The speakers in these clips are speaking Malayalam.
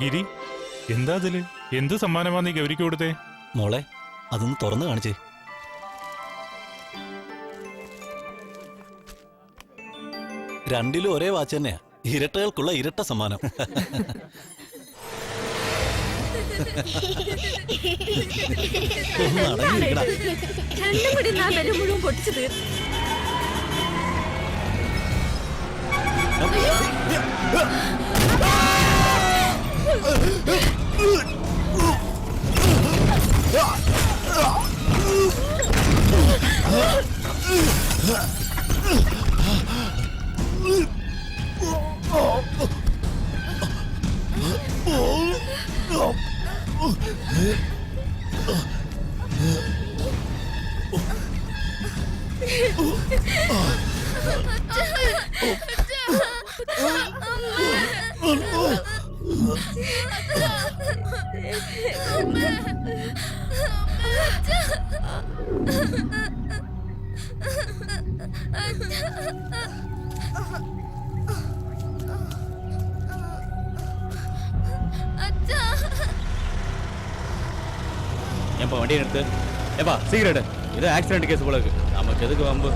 ഗിരി, എന്താ അതില്? എന്ത് സമ്മാനമാ നീ ഗൗരിക്ക് കൊടുത്തേ? മോളെ, അതൊന്ന് തുറന്നു കാണിച്ചേ. രണ്ടിലും ഒരേ വാച്ച് തന്നെയാ. ഇരട്ടകൾക്കുള്ള ഇരട്ട സമ്മാനം. മുഴുവൻ പൊട്ടിച്ചു തീർ. ஏன்பா வண்டியை நிறுத்து. ஏப்பா சீக்கிரம், ஏதோ ஆக்சிடென்ட் கேஸ் போல இருக்கு. நமக்கு எதுக்கு வம்பு?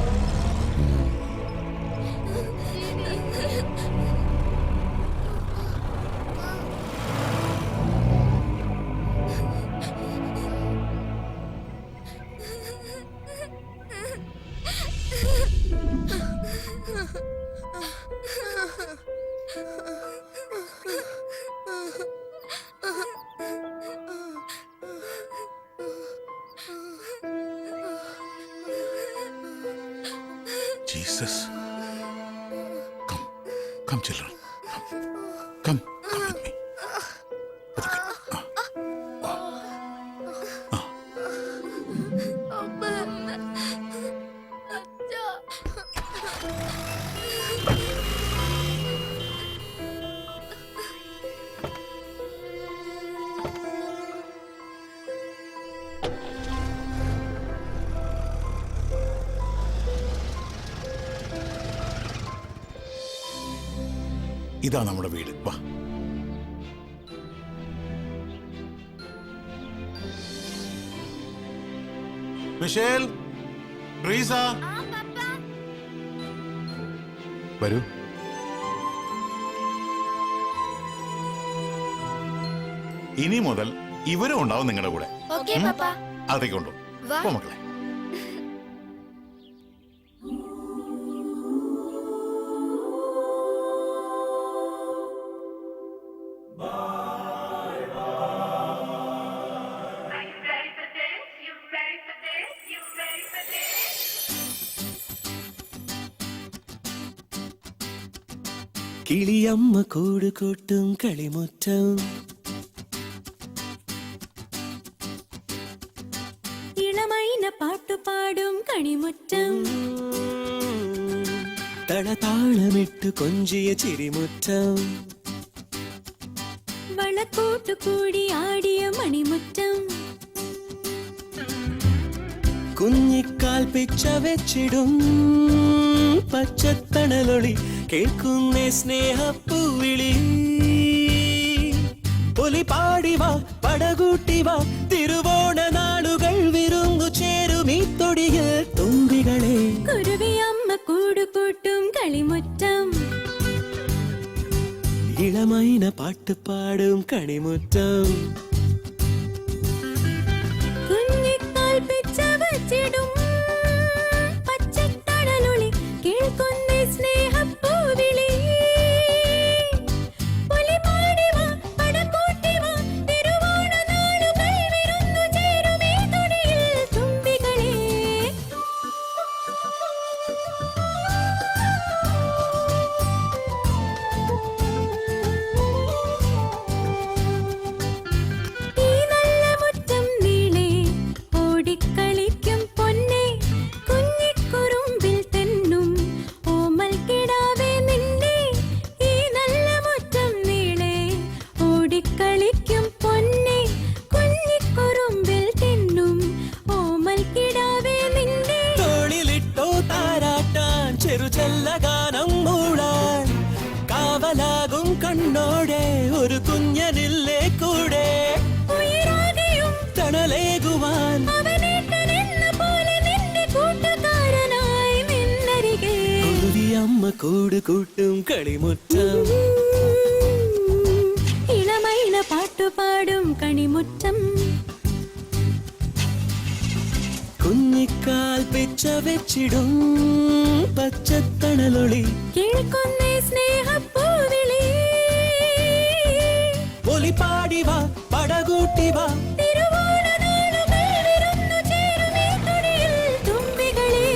Jesus. Come, children. Come with me. ഇതാ നമ്മുടെ വീട്. വാ. മിഷേൽ, റീസ, വരൂ. ഇനി മുതൽ ഇവരും ഉണ്ടാവും നിങ്ങളുടെ കൂടെ. അതേക്ക് കൊണ്ടു പോ മക്കളെ. കിളിയമ്മ കൂട് കൂട്ടും കളിമുറ്റം, ഇളമൈന പാട്ടുപാടും കണിമുറ്റം, തളതാളമിട്ട് കൊഞ്ചിയ ചിരിമുറ്റം, വളക്കൂട്ടുകൂടി ആടിയ മണിമുറ്റം, കുഞ്ഞിക്കാൽ പിച്ച വെച്ചിടും പച്ചത്തണലൊളി കേൾക്കുന്നേ സ്നേഹപ്പൂവിളി. പൊലി പാടിവാ പടകൂട്ടിവാ, തിരുവോണ നാളുകൾ വിരുന്നു ചേരും ഈ തൊടിയിൽ തുമ്പികളെ. കുരുവിയമ്മ കൂടുകൂട്ടും കളിമുറ്റം, ഇളമൈന പാട്ടുപാടും കണിമുറ്റം, കുഞ്ഞിക്കാൽ പിച്ച വച്ചിടും പച്ചത്തണലൊളി കേൾക്കുന്നേ സ്നേഹപ്പൂവിളി. പൊലി പാടിവാ പടകൂട്ടിവാ, തിരുവോണ നാളുകൾ വിരുന്നു ചേരും ഈ തൊടിയിൽ തുമ്പികളെ. കണ്ണോടെ ഒരു കുഞ്ഞനില്ലേ കൂടെ ഉയരാകെയും തണലേകുവാൻ അവനേട്ടനെന്ന പോലെ നിന്റെ കൂട്ടുകാരനായി നിന്നരികെ കുരുവിയമ്മ കൂട് കൂട്ടും കളിമുറ്റം ഇളമൈന പാട്ടുപാടും കണിമുറ്റം കുഞ്ഞിക്കാൽ പിച്ച വെച്ചിടും പച്ചത്തണലൊളി കേൾക്കുന്നേ സ്നേഹപ്പൂവിളി ഒലിപ്പാടിവാ പടകൂട്ടിവാ തിരുവോണനാളുകൾ വിരുന്നു ചേരുമീ തുടിയിൽ തുമ്പികളെ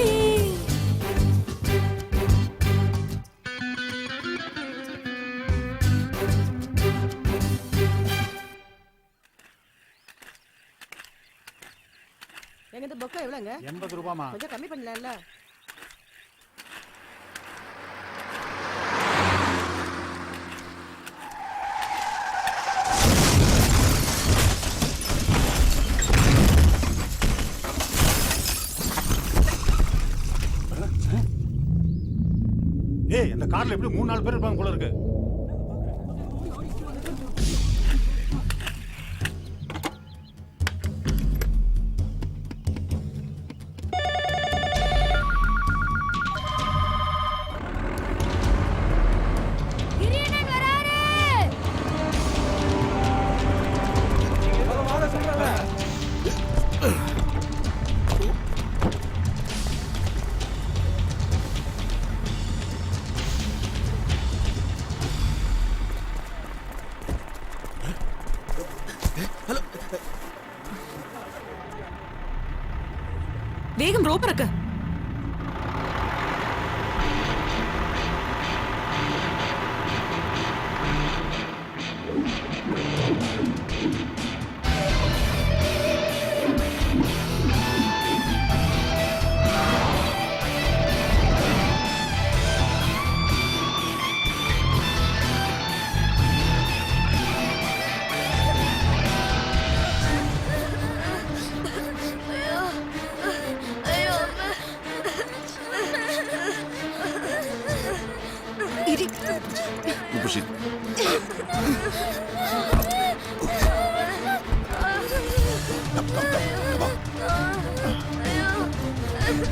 எங்க பொக்கா எவ்வளோங்க 80 ரூபாமா கொஞ்சம் கம்மி பண்ணலாம்ல ஏய் இந்த கார்ல எப்படி 3-4 பேர் இருப்பாங்க போல இருக்கு വേഗം റോപ്പ് ഇറക്ക്.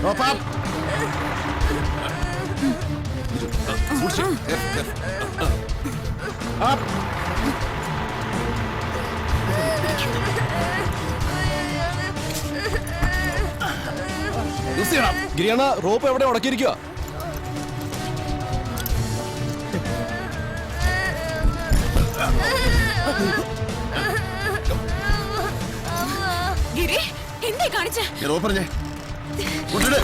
Drop up. Up. ഗിരിയണ്ണ റോപ്പ് എവിടെ ഉടക്കിയിരിക്കുക? ഗിരി എന്തേ കാണിച്ച? റോപ്പ് പറഞ്ഞേ വിട്ടിട്.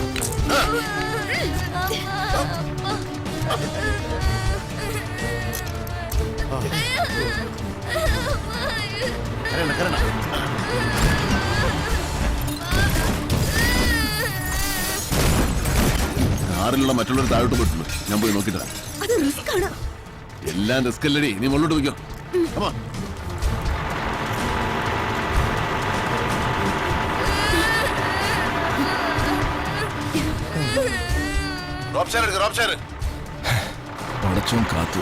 കരണ്ട കരണ്ട കാറിലുള്ള മറ്റുള്ളവർ താഴോട്ട് പോയിട്ടുണ്ട്. ഞാൻ പോയി നോക്കിട്ടാ. അത് റിസ്ക് ആണ്. എല്ലാം റിസ്ക് അല്ലടി. നീ മുകളിലോട്ട് പോയിക്കോ. പടച്ചോൻ കാത്തു.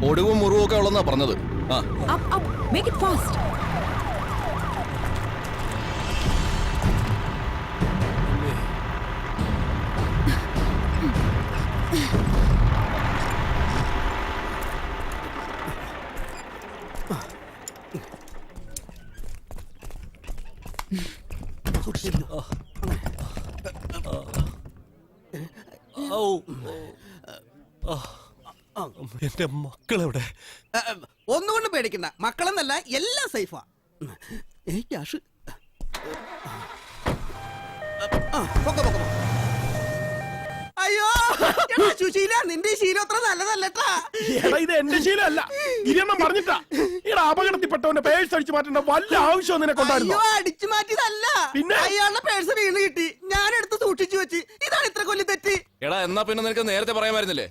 ഒടിവും മുറിവും ഒക്കെ ഉള്ളെന്നാ പറഞ്ഞത്. Up, up. Make it fast. എന്റെ മക്കളെവിടെ? ഒന്നുകൊണ്ട് പേടിക്കണ്ട, മക്കളെന്നല്ല എല്ലാം സേഫാ. ക്യാഷ് അയ്യോ സുശീല, നിന്റെ ശീലം അത്ര നല്ലതല്ലട്ടാ. ഇത് എന്റെ ശീലമല്ല, ഗിരിയണ്ണം പറഞ്ഞിട്ടാ. ഇവിടെ അപകടത്തിൽപ്പെട്ടവന്റെ പേഴ്സ് അടിച്ചു മാറ്റേണ്ട വല്ല ആവശ്യവും നിനക്കൊണ്ടായിരുന്നു? അയ്യോ, അടിച്ചു മാറ്റിയതല്ല, പിന്നെ അയാളുടെ പേഴ്സ് വീണ് കിട്ടി, ഞാൻ എടുത്ത് സൂക്ഷിച്ചു വെച്ച്. ഇതാണ് ഇത്ര കൊല്ലം തെറ്റി. എടാ എന്നാ പിന്നെ നിനക്ക് നേരത്തെ പറയാമായിരുന്നില്ലേ?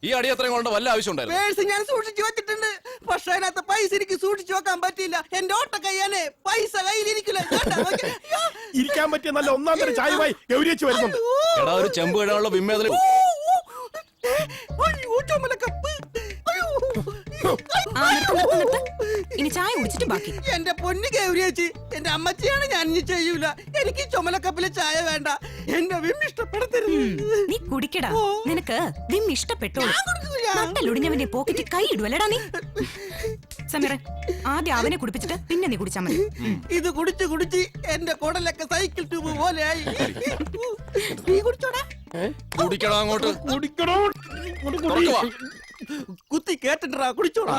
ഈ അടി അത്രയും കൊണ്ട് വല്ല ആവശ്യം ഉണ്ടായിരുന്നു? പേഴ്സ് ഞാൻ സൂക്ഷിച്ചു വെച്ചിട്ടുണ്ട്, പക്ഷെ അതിനകത്ത് പൈസ എനിക്ക് സൂക്ഷിച്ചു വെക്കാൻ പറ്റില്ല. എന്റെ ഓട്ട കയ്യാനെ പൈസ കയ്യിലിരിക്കില്ല. ഇരിക്കാൻ പറ്റിയ നല്ല ഒന്നാം തരം ചായമായി ഗൗരിയച്ച് വരുന്നുണ്ട്. എടാ ഒരു ചെമ്പ് കിടാനുള്ള വിമ്മേതല് അയ്യോ ചുമലക്കപ്പ്. അയ്യോ. ആ നിർത്ത്. ഇനി ചായ കുടിച്ചിട്ട് ബാക്കി. എന്റെ പൊന്നു ഗൗരി ചേച്ചി, എന്റെ അമ്മച്ചിയാണ് ഞാൻ ഇനി ചെയ്യൂല. എനിക്ക് ചുമലക്കപ്പിലെ ചായ വേണ്ട. എന്റെ വിം ഇഷ്ടപ്പെടുത്തരുത്. നീ കുടിക്കടാ. നിനക്ക് വിം ഇഷ്ടപ്പെട്ടോ? ഞാൻ കുടിക്കൂല. നട്ടലൊടിഞ്ഞവന്റെ പോക്കറ്റിൽ കൈ ഇടുവല്ലടാ നീ. സമീറ, ആദ്യം അവനെ കുടിപ്പിച്ചിട്ട് പിന്നെ നീ കുടിച്ചാ മതി. ഇത് കുടിച്ച് കുടിച്ച് എന്റെ കുടലൊക്കെ സൈക്കിൾ ട്യൂബ് പോലെയായി. നീ കുടിച്ചോടാ. കുടിക്കണോ അങ്ങോട്ട്? കുടിക്കണോ? കുത്തി കേട്ടിട്ടാ കുടിച്ചോടാ.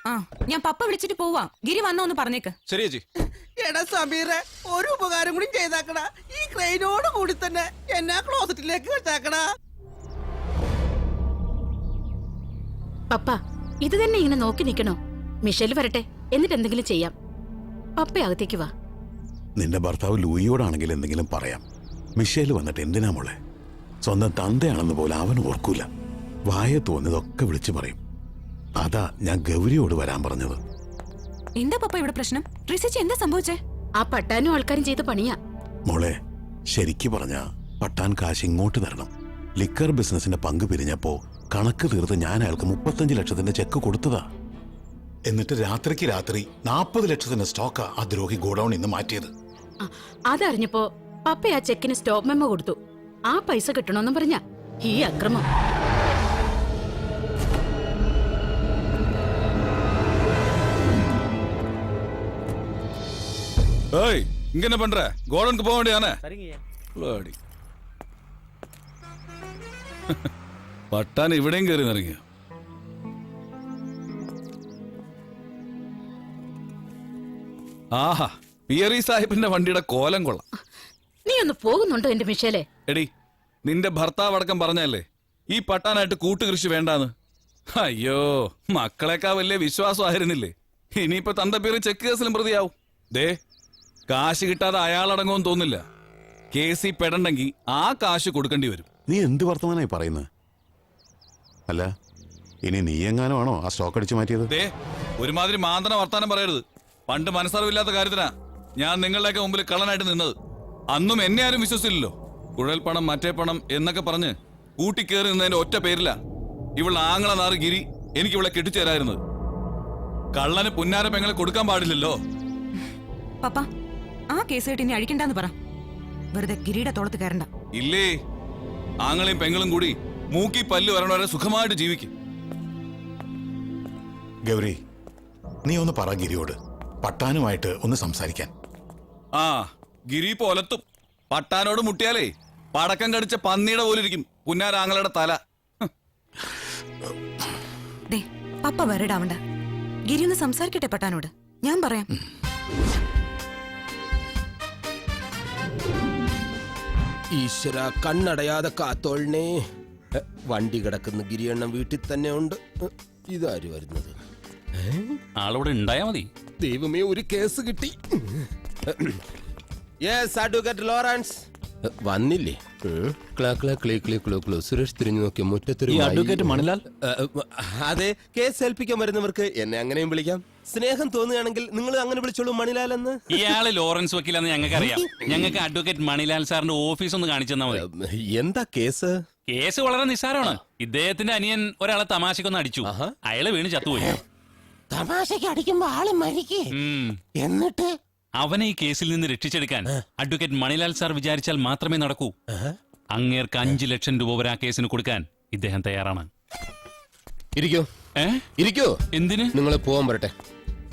ആ, ഞാൻ പപ്പ വിളിച്ചിട്ട് പോവാ. ഗിരി വന്നോന്ന് പറഞ്ഞേക്ക്. ശരി ചേച്ചി. എടാ സമീറെ, ഒരു ഉപകാരം കൂടി ചെയ്താക്കടാ. ഈ ക്രെയിനോട് കൂടി തന്നെ എന്നെ ക്ലോസറ്റിലേക്ക് വെച്ചാക്കടാ. പപ്പ ഇത് തന്നെ ഇങ്ങനെ നോക്കി നിൽക്കണോ? മിഷേൽ വരട്ടെ, എന്നിട്ട് എന്തെങ്കിലും ചെയ്യാം. പപ്പ അകത്തേക്ക് വാ. നിന്റെ ഭർത്താവ് ലൂയിയോടാണെങ്കിൽ എന്തെങ്കിലും പറയാം. മിഷേൽ വന്നിട്ട് എന്തിനാ മോളെ? സ്വന്തം തന്തയാണെന്ന് പോലെ അവൻ ഓർക്കൂല. വായ തോന്നിയതൊക്കെ വിളിച്ചു പറയും. അതാ ഞാൻ ഗൗരിയോട് വരാൻ പറഞ്ഞത്. എന്താ പപ്പ ഇവിടെ പ്രശ്നം? ട്രിസി എന്താ സംഭവിച്ചേ? ആ പട്ടാനും ആൾക്കാരും ചെയ്ത പണിയാ. മോളെ, ശരിക്കു പറഞ്ഞ പട്ടാൻ കാശ് ഇങ്ങോട്ട് തരണം. ലിക്കർ ബിസിനസിന്റെ പങ്ക് പിരിഞ്ഞപ്പോ കണക്ക് തീർത്ത് ഞാൻ അയാൾക്ക് 35 ലക്ഷത്തിന്റെ ചെക്ക് കൊടുത്തതാ. എന്നിട്ട് രാത്രിക്ക് രാത്രി 40 ലക്ഷത്തിന്റെ സ്റ്റോക്കാ ആ ദ്രോഹി ഗോഡൌണിൽ നിന്ന് മാറ്റിയത്. അതറിഞ്ഞപ്പോ പപ്പ ആ ചെക്കിന് സ്റ്റോപ്പ് മെമ്മോ കൊടുത്തു. ആ പൈസ കിട്ടണമെന്നും പറഞ്ഞ ഈ അക്രമം. ஏய் இங்க என்ன பண்ற? கோடனுக்கு போக வேண்டியதானே? പട്ടാൻ ഇവിടെയും കയറി നിറങ്ങിയ. ആഹാ, പിയറി സാഹിബിന്റെ വണ്ടിയുടെ കോലം കൊള്ളാം. നീ ഒന്ന് പോകുന്നുണ്ടോ എന്റെ മിഷേലെ? എടി, നിന്റെ ഭർത്താവ് അടക്കം പറഞ്ഞല്ലേ ഈ പട്ടാനായിട്ട് കൂട്ടുകൃഷി വേണ്ടാന്ന്. അയ്യോ, മക്കളെക്കാ വലിയ വിശ്വാസമായിരുന്നില്ലേ? ഇനിയിപ്പോ തന്തപ്പേറി ചെക്ക് കേസിലും പ്രതിയാവും. ദേ, കാശ് കിട്ടാതെ അയാളടങ്ങുമെന്ന് തോന്നില്ല. കേസിൽ പെടണ്ടെങ്കിൽ ആ കാശ് കൊടുക്കേണ്ടി വരും. നീ എന്ത് വർത്തമാനായി പറയുന്നത്? അല്ല, ഇനി നീ എങ്ങാനും ആണോ ആ സ്റ്റോക്ക് അടിച്ചു മാറ്റിയത്? ദേ, ഒരുമാതിരി മാന്തന വർത്താനം പറയരുത്. പണ്ട് മനസ്സറിവില്ലാത്ത കാര്യത്തിനാ ഞാൻ നിങ്ങളുടെയൊക്കെ മുമ്പിൽ കള്ളനായിട്ട് നിന്നത്. അന്നും എന്നെ ആരും വിശ്വസിച്ചില്ലല്ലോ. കുഴൽ പണം, മറ്റേ പണം എന്നൊക്കെ പറഞ്ഞ് കൂട്ടിക്കേറി നിന്നതിന്റെ ഒറ്റ പേരില ഇവൾ ആങ്ങള നാറ് ഗിരി എനിക്ക് ഇവളെ കെട്ടിച്ചു തരായിരുന്നത്. കള്ളന് പുന്നാര പെങ്ങളെ കൊടുക്കാൻ പാടില്ലല്ലോ. പപ്പ, ആ കേസ് കേട്ട് ഇനി അഴിക്കണ്ടെന്ന് പറ. വെറുതെ ഗിരിയുടെ തോളത്ത് കയറണ്ട. ഇല്ലേ, ആങ്ങളെയും പെങ്ങളും കൂടി മൂക്കി പല്ല് വരണവരെ സുഖമായിട്ട് ജീവിക്കും. ഗൗരി, നീ ഒന്ന് പറ ഗിരിയോട് പട്ടാനുമായിട്ട് ഒന്ന് സംസാരിക്കാൻ. ആ, ഗിരി പോലത്തും പട്ടാനോട് മുട്ടിയാലേ പടക്കം കടിച്ച പന്നിയുടെ പോലെ ഇരിക്കും പുന്നാരാങ്ങളുടെ തല. ദേ, പപ്പ വരടാവണ്ട. ഗിരി ഒന്ന് സംസാരിക്കട്ടെ പട്ടാനോട്. ഞാൻ പറയാം. ഈശ്വര, കണ്ണടയാതെ കാത്തോളിനെ. വണ്ടി കിടക്കുന്ന ഗിരിയണ്ണം വീട്ടിൽ തന്നെ ഉണ്ട്. ഇതാര് വരുന്നത്? ആളിവിടെ ഉണ്ടായാ മതി. ദൈവമേ, ഒരു കേസ് കിട്ടി. യെസ്, അഡ്വക്കേറ്റ് ലോറൻസ് വന്നില്ലേ? സുരേഷ് തിരിഞ്ഞു നോക്കിയ മുറ്റത്തൊരു അഡ്വക്കേറ്റ് മണിലാൽ. അതെ, കേസ് ഏൽപ്പിക്കാൻ വരുന്നവർക്ക് എന്നെ അങ്ങനെയും വിളിക്കാം. സ്നേഹം തോന്നുകയാണെങ്കിൽ നിങ്ങൾ അങ്ങനെ വിളിച്ചോളൂ മണിലാൽ എന്ന്. ഇയാള് ലോറൻസ് വക്കീലെന്ന് ഞങ്ങൾക്ക് അറിയാം. ഞങ്ങൾക്ക് അഡ്വക്കേറ്റ് മണിലാൽ സാറിന്റെ ഓഫീസ് ഒന്ന് കാണിച്ചു തന്നാ മതി. എന്താ കേസ്? കേസ് വളരെ നിസ്സാരമാണ്. ഇദ്ദേഹത്തിന്റെ അനിയൻ ഒരാളെ തമാശക്കൊന്ന് അടിച്ചു. അയാള് വീണ് ചത്തുപോയി. തമാശക്ക് അടിക്കുമ്പോ ആള് മരിക്കേ. എന്നിട്ട് അവനെ ഈ കേസിൽ നിന്ന് രക്ഷിച്ചെടുക്കാൻ അഡ്വക്കേറ്റ് മണിലാൽ സാർ വിചാരിച്ചാൽ മാത്രമേ നടക്കൂ. അങ്ങേർക്ക് 5 ലക്ഷം രൂപ വരെ ആ കേസിന് കൊടുക്കാൻ ഇദ്ദേഹം തയ്യാറാണ്. ഇരിക്കോ, ഇരിക്കോ. എന്തിന്? നിങ്ങൾ പോവാൻ വരട്ടെ.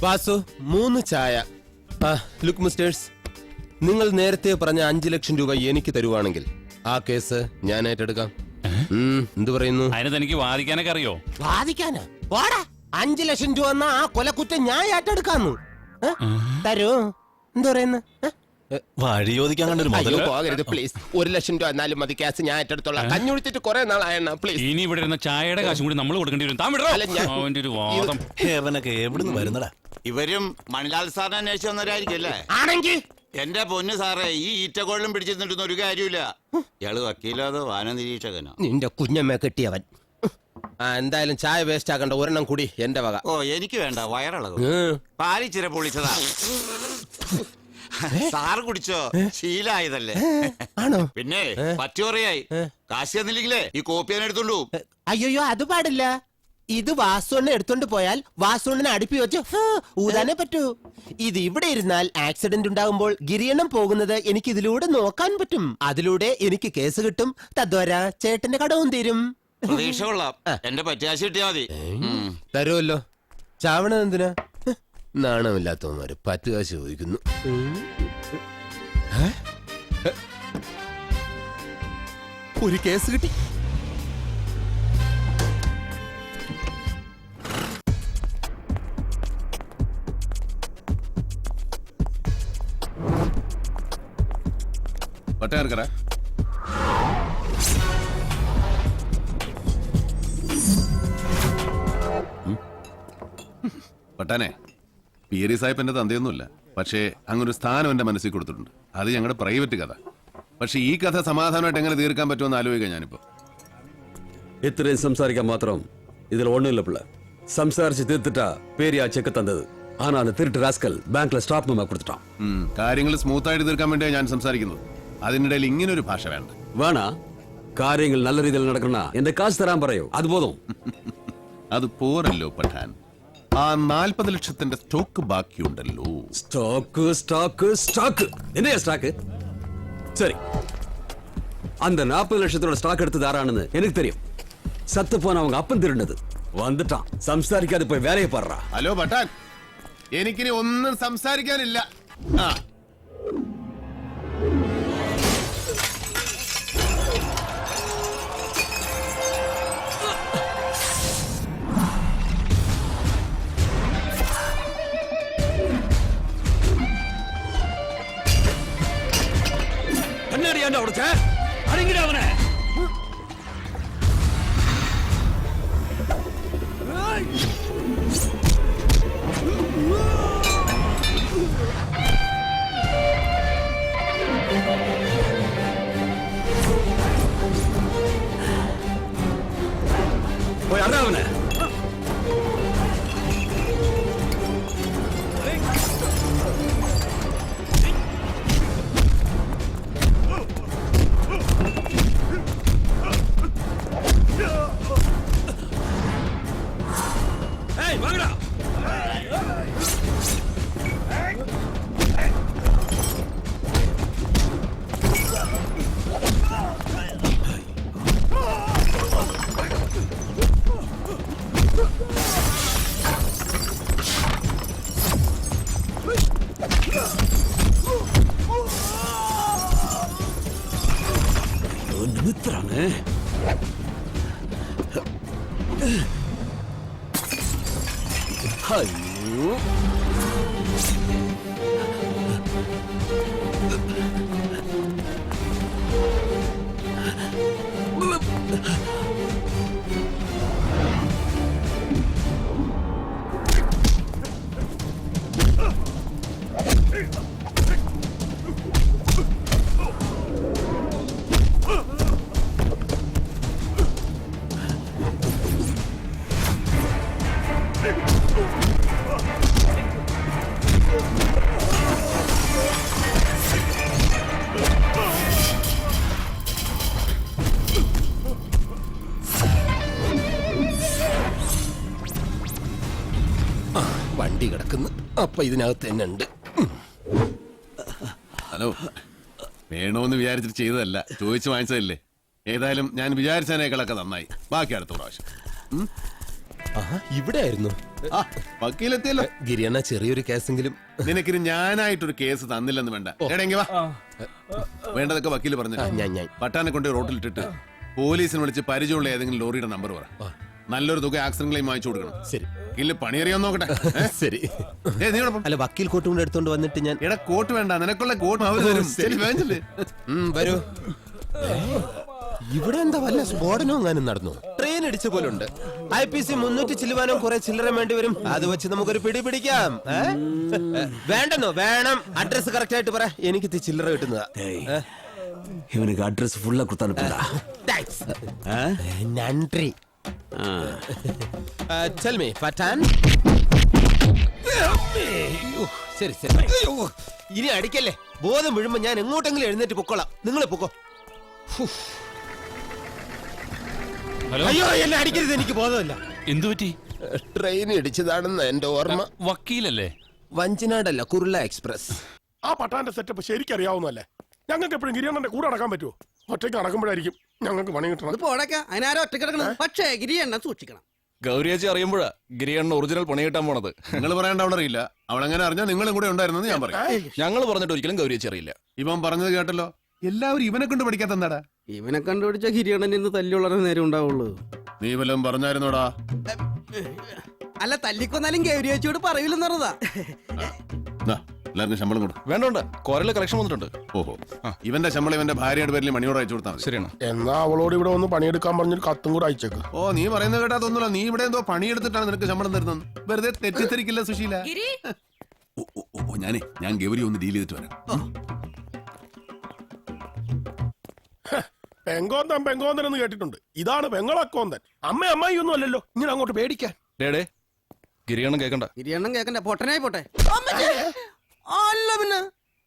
വാസു, 3 ചായ. ലുക്ക് മിസ്റ്റേഴ്സ്, നിങ്ങൾ നേരത്തെ പറഞ്ഞ 5 ലക്ഷം രൂപ എനിക്ക് തരുവാണെങ്കിൽ ആ കേസ് ഞാൻ ഏറ്റെടുക്കാം. എന്ത് പറയുന്നു? അതിന് തനിക്ക് വാദിക്കാനൊക്കെ അറിയോ? വാദിക്കാനാ? 5 ലക്ഷം രൂപ എന്നാ ആ കൊലക്കുറ്റം ഞാൻ ഏറ്റെടുക്കാന്ന്. തരൂ. എന്താ പറയുന്നു? വഴി ചോദിക്കാൻ കണ്ടൊരു മുതൽ. പോകരുത് പ്ലീസ്. 1 ലക്ഷം രൂപ എന്നാലും മതി, കേസ് ഞാൻ ഏറ്റെടുത്തോളാം. കഞ്ഞുടിച്ചിട്ട് കുറെ നാളായെണ്ണ പ്ലീസ്. ഇനി ഇവിടെ ഇരുന്ന ചായയുടെ കാശും കൂടി നമ്മൾ കൊടുക്കേണ്ടി വരും. അവന്റെ ഒരു വാദം. ഹേവനൊക്കെ എവിടുന്ന് വരുന്നടാ? ഇവരും മണിലാൽ സാറിനെ അന്വേഷിച്ച് വന്നവരായിരിക്കും അല്ലേ? ആണെങ്കിൽ എന്റെ പൊന്നു സാറേ, ഈ ഈറ്റക്കോളിലും പിടിച്ചിരുന്നിട്ടൊന്നും ഒരു കാര്യമില്ല. ഇയാള് വക്കീലോ അതോ വാന നിരീക്ഷകനോ? നിന്റെ കുഞ്ഞമ്മ കെട്ടിയവൻ. എന്തായാലും ചായ വേസ്റ്റ് ആക്കണ്ട, ഒരെണ്ണം കൂടി എന്റെ വക. ഓ, എനിക്ക് വേണ്ട, വയറിളകും. പാലിച്ചിര പൊളിച്ചതാ. സാറ് കുടിച്ചോ ശീലായതല്ലേ ആണോ? പിന്നെ പറ്റുപറയായി കാശ് തന്നില്ലെങ്കിലേ ഈ കോപ്പി ഞാൻ എടുത്തോണ്ടു പോകും. അയ്യോ അത് പാടില്ല. ഇത് വാസുണ്ണ എടുത്തോണ്ട് പോയാൽ വാസുണ്ണനെ അടുപ്പി വെച്ച് ഊതാനേ പറ്റൂ. ഇത് ഇവിടെ ഇരുന്നാൽ ആക്സിഡന്റ് ഉണ്ടാകുമ്പോൾ ഗിരിയണ്ണം പോകുന്നത് എനിക്ക് ഇതിലൂടെ നോക്കാൻ പറ്റും. അതിലൂടെ എനിക്ക് കേസ് കിട്ടും. തദ്വര ചേട്ടന്റെ കടവും തീരും. പ്രതീക്ഷ കൊള്ളാം. എന്റെ പറ്റാശ കിട്ടിയാ മതി. തരുമല്ലോ. ചാവണത് എന്തിനാ? നാണമില്ലാത്തവന്മാര് പറ്റുകാശ് ചോദിക്കുന്നു. ഒരു കേസ് കിട്ടി. പട്ടയാർക്കറ പട്ടാനെ പിയരി സാഹിബ് എന്റെ തന്തയൊന്നുമില്ല. പക്ഷേ അങ്ങനൊരു സ്ഥാനം എന്റെ മനസ്സിൽ കൊടുത്തിട്ടുണ്ട്. അത് ഞങ്ങളുടെ പ്രൈവറ്റ് കഥ. പക്ഷെ ഈ കഥ സമാധാനമായിട്ട് എങ്ങനെ തീർക്കാൻ പറ്റുമെന്ന് ആലോചിക്കാം ഞാനിപ്പോ. ഇത്രയും സംസാരിക്കാൻ മാത്രം ഇതിൽ ഒന്നുമില്ല പിള്ള. സംസാരിച്ച് തീർത്തിട്ടാ പേര് ആ ചെക്ക് തന്നത്. ആനാ அந்த திருட்டு ராஸ்கல் ബാങ്കിലെ സ്റ്റാഫ് മെമ്മോ കൊടുത്തിട്ടാ. കാര്യങ്ങൾ സ്മൂത്ത് ആയിട്ട് തീർക്കാൻ വേണ്ടിയാണ് ഞാൻ സംസാരിക്കുന്നത്. അതിനിടയിൽ ഇങ്ങനൊരു ഭാഷ വേണ്ട. വേണ കാര്യങ്ങൾ നല്ല രീതിയിൽ നടക്കണ എന്റെ കാശ് തരാൻ പറയോ? അത് പോതും. അത് പോരല്ലോ പഠാൻ. ആ 40 ലക്ഷത്തിന്റെ സ്റ്റോക്ക് ബാക്കിയുണ്ടല്ലോ. സ്റ്റോക്ക് സ്റ്റോക്ക് സ്റ്റോക്ക് എന്തെയാ സ്റ്റോക്ക്? சரி அந்த 40 லட்சத்தோட ஸ்டாக் எடுத்தது ஆறானு எனக்கு தெரியும். சத்து போன அவங்க அப்பன் திருண்டது வந்துட்டான். സംസാരിക്കാതെ പോയി വേലയെ പാറാ. ഹലോ ഭട്ടാൻ, എനിക്കിനി ഒന്നും സംസാരിക്കാനില്ല. ആ കണ്ണേറിയാണ്ട് അവിടുത്തെ അടങ്ങിടാ അവനെ. പോയി അറിയാ അവനെ. നിമിത്രാണ്. അയ്യോ വണ്ടി കിടക്കുന്നു. അപ്പൊ ഇതിനകത്ത് തന്നെ ഉണ്ട്. ഹലോ, വേണോന്ന് വിചാരിച്ചിട്ട് ചെയ്തതല്ല, ചോദിച്ചു വാങ്ങിച്ചതല്ലേ. ഏതായാലും ഞാൻ വിചാരിച്ചതിനേക്കാളൊക്കെ നന്നായി. ബാക്കി അടുത്ത പ്രാവശ്യം. ഇവിടെ ആയിരുന്നു. വക്കീലെത്തിയല്ലോ. ഗിരിയണ്ണ ചെറിയൊരു കേസെങ്കിലും. നിനക്കിന് ഞാനായിട്ടൊരു കേസ് തന്നില്ലെന്ന് വേണ്ട. എടെങ്കി വാ. വേണ്ടതൊക്കെ വക്കീല് പറഞ്ഞു. പട്ടാനെ കൊണ്ട് റോട്ടിലിട്ടിട്ട് പോലീസിനെ വിളിച്ച് പരിചയമുള്ള ഏതെങ്കിലും ലോറിയുടെ നമ്പർ പറ. നല്ലൊരു തുക ആക്സിഡന്റ് ക്ലെയിം വാങ്ങിച്ചു കൊടുക്കണം. ശരി. ഇല്ല പണിയറിയാൻ നോക്കട്ടെ. ശരി. അല്ല വക്കീൽ കോട്ട് കൊണ്ട് എടുത്തോണ്ട് വന്നിട്ട് ഞാൻ. എടാ കോട്ട് വേണ്ട, നിനക്കുള്ള കോട്ട് അവർ തരും. വരൂ. ഇവിടെ എന്താ വല്ല സ്ഫോടനവും എങ്ങാനും നടന്നു? ട്രെയിൻ ഇടിച്ച പോലുണ്ട്. IPC 300 ചില്ലുവാനും കുറെ ചില്ലറ വേണ്ടി വരും. അത് വെച്ച് നമുക്കൊരു പിടി പിടിക്കാം. വേണ്ടെന്നോ? വേണം. അഡ്രസ് കറക്റ്റ് ആയിട്ട് പറ, എനിക്ക് ചില്ലറ കിട്ടുന്നതാ. ഇവനുക്ക് അഡ്രസ് ഫുള്ളാ കൊടുത്താ. നന്ദി. Tell me, Patan. ശരി ശരി. ഇനി അടിക്കല്ലേ. ബോധം വീഴുമ്പോ ഞാൻ എങ്ങോട്ടെങ്കിലും എഴുന്നേറ്റ് പൊക്കോളാം. നിങ്ങൾ പൊക്കോ. ഹലോ അയ്യോ എന്നെ അടിക്കരുത്, എനിക്ക് ബോധമില്ല. എന്തു പറ്റി? ട്രെയിൻ ഇടിച്ചതാണെന്ന് എന്റെ ഓർമ്മ. വക്കീലല്ലേ? വഞ്ചനാടല്ല, കുർള എക്സ്പ്രസ്. ആ പട്ടാന്റെ സെറ്റപ്പ് ശരിക്കറിയാവുന്നല്ലേ? ഞങ്ങൾക്ക് എപ്പോഴും ഗിരിയണ്ണന്റെ കൂടെ നടക്കാൻ പറ്റുമോ? ഒറ്റയ്ക്ക് നടക്കുമ്പോഴായിരിക്കും ഞങ്ങൾക്ക് പണി കിട്ടണം. അത് പോടക്ക അതിനാരോ ഒറ്റ കിടക്കണം. പക്ഷേ ഗിരിയണ്ണ സൂക്ഷിക്കണം. ഗൗരിയേച്ചി അറിയുമ്പോഴാ ഗിരിയണ്ണ ഒറിജിനൽ പണി കിട്ടാൻ പോണത്. നിങ്ങൾ പറയേണ്ട അവൾ അറിയില്ല. അവളെങ്ങനെ അറിഞ്ഞാൽ നിങ്ങളും കൂടെ ഉണ്ടായിരുന്നെന്ന് ഞാൻ പറയും. ഞങ്ങൾ പറഞ്ഞിട്ട് ഒരിക്കലും ഗൗരിയേച്ചി അറിയില്ല. ഇവൻ പറഞ്ഞത് കേട്ടല്ലോ. എല്ലാവരും ഇവനെ കൊണ്ട് പഠിക്കാത്ത എന്താടാ? ഇവനെ കണ്ടുപിടിച്ച ഗിരിയണ്ണൻ ഇന്ന് തല്ലുള്ള നേരം ഉണ്ടാവുള്ളൂ. നീ വല്ലതും പറഞ്ഞായിരുന്നോടാ? അല്ല, തല്ലിക്കൊന്നാലും ഗൗരിയേച്ചിയോട് പറയൂലെന്ന് പറഞ്ഞതാ. എല്ലാവർക്കും ശമ്പളം കൊടുക്കും. വേണ്ട, കൊരല് കളക്ഷൻ വന്നിട്ടുണ്ട്. ഓഹോ, ഇവന്റെ ശമ്പളം ഇവന്റെ ഭാര്യയുടെ പേരിൽ മണിയോട് അയച്ചു കൊടുത്താൽ മതി. ശരിയാണ്. എന്നാ അവളോട് ഇവിടെ ഒന്ന് പണിയെടുക്കാൻ പറഞ്ഞൊരു കത്തും കൂടെ അയച്ചേക്ക്. ഓ, നീ പറയുന്നത് കേട്ടാ തോന്നുന്നില്ല. നീ ഇവിടെ എന്തോ പണിയെടുത്തിട്ടാണ് നിനക്ക് ശമ്പളം തരുന്നത്. വെറുതെ തെറ്റിദ്ധരിക്കില്ല സുശീല. ഞാൻ ഗൗരി ഒന്ന് ഡീൽ ചെയ്തിട്ട് വരാം. പെങ്കോന്തൻ എന്ന് കേട്ടിട്ടുണ്ട്. ഇതാണ് പെങ്ങളക്കോന്തൻ. അമ്മായി ഒന്നും അല്ലല്ലോ ഇങ്ങനെ അങ്ങോട്ട് പേടിക്കാൻ. ഡേടേ, ഗിരിയണ്ണൻ കേക്കണ്ട. ഗിരിയണ്ണൻ കേക്കണ്ട, പൊട്ടനായി പോട്ടെ. അല്ല പിന്നെ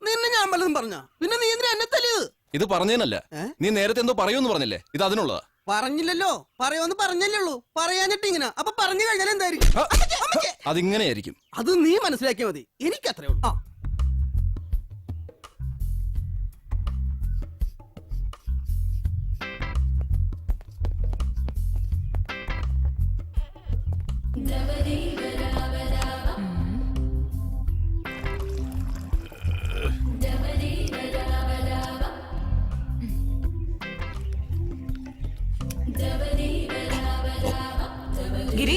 നിന്നെ ഞാൻ വല്ലതും പറഞ്ഞ പിന്നെ നീ എന്തിനാ എന്നെ തല്ലിയത്? ഇത് പറഞ്ഞേനല്ല, നീ നേരത്തെ എന്തോ പറയൂന്ന് പറഞ്ഞില്ലേ? ഇത് അതിനുള്ളതാ. പറഞ്ഞില്ലല്ലോ, പറയുമെന്ന് പറഞ്ഞല്ലേ ഉള്ളൂ. പറയാഞ്ഞിട്ട് ഇങ്ങനെ അപ്പൊ പറഞ്ഞു കഴിഞ്ഞാൽ എന്തായിരിക്കും? അതിങ്ങനെയായിരിക്കും. അത് നീ മനസ്സിലാക്കിയാൽ മതി. എനിക്കത്രേ ഉള്ളൂ. ഗിരി,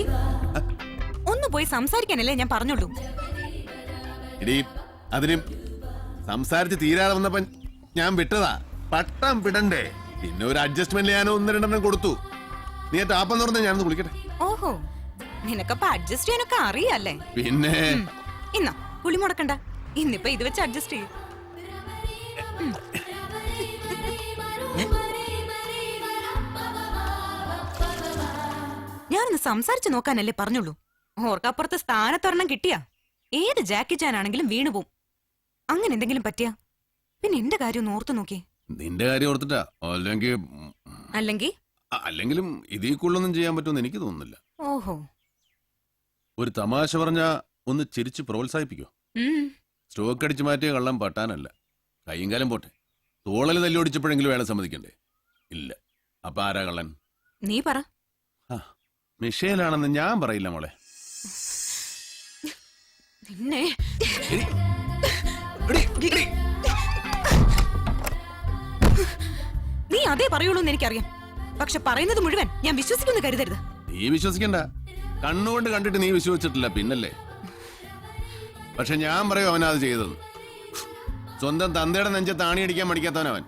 ഒന്ന് പോയി സംസാരിക്കാനല്ലേ ഞാൻ പറഞ്ഞുള്ളൂ. ഇടി, അതിനും സംസാരിച്ച് തീരാതെ വന്നപ്പോ ഞാൻ വിട്ടതാ. പട്ടം വിടണ്ടേ? പിന്നെ ഒരു അഡ്ജസ്റ്റ്മെന്റ് ഞാൻ 1-2 കൊടുത്തു. നീ ടാപ്പം തുറന്ന് ഞാനൊന്ന് കുളിക്കട്ടെ. ഓഹോ, നിനക്കപ്പ അഡ്ജസ്റ്റ് ചെയ്യാനൊക്കെ അറിയാല്ലേ? പിന്നെ ഇന്നാ കുളി മുടക്കണ്ട. ഇന്നിപ്പോ ഇത് വെച്ച് അഡ്ജസ്റ്റ് ചെയ്യും. ഞാനൊന്ന് സംസാരിച്ചു നോക്കാനല്ലേ പറഞ്ഞുള്ളൂ. ഓർക്കപ്പുറത്ത് സ്ഥാനത്തൊരെണ്ണം കിട്ടിയാ ഏത് ജാക്കി ചാനാണെങ്കിലും വീണുപോകും. അങ്ങനെ എന്തെങ്കിലും പറ്റിയാ പിന്നെ എന്റെ കാര്യം ഒന്ന് ഓർത്തു നോക്കിയേ. നിന്റെ കാര്യം ഓർത്തിട്ടാ. അല്ലെങ്കിലും ഇതിൽ കൂടുതലൊന്നും ചെയ്യാൻ പറ്റുമെന്ന് എനിക്ക് തോന്നുന്നില്ല. ഓഹോ, ഒരു തമാശ പറഞ്ഞ ഒന്ന് ചിരിച്ച് പ്രോത്സാഹിപ്പിക്കോ? സ്ട്രോക്ക് അടിച്ചു മാറ്റിയ കള്ളം പട്ടാനല്ല. കയ്യും കാലം പോട്ടെ, തോളല് തല്ലോടിച്ചപ്പോഴെങ്കിലും വേണം സമ്മതിക്കണ്ടേ? ഇല്ല. അപ്പൊ ആരാ കള്ളൻ? നീ പറ. മിഷേലാണെന്ന് ഞാൻ പറയില്ല മോളെ. നിന്നെ നീ അതേ പറയുള്ളൂ എന്ന് എനിക്കറിയാം. പക്ഷെ പറയുന്നത് മുഴുവൻ ഞാൻ വിശ്വസിക്കുന്നു കരുതരുത്. നീ വിശ്വസിക്കണ്ട. കണ്ണുകൊണ്ട് കണ്ടിട്ട് നീ വിശ്വസിച്ചിട്ടില്ല, പിന്നല്ലേ? പക്ഷെ ഞാൻ പറയും അവനത് ചെയ്തത്. സ്വന്തം തന്തയുടെ നെഞ്ചത്ത് ആണിയടിക്കാൻ മടിക്കാത്തവനവൻ.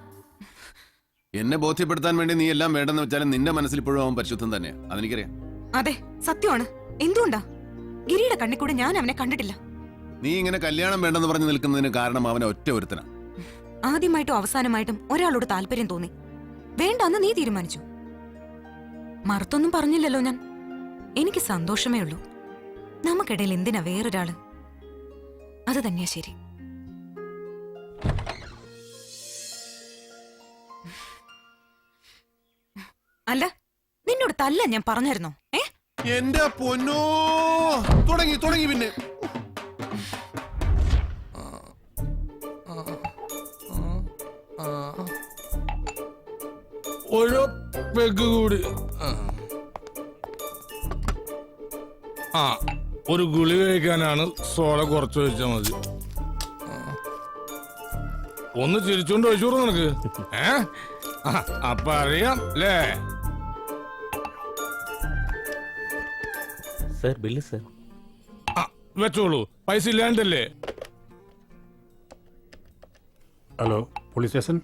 എന്നെ ബോധ്യപ്പെടുത്താൻ വേണ്ടി നീ എല്ലാം വേണ്ടെന്ന് വെച്ചാലും നിന്റെ മനസ്സിൽ ഇപ്പോഴും അവൻ പരിശുദ്ധം തന്നെയാ. അതെനിക്കറിയാം. അതെ, സത്യമാണ്. എന്തുകൊണ്ടാ? ഗിരിയുടെ കണ്ണിൽ കൂടെ ഞാൻ അവനെ കണ്ടിട്ടില്ല. നീ ഇങ്ങനെ കല്യാണം വേണ്ടെന്ന് പറഞ്ഞു നിൽക്കുന്നതിന് കാരണം അവനെ ഒറ്റ ഒരുത്തനാ. ആദ്യമായിട്ടും അവസാനമായിട്ടും ഒരാളോട് താല്പര്യം തോന്നി. വേണ്ടാന്ന് നീ തീരുമാനിച്ചു. മറുത്തൊന്നും പറഞ്ഞില്ലല്ലോ ഞാൻ. എനിക്ക് സന്തോഷമേ ഉള്ളൂ. നമുക്കിടയിൽ എന്തിനാ വേറൊരാള്? അത് തന്നെയാ ശരി. അല്ല, നിന്നോട് തല്ല ഞാൻ പറഞ്ഞായിരുന്നോ? എന്റെ പൊന്നോ, തുടങ്ങി പിന്നെ. ഒരു പെഗ് കൂടി. ഒരു ഗുളി കഴിക്കാനാണ്. സോഡ കുറച്ച് വെച്ചാൽ മതി. ഒന്ന് ചിരിച്ചോണ്ട് വെച്ചോളൂ നിനക്ക്. അപ്പൊ അറിയാം അല്ലേ? Sir, bill sir. വെച്ചോളൂ, പൈസ ഇല്ലാണ്ടല്ലേ? Hello, police station.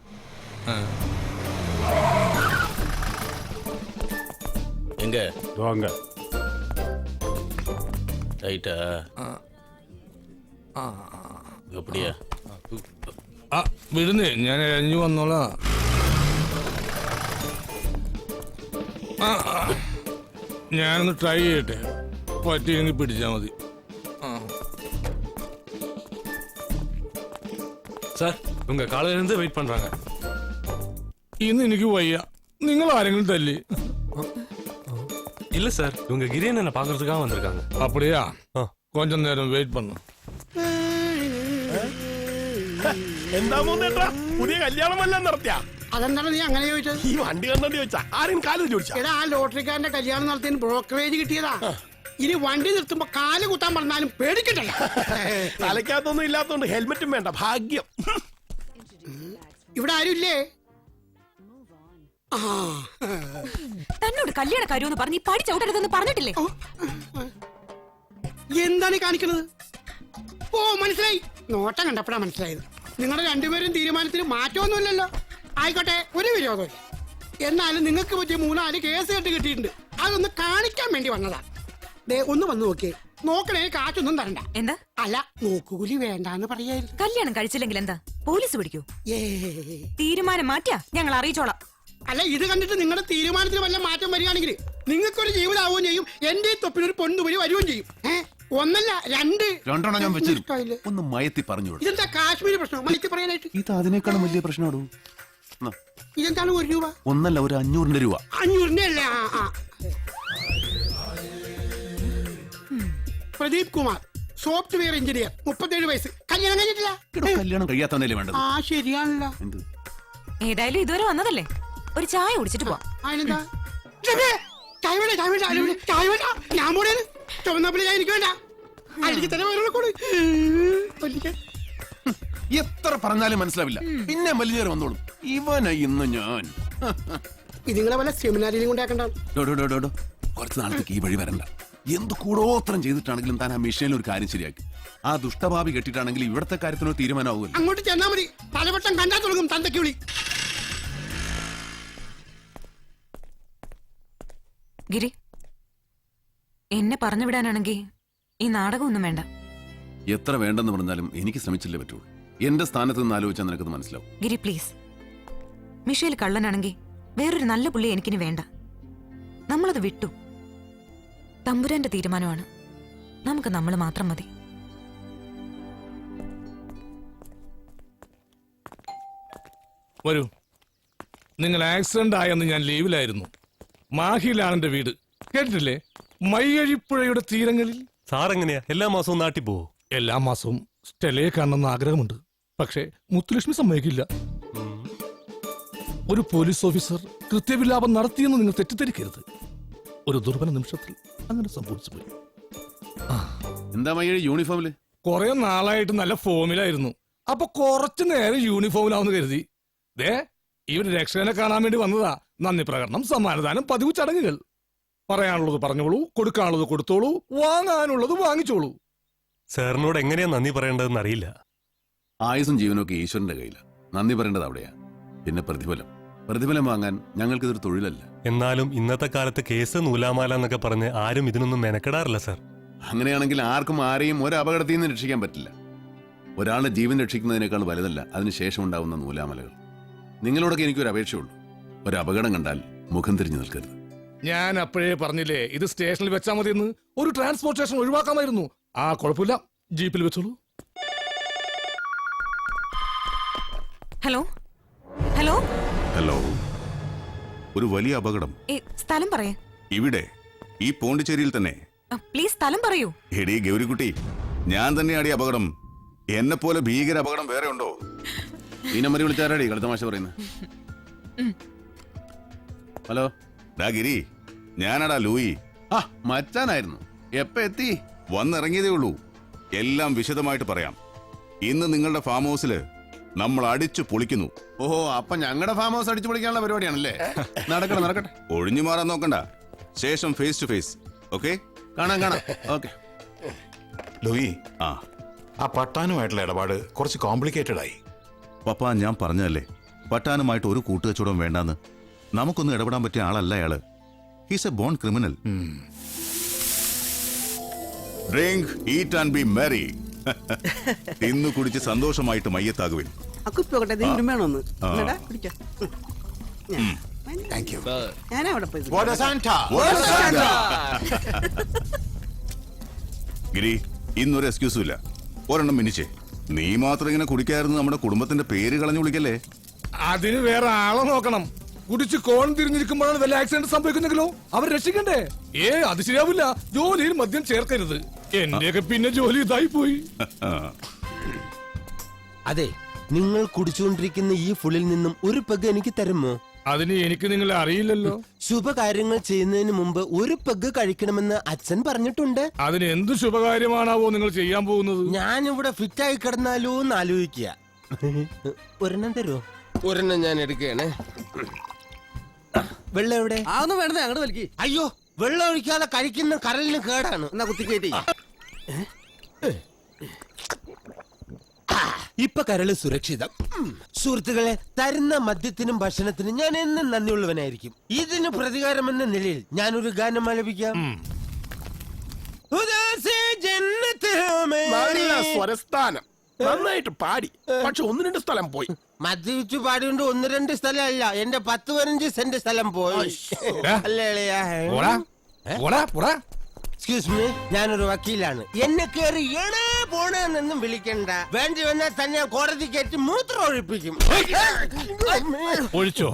எங்க வாங்க. ரைட்டா? எப்படியா? വിടുന്നേ, ഞാൻ എഴഞ്ഞു വന്നോളാം. ഞാനൊന്ന് ട്രൈ ചെയ്യട്ടെ. പറ്റിയെങ്കിൽ പിടിച്ചാ മതി. சார் உங்க காலையில இருந்து வெயிட் பண்றாங்க. ഇന്ന് എനിക്ക് വയ്യ. നിങ്ങൾ ആരെങ്കിലും തല്ലി? இல்ல சார் இவங்க கிரியண்ணனை பாக்குறதுக்காக வந்திருக்காங்க. அப்படியா? கொஞ்ச നേരം വെയിറ്റ് பண்ணு. എന്താ മൂന്നേട്ടാ പുതിയ കല്യാണമെല്ലാം നടത്തിയാ? അതെന്താണ് നീ അങ്ങനെ ചോദിച്ചത്? ഈ വണ്ടി കണ്ടോണ്ട് ചോദിച്ചാ ആരും കാലിൽ ചോദിച്ചാ? എടാ ആ ലോട്ടറിക്കാരന്റെ കല്യാണം നടത്തിയതിന് ബ്രോക്കറേജ് കിട്ടിയതാ. ഇനി വണ്ടി നിർത്തുമ്പോ കാല് കുത്താൻ പറഞ്ഞാലും പേടിക്കട്ടല്ല. തലയ്ക്കകത്തൊന്നും ഇല്ലാത്തോണ്ട് ഹെൽമെറ്റും വേണ്ട. ഭാഗ്യം. ഇവിടെ ആരുമില്ലേ? തന്നോട് കല്യാണ കാര്യമെന്ന് പറഞ്ഞ് ഈ പടി ചവിട്ടരുതെന്ന് പറഞ്ഞിട്ടില്ലേ? എന്താണ് ഈ കാണിക്കുന്നത്? ഓ മനസ്സിലായി, നോട്ടം കണ്ടപ്പോഴാ മനസ്സിലായത്. നിങ്ങളുടെ രണ്ടുപേരും തീരുമാനത്തിന് മാറ്റമൊന്നുമില്ലല്ലോ. ആയിക്കോട്ടെ, ഒരു വിരോധമില്ല. എന്നാലും നിങ്ങൾക്ക് പറ്റിയ 3-4 കേസ് കെട്ട് കിട്ടിയിട്ടുണ്ട്. അതൊന്ന് കാണിക്കാൻ വേണ്ടി വന്നതാ. ദേ ഒന്ന് വന്നു നോക്കിയേ. നോക്കണേ, കാറ്റൊന്നും തരണ്ട. എന്താ? അല്ല, നോക്കുകൂലി വേണ്ടാന്ന് പറയായിരുന്നു. കല്യാണം കഴിച്ചില്ലെങ്കിൽ എന്താ പോലീസ് പിടിക്കൂ? തീരുമാനം മാറ്റിയാ ഞങ്ങൾ അറിയിച്ചോളാം. അല്ല, ഇത് കണ്ടിട്ട് നിങ്ങളുടെ തീരുമാനത്തിന് വല്ല മാറ്റം വരികയാണെങ്കിൽ നിങ്ങൾക്കൊരു ജീവിതമാവുകയും ചെയ്യും, എന്റെ തൊപ്പിനൊരു പൊണ്ണുപുരി വരികയും ചെയ്യും. ഒന്നല്ല രണ്ടെണ്ണം ഞാൻ വെച്ചു. ഒന്ന് മയത്തി പറഞ്ഞു. ഇതെന്താ കാശ്മീർ പ്രശ്നം മയത്തി പറയാനായിട്ട്? ഇത് അതിനേക്കാളും വലിയ പ്രശ്നമാണോ? ഇതെന്താണ് 1 രൂപ? ഒന്നല്ല, ഒരു 500 രൂപ. 500 അല്ല. പ്രദീപ് കുമാർ, സോഫ്റ്റ്വെയർ എഞ്ചിനീയർ, 37 വയസ്സ്. കല്യാണം കഴിഞ്ഞിട്ടില്ല. കല്യാണം കഴിയാത്തവനല്ലേ വേണ്ടത്? ആ ശരിയാണല്ലോ. ഏതായാലും ഇതുവരെ വന്നതല്ലേ, ഒരു ചായ കുടിച്ചിട്ട് പോവാം. അതിനെന്താ? ചായ വേണ്ട, ചായ വേണ്ട, ചായ വേണ്ട. ഞാൻ പോണേന്ന് ചുവന്നപ്പിളി ചായ എനിക്ക് വേണ്ട. അല്ലെങ്കിൽ തന്നെ വേറെ കൂടെ എത്ര പറഞ്ഞാലും മനസ്സിലാവില്ല. പിന്നെ വലിയ വന്നോളും. ഇവനെ ഇന്ന് ഞാൻ ഇതിങ്ങളെ വല്ല സെമിനാരിലും കൊണ്ടാക്കണ്ട. കുറച്ച് നാളത്തേക്ക് ഈ വഴി വരണ്ട. എന്ത് കൂടോത്രം ചെയ്തിട്ടാണെങ്കിലും താൻ ആ മിഷനിൽ ഒരു കാര്യം ശരിയാക്കി. ആ ദുഷ്ടഭാവി കെട്ടിട്ടാണെങ്കിൽ ഇവിടത്തെ കാര്യത്തിനൊരു തീരുമാനമാവുമല്ലോ. അങ്ങോട്ട് ചെന്നാ മതി, പലവട്ടം കണ്ടാ തുടങ്ങും തന്തയ്ക്ക് വിളി. ഗിരി, എന്നെ പറഞ്ഞു വിടാനാണെങ്കിൽ ഈ നാടകമൊന്നും വേണ്ട. എത്ര വേണ്ടെന്ന് പറഞ്ഞാലും എനിക്ക് ശ്രമിച്ചില്ലേ പറ്റുള്ളൂ. എന്റെ സ്ഥാനത്ത് നിന്ന് ആലോചിച്ചാൽ നിനക്കത് മനസ്സിലാവും. ഗിരി പ്ലീസ്, മിഷേൽ കള്ളനാണെങ്കിൽ വേറൊരു നല്ല പുള്ളി എനിക്കിനി വേണ്ട. നമ്മളത് വിട്ടു. തമ്പുരാന്റെ തീരുമാനമാണ്. നമുക്ക് നമ്മൾ മാത്രം മതി. വരൂ. നിങ്ങൾ ആക്സിഡന്റ് ആയെന്ന് ഞാൻ ലീവിലായിരുന്നു. മാഹിയിലാണ് എന്റെ വീട്. കേട്ടിട്ടില്ലേ? മയ്യഴിപ്പുഴയുടെ തീരങ്ങളിൽ. സാർ എങ്ങനെയാ എല്ലാ മാസവും നാട്ടിൽ പോവോ? എല്ലാ മാസവും സ്റ്റെലയെ കാണണമെന്ന് ആഗ്രഹമുണ്ട്. പക്ഷേ മുത്തുലക്ഷ്മി സമ്മതിക്കില്ല. ഒരു പോലീസ് ഓഫീസർ കൃത്യവിലാപം നടത്തിയെന്ന് നിങ്ങൾ തെറ്റിദ്ധരിക്കരുത്. ഒരു ദുർബല നിമിഷത്തിൽ അങ്ങനെ സംഭവിച്ചു പോയി. എന്താ മയ്യഴി യൂണിഫോമില്? കുറെ നാളായിട്ട് നല്ല ഫോമിലായിരുന്നു. അപ്പൊ കുറച്ചു നേരം യൂണിഫോമിലാവുന്ന കരുതി. ദേ, ഇവര് രക്ഷകനെ കാണാൻ വേണ്ടി വന്നതാ. നന്ദി പ്രകടനം, സമ്മാനദാനം, പതിവ് ചടങ്ങുകൾ. പറയാനുള്ളത് പറഞ്ഞോളൂ, കൊടുക്കാനുള്ളത് കൊടുത്തോളൂ, വാങ്ങാനുള്ളത് വാങ്ങിച്ചോളൂ. സാറിനോട് എങ്ങനെയാ നന്ദി പറയേണ്ടതെന്ന് അറിയില്ല. ആയുസും ജീവനൊക്കെ ഈശ്വരന്റെ കയ്യില. നന്ദി പറയേണ്ടത് അവിടെയാ. പിന്നെ പ്രതിഫലം വാങ്ങാൻ ഞങ്ങൾക്കിതൊരു തൊഴിലല്ല. എന്നാലും ഇന്നത്തെ കാലത്ത് കേസ് നൂലാമാല എന്നൊക്കെ പറഞ്ഞ് ആരും ഇതിനൊന്നും മെനക്കെടാറില്ല സാർ. അങ്ങനെയാണെങ്കിൽ ആർക്കും ആരെയും ഒരു അപകടത്തിൽ നിന്ന് രക്ഷിക്കാൻ പറ്റില്ല. ഒരാളുടെ ജീവൻ രക്ഷിക്കുന്നതിനേക്കാൾ വലുതല്ല അതിനുശേഷം ഉണ്ടാവുന്ന നൂലാമലകൾ. നിങ്ങളോടൊക്കെ എനിക്കൊരു അപേക്ഷയുള്ളൂ. ഒരു അപകടം കണ്ടാൽ മുഖം തിരിഞ്ഞു നിൽക്കരുത്. ഞാൻ അപ്പോഴേ പറഞ്ഞില്ലേ ഇത് സ്റ്റേഷനിൽ വെച്ചാൽ മതിയെന്ന്. ഒരു ട്രാൻസ്പോർട്ടേഷൻ ഒഴിവാക്കാമായിരുന്നു. ആ കുഴപ്പമില്ല, ജീപ്പിൽ വെച്ചോളൂ. ഹലോ ഹലോ ഹലോ, ഒരു വലിയ അപകടം. സ്ഥലം പറയേ. ഇവിടെ ഈ പോണ്ടിച്ചേരിയിൽ തന്നെ. പ്ലീസ് സ്ഥലം പറയൂ. എടീ ഗൗരിക്കുട്ടി, ഞാൻ തന്നെയാടി അപകടം. എന്നെ പോലെ ഭീകര അപകടം വേറെ ഉണ്ടോ? ഈ നമ്പർ വിളിച്ചാരാടി കളിത്തമാശ പറയുന്നത്? ഹലോ ഡാ ഗിരി, ഞാനടാ ലൂയി. ആ മച്ചാനായിരുന്നു. എപ്പ എത്തി? വന്നിറങ്ങിയതേ ഉള്ളൂ. എല്ലാം വിശദമായിട്ട് പറയാം. ഇന്ന് നിങ്ങളുടെ ഫാം ഹൗസില് നമ്മൾ അടിച്ചു പൊളിക്കുന്നു. ഓഹോ, അപ്പൊ ഞങ്ങളുടെ ഫാം ഹൗസ് അടിച്ചു പൊളിക്കാനുള്ള പരിപാടിയാണല്ലേ? നടക്കട്ടെ. ഒഴിഞ്ഞു മാറാൻ നോക്കണ്ട. ശേഷം ഫേസ് ടു ഫേസ്. ഓക്കെ, കാണാം. ഓക്കെ ലൂയി, ആ പട്ടാനുമായിട്ടുള്ള ഇടപാട് കുറച്ച് കോംപ്ലിക്കേറ്റഡ് ആയി. പപ്പ, ഞാൻ പറഞ്ഞതല്ലേ പട്ടാനുമായിട്ട് ഒരു കൂട്ടുകച്ചവടം വേണ്ടാന്ന്. നമുക്കൊന്നും ഇടപെടാൻ പറ്റിയ ആളല്ല അയാള്. He's a born criminal. Drink, eat and B Maria. ഇന്ന് കുടിച്ച് സന്തോഷമായിട്ട് മയ്യത്താകുവിൻ. ഗിരി, ഇന്നൊരു എക്സ്ക്യൂസും ഇല്ല. ഒരെണ്ണം മിനിച്ചേ. നീ മാത്രം ഇങ്ങനെ കുടിക്കായിരുന്നു നമ്മുടെ കുടുംബത്തിന്റെ പേര് കളഞ്ഞു വിളിക്കല്ലേ. അതിന് വേറെ ആളെ നോക്കണം. കുടിച്ച് കോൺ തിരിഞ്ഞിരിക്കുമ്പോഴാണ് വല്ല ആക്സിഡന്റ് സംഭവിക്കുന്നെങ്കിലോ അവർ രക്ഷിക്കണ്ടേ? അത് ശരിയാവില്ല. ജോലിയിൽ മദ്യം ചേർക്കരുത്. എന്റെയൊക്കെ പിന്നെ ജോലി ഇതായി പോയി. അതെ, നിങ്ങൾ കുടിച്ചുകൊണ്ടിരിക്കുന്ന ഈ ഫുള്ളിൽ നിന്നും ഒരു പെഗ് എനിക്ക് തരുമോ? അതിന് എനിക്ക് നിങ്ങളെ അറിയില്ലല്ലോ. ശുഭകാര്യങ്ങൾ ചെയ്യുന്നതിന് മുമ്പ് ഒരു പെഗ് കഴിക്കണമെന്ന് അച്ഛൻ പറഞ്ഞിട്ടുണ്ട്. അതിന് എന്ത് ശുഭകാര്യമാണാവോ നിങ്ങൾ ചെയ്യാൻ പോകുന്നത്? ഞാനിവിടെ ഫിറ്റായി കിടന്നാലോ എന്ന് ആലോചിക്കുക. ഒരെണ്ണം തരുമോ? ഒരെണ്ണം ഞാൻ എടുക്കുകയാണ്. വെള്ളം എവിടെ? അതൊന്നും വേണ്ടേ, അങ്ങോട്ട് വലിക്ക്. അയ്യോ, വെള്ളം ഒഴിക്കാതെ കഴിക്കുന്ന കരലിന് കേടാണ്. എന്നാ കുത്തിക്കേറ്റി. ഇപ്പൊ കരള് സുരക്ഷിതം. സുഹൃത്തുക്കളെ, തരുന്ന മദ്യത്തിനും ഭക്ഷണത്തിനും ഞാൻ എന്നും നന്ദിയുള്ളവനായിരിക്കും. ഇതിന് പ്രതികാരം എന്ന നിലയിൽ ഞാനൊരു ഗാനം ആലപിക്കാം. നല്ല സ്വരസ്ഥാനം നന്നായിട്ട് പാടി, പക്ഷെ 1-2 സ്ഥലം പോയി. മദ്യപിച്ചു പാടിയോണ്ട് 1-2 സ്ഥലമല്ല, എന്റെ 10-15 സെന്റ് സ്ഥലം പോയി. എക്സ്ക്യൂസ് മീ, ഞാനൊരു വക്കീലാണ്. എന്നെ കയറി എണേ പോണെന്നൊന്നും വിളിക്കണ്ട. വേണ്ടി വന്നാൽ തന്നെ കോടതി കയറ്റി മൂത്രം ഒഴിപ്പിക്കും. ഒഴിച്ചോ?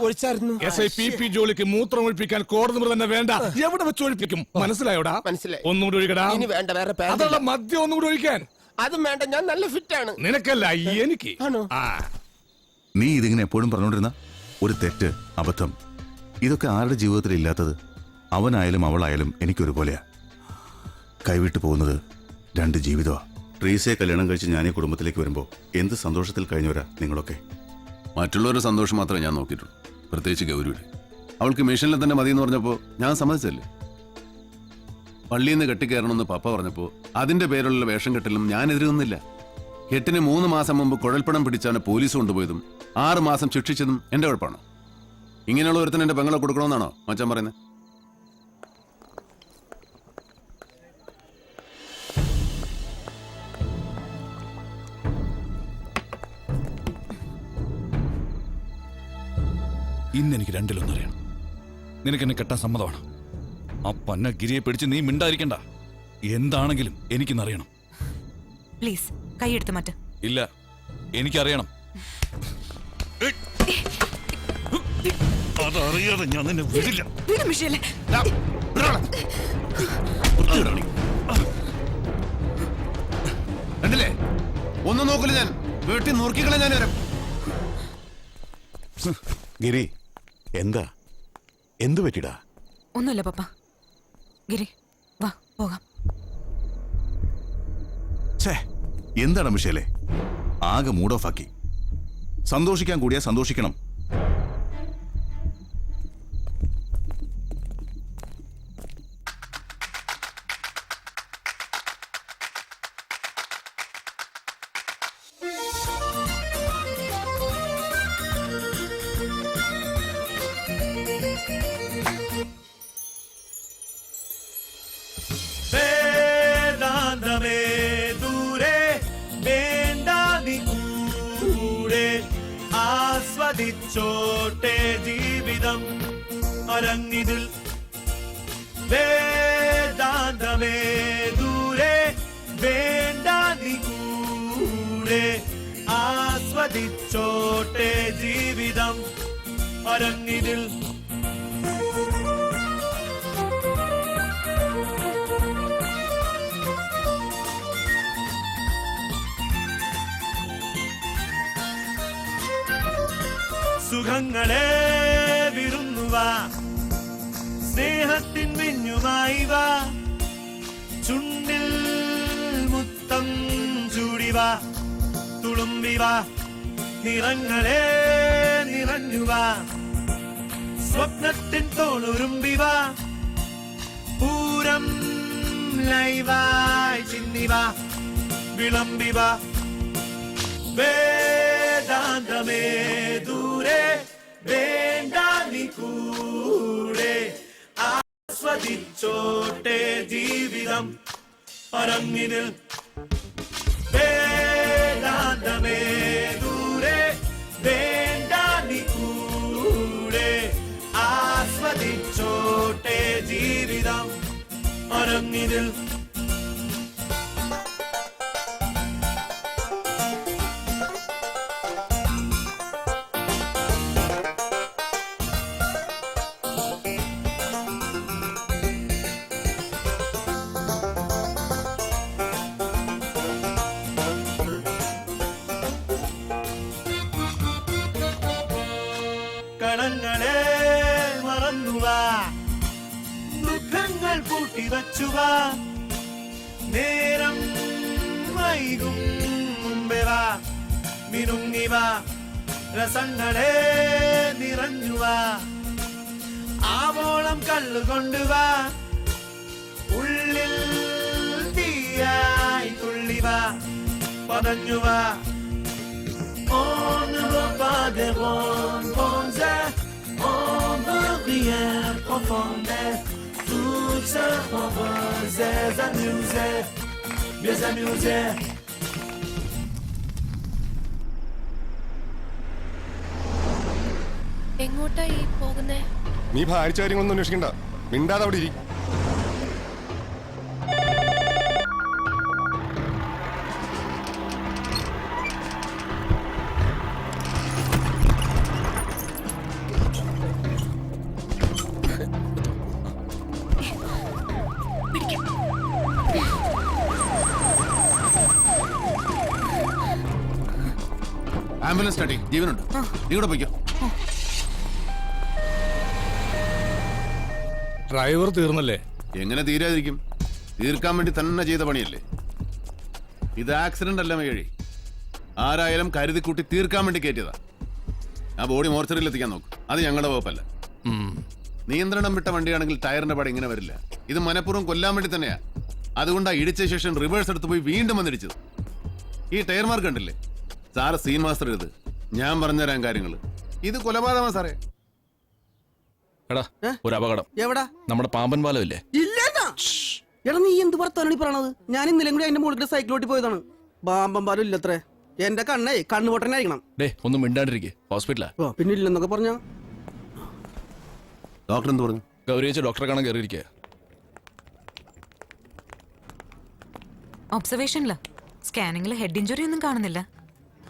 ഒഴിച്ചായിരുന്നു. SIPP ജോലിക്ക് മൂത്രം ഒഴിപ്പിക്കാൻ കോടതി തന്നെ വേണ്ട. എവിടെ വെച്ച് ഒഴിപ്പിക്കും? മനസ്സിലായോടാ? മനസ്സിലായി. ഒന്നുകൂടി ഒഴിക്കടാ. ഇനി വേണ്ട, വേറെ അതുള്ള മദ്യം ഒന്നുകൂടി ഒഴിക്കാൻ. അതും വേണ്ട, ഞാൻ നല്ല ഫിറ്റാണ്. നിനക്കല്ല, എനിക്ക്. നീ ഇതിങ്ങനെ എപ്പോഴും പറഞ്ഞോണ്ടിരുന്ന ഒരു തെറ്റ്, അബദ്ധം, ഇതൊക്കെ ആരുടെ ജീവിതത്തിൽ ഇല്ലാത്തത്? അവനായാലും അവളായാലും എനിക്കൊരുപോലെയാ. കൈവിട്ടു പോകുന്നത് 2 ജീവിതമാ. ട്രീസയെ കല്യാണം കഴിച്ച് ഞാൻ ഈ കുടുംബത്തിലേക്ക് വരുമ്പോൾ എന്ത് സന്തോഷത്തിൽ കഴിഞ്ഞവരാ നിങ്ങളൊക്കെ. മറ്റുള്ളവരുടെ സന്തോഷം മാത്രമേ ഞാൻ നോക്കിയിട്ടുള്ളൂ, പ്രത്യേകിച്ച് ഗൗരിയുടെ. അവൾക്ക് മിഷനിൽ തന്നെ മതി എന്ന് പറഞ്ഞപ്പോൾ ഞാൻ സമ്മതിച്ചല്ലേ. പള്ളിയിൽ നിന്ന് കെട്ടിക്കയറണമെന്ന് പപ്പ പറഞ്ഞപ്പോൾ അതിന്റെ പേരിലുള്ള വേഷം കെട്ടലും ഞാൻ എതിരുന്നില്ല. കെട്ടിന് 3 മാസം മുമ്പ് കുഴൽപ്പണം പിടിച്ചാണ് പോലീസ് കൊണ്ടുപോയതും 6 മാസം ശിക്ഷിച്ചതും എന്റെ കുഴപ്പമാണോ? ഇങ്ങനെയുള്ള ഒരുത്തിന് എന്റെ പെങ്ങളെ കൊടുക്കണമെന്നാണോ മച്ചാൻ പറയുന്നത്? ഇന്നെനിക്ക് 2-1 നിനക്ക് എന്നെ കെട്ടാൻ സമ്മതമാണ്. ആ പന്ന ഗിരിയെ പിടിച്ച് നീ മിണ്ടായിരിക്കണ്ട. എന്താണെങ്കിലും എനിക്കിന്നറിയണം. പ്ലീസ് കൈയെടുത്ത് മാറ്റ്. ഇല്ല, എനിക്കറിയണം. അതറിയാതെ ഞാൻ നിന്നെ വിടില്ല. കണ്ടില്ലേ, ഒന്നും നോക്കില്ല. ഞാൻ വീട്ടിൽ നോക്കിക്കളെ. ഞാൻ വരാം. ഗിരി, എന്താ? എന്തു പറ്റിടാ? ഒന്നുമില്ല പപ്പ. ഗിരി വാ പോകാം. എന്താണ് മിഷേലെ, ആകെ മൂഡ് ഓഫ് ആക്കി. സന്തോഷിക്കാൻ കൂടിയാ സന്തോഷിക്കണം. ആസ്വദിച്ചോട്ടെ ജീവിതം അരങ്ങിതിൽ. വേദാന്തമേ ദൂരെ വേണ്ട നീ കൂടെ. ആസ്വദിച്ചോട്ടെ ജീവിതം അരങ്ങിതിൽ. സുഖങ്ങളെ വിരുന്നുവാ, സ്നേഹത്തിൻ വിഞ്ഞുമായി വാ. ചുണ്ടിൽ മുത്തം ചൂടിവാ, തുളുമ്പിവാ. നിറങ്ങളെ നിറഞ്ഞുവാ, സ്വപ്നത്തിൻ തോളുരുമ്പിവാ. പൂരം ലൈവായി ചിന്നിവാ, വിളമ്പിവാ. വേദാന്തമേ ദൂരെ വേണ്ട നീ കൂടെ. ആസ്വദിച്ചോട്ടെ ജീവിതം അരങ്ങിനിൽ. വേദാന്തമേ ദൂരെ വേണ്ട നീ കൂടെ. ആസ്വദിച്ചോട്ടെ ജീവിതം അരങ്ങിനിൽ. കണ്ണുകൾ പൂട്ടി വച്ചുവാ നേരം വൈകും മുമ്പേ വാ മിനുങ്ങിവാ രസങ്ങളെ നിറഞ്ഞുവാ ആവോളം കള്ളുകൊണ്ടുവാ ഉള്ളിൽ തീയായി തുള്ളിവാ പതഞ്ഞുവാ On ne va pas des bonbons, on veut rien profonder. Tout ça on veut s'amuser, bien s'amuser. എങ്ങോട്ടാ ഈ പോകുന്നേ? നീ ഭാരിച്ച കാര്യങ്ങളൊന്നും അന്വേഷിക്കണ്ട, മിണ്ടാതെ അവിടെ ഇരിക്കും. ആംബുലൻസ് സ്റ്റാർട്ട് ജീവനുണ്ട്. നീ കൂടെ പോയിക്കോ. ഡ്രൈവർ തീർന്നല്ലേ? എങ്ങനെ തീരാതിരിക്കും? തീർക്കാൻ വേണ്ടി തന്നെ ചെയ്ത പണിയല്ലേ ഇത്. ആക്സിഡന്റ് അല്ല മേഴി, ആരായാലും കരുതി കൂട്ടി തീർക്കാൻ വേണ്ടി കയറ്റിയതാ. ആ ബോഡി മോർച്ചറിയിൽ എത്തിക്കാൻ നോക്കും, അത് ഞങ്ങളുടെ വകുപ്പല്ല. നിയന്ത്രണം വിട്ട വണ്ടിയാണെങ്കിൽ ടയറിന്റെ പാട് ഇങ്ങനെ വരില്ല. ഇത് മനഃപൂർവ്വം കൊല്ലാൻ വേണ്ടി തന്നെയാ. അതുകൊണ്ടാ ഇടിച്ച ശേഷം റിവേഴ്സ് എടുത്ത് പോയി വീണ്ടും വന്നിടിച്ചത്. ഈ ടയർ മാർക്ക് കണ്ടില്ലേ? സാറ് സീൻ മാസ്റ്റർ ഇത്. ഞാൻ പറഞ്ഞുതരാൻ കാര്യങ്ങൾ. ഇത് കൊലപാതകമാ സാറേ. എടാ ഒരു അപകടം. എവിടാ? നമ്മുടെ പാമ്പൻ പാലം ഇല്ലേ? ഇല്ലെന്നാ. എടാ നീ എന്ത് വർത്താനാണ് പറയണത്? ഞാൻ ഇന്നലെ കൂടി അതിന്റെ മുകളിൽ സൈക്കിളോട്ടി പോയതാണ്. ബാമ്പം പാലും ഇല്ലത്രേ. എന്റെ കണ്ണേ കണ്ണുപൊട്ടനായിരിക്കണം. ഡേ ഒന്നും മിണ്ടാണ്ടിരിക്കേ. ഹോസ്പിറ്റലാ. പിന്നെ ഇല്ലെന്നൊക്കെ പറഞ്ഞ ഡോക്ടർ എന്ത് പറഞ്ഞു? ഗൗരിയച്ച ഡോക്ടറെ കാണാൻ കയറിയിരിക്കുക. ഒബ്സർവേഷനില് സ്കാനിങ്ങിൽ ഹെഡ് ഇഞ്ചുറി ഒന്നും കാണുന്നില്ല.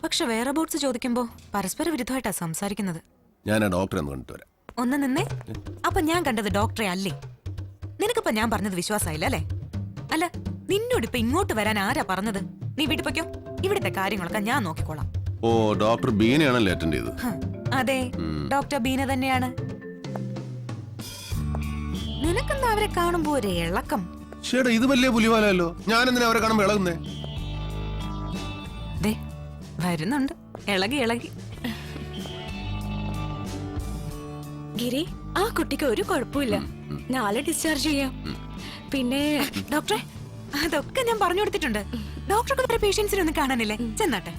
പക്ഷെ വേറെ ബോട്ട്സ് ചോദിക്കുമ്പോ പരസ്പര വിരുദ്ധമായിട്ടാ സംസാരിക്കുന്നത്. ഞാൻ ആ ഡോക്ടറെ ഒന്ന് കണ്ടിട്ട് വരാം. ഒന്ന് നിന്നേ. അപ്പൊ ഞാൻ കണ്ടത് ഡോക്ടറെ അല്ലേ? നിനക്കിപ്പോ ഞാൻ പറഞ്ഞത് വിശ്വാസമായില്ല അല്ലേ? അല്ല, നിന്നോട് ഇപ്പൊ ഇങ്ങോട്ട് വരാൻ ആരാ പറഞ്ഞത്? നീ വീട്ടിൽ പൊയ്ക്കോ, ഇവിടുത്തെ കാര്യങ്ങളൊക്കെ ഞാൻ നോക്കിക്കോളാം. ഓ, ഡോക്ടർ ബീനയാണല്ലേ അറ്റൻഡ് ചെയ്തത്? അതെ, ഡോക്ടർ ബീന തന്നെയാണ്. നിനക്കെന്താ അവരെ കാണുമ്പോ ഒരു ഇളക്കം? ചേട്ടാ ഇത് വലിയ പുലിവാലല്ലോ. ഞാൻ എന്തിനാ അവരെ കാണുമ്പോ ഇളകുന്നേ? ദേ വരുന്നുണ്ട്, ഇളകി ഇളകി. ഗിരി, ആ കുട്ടിക്ക് ഒരു കുഴപ്പമില്ല. നാളെ ഡിസ്ചാർജ് ചെയ്യാം. പിന്നെ ഡോക്ടറെ, അതൊക്കെ ഞാൻ പറഞ്ഞു കൊടുത്തിട്ടുണ്ട്. ഡോക്ടർക്ക് വേറെ പേഷ്യൻസിനെ ഒന്നും കാണാനില്ലേ? ചെന്നാട്ടെ.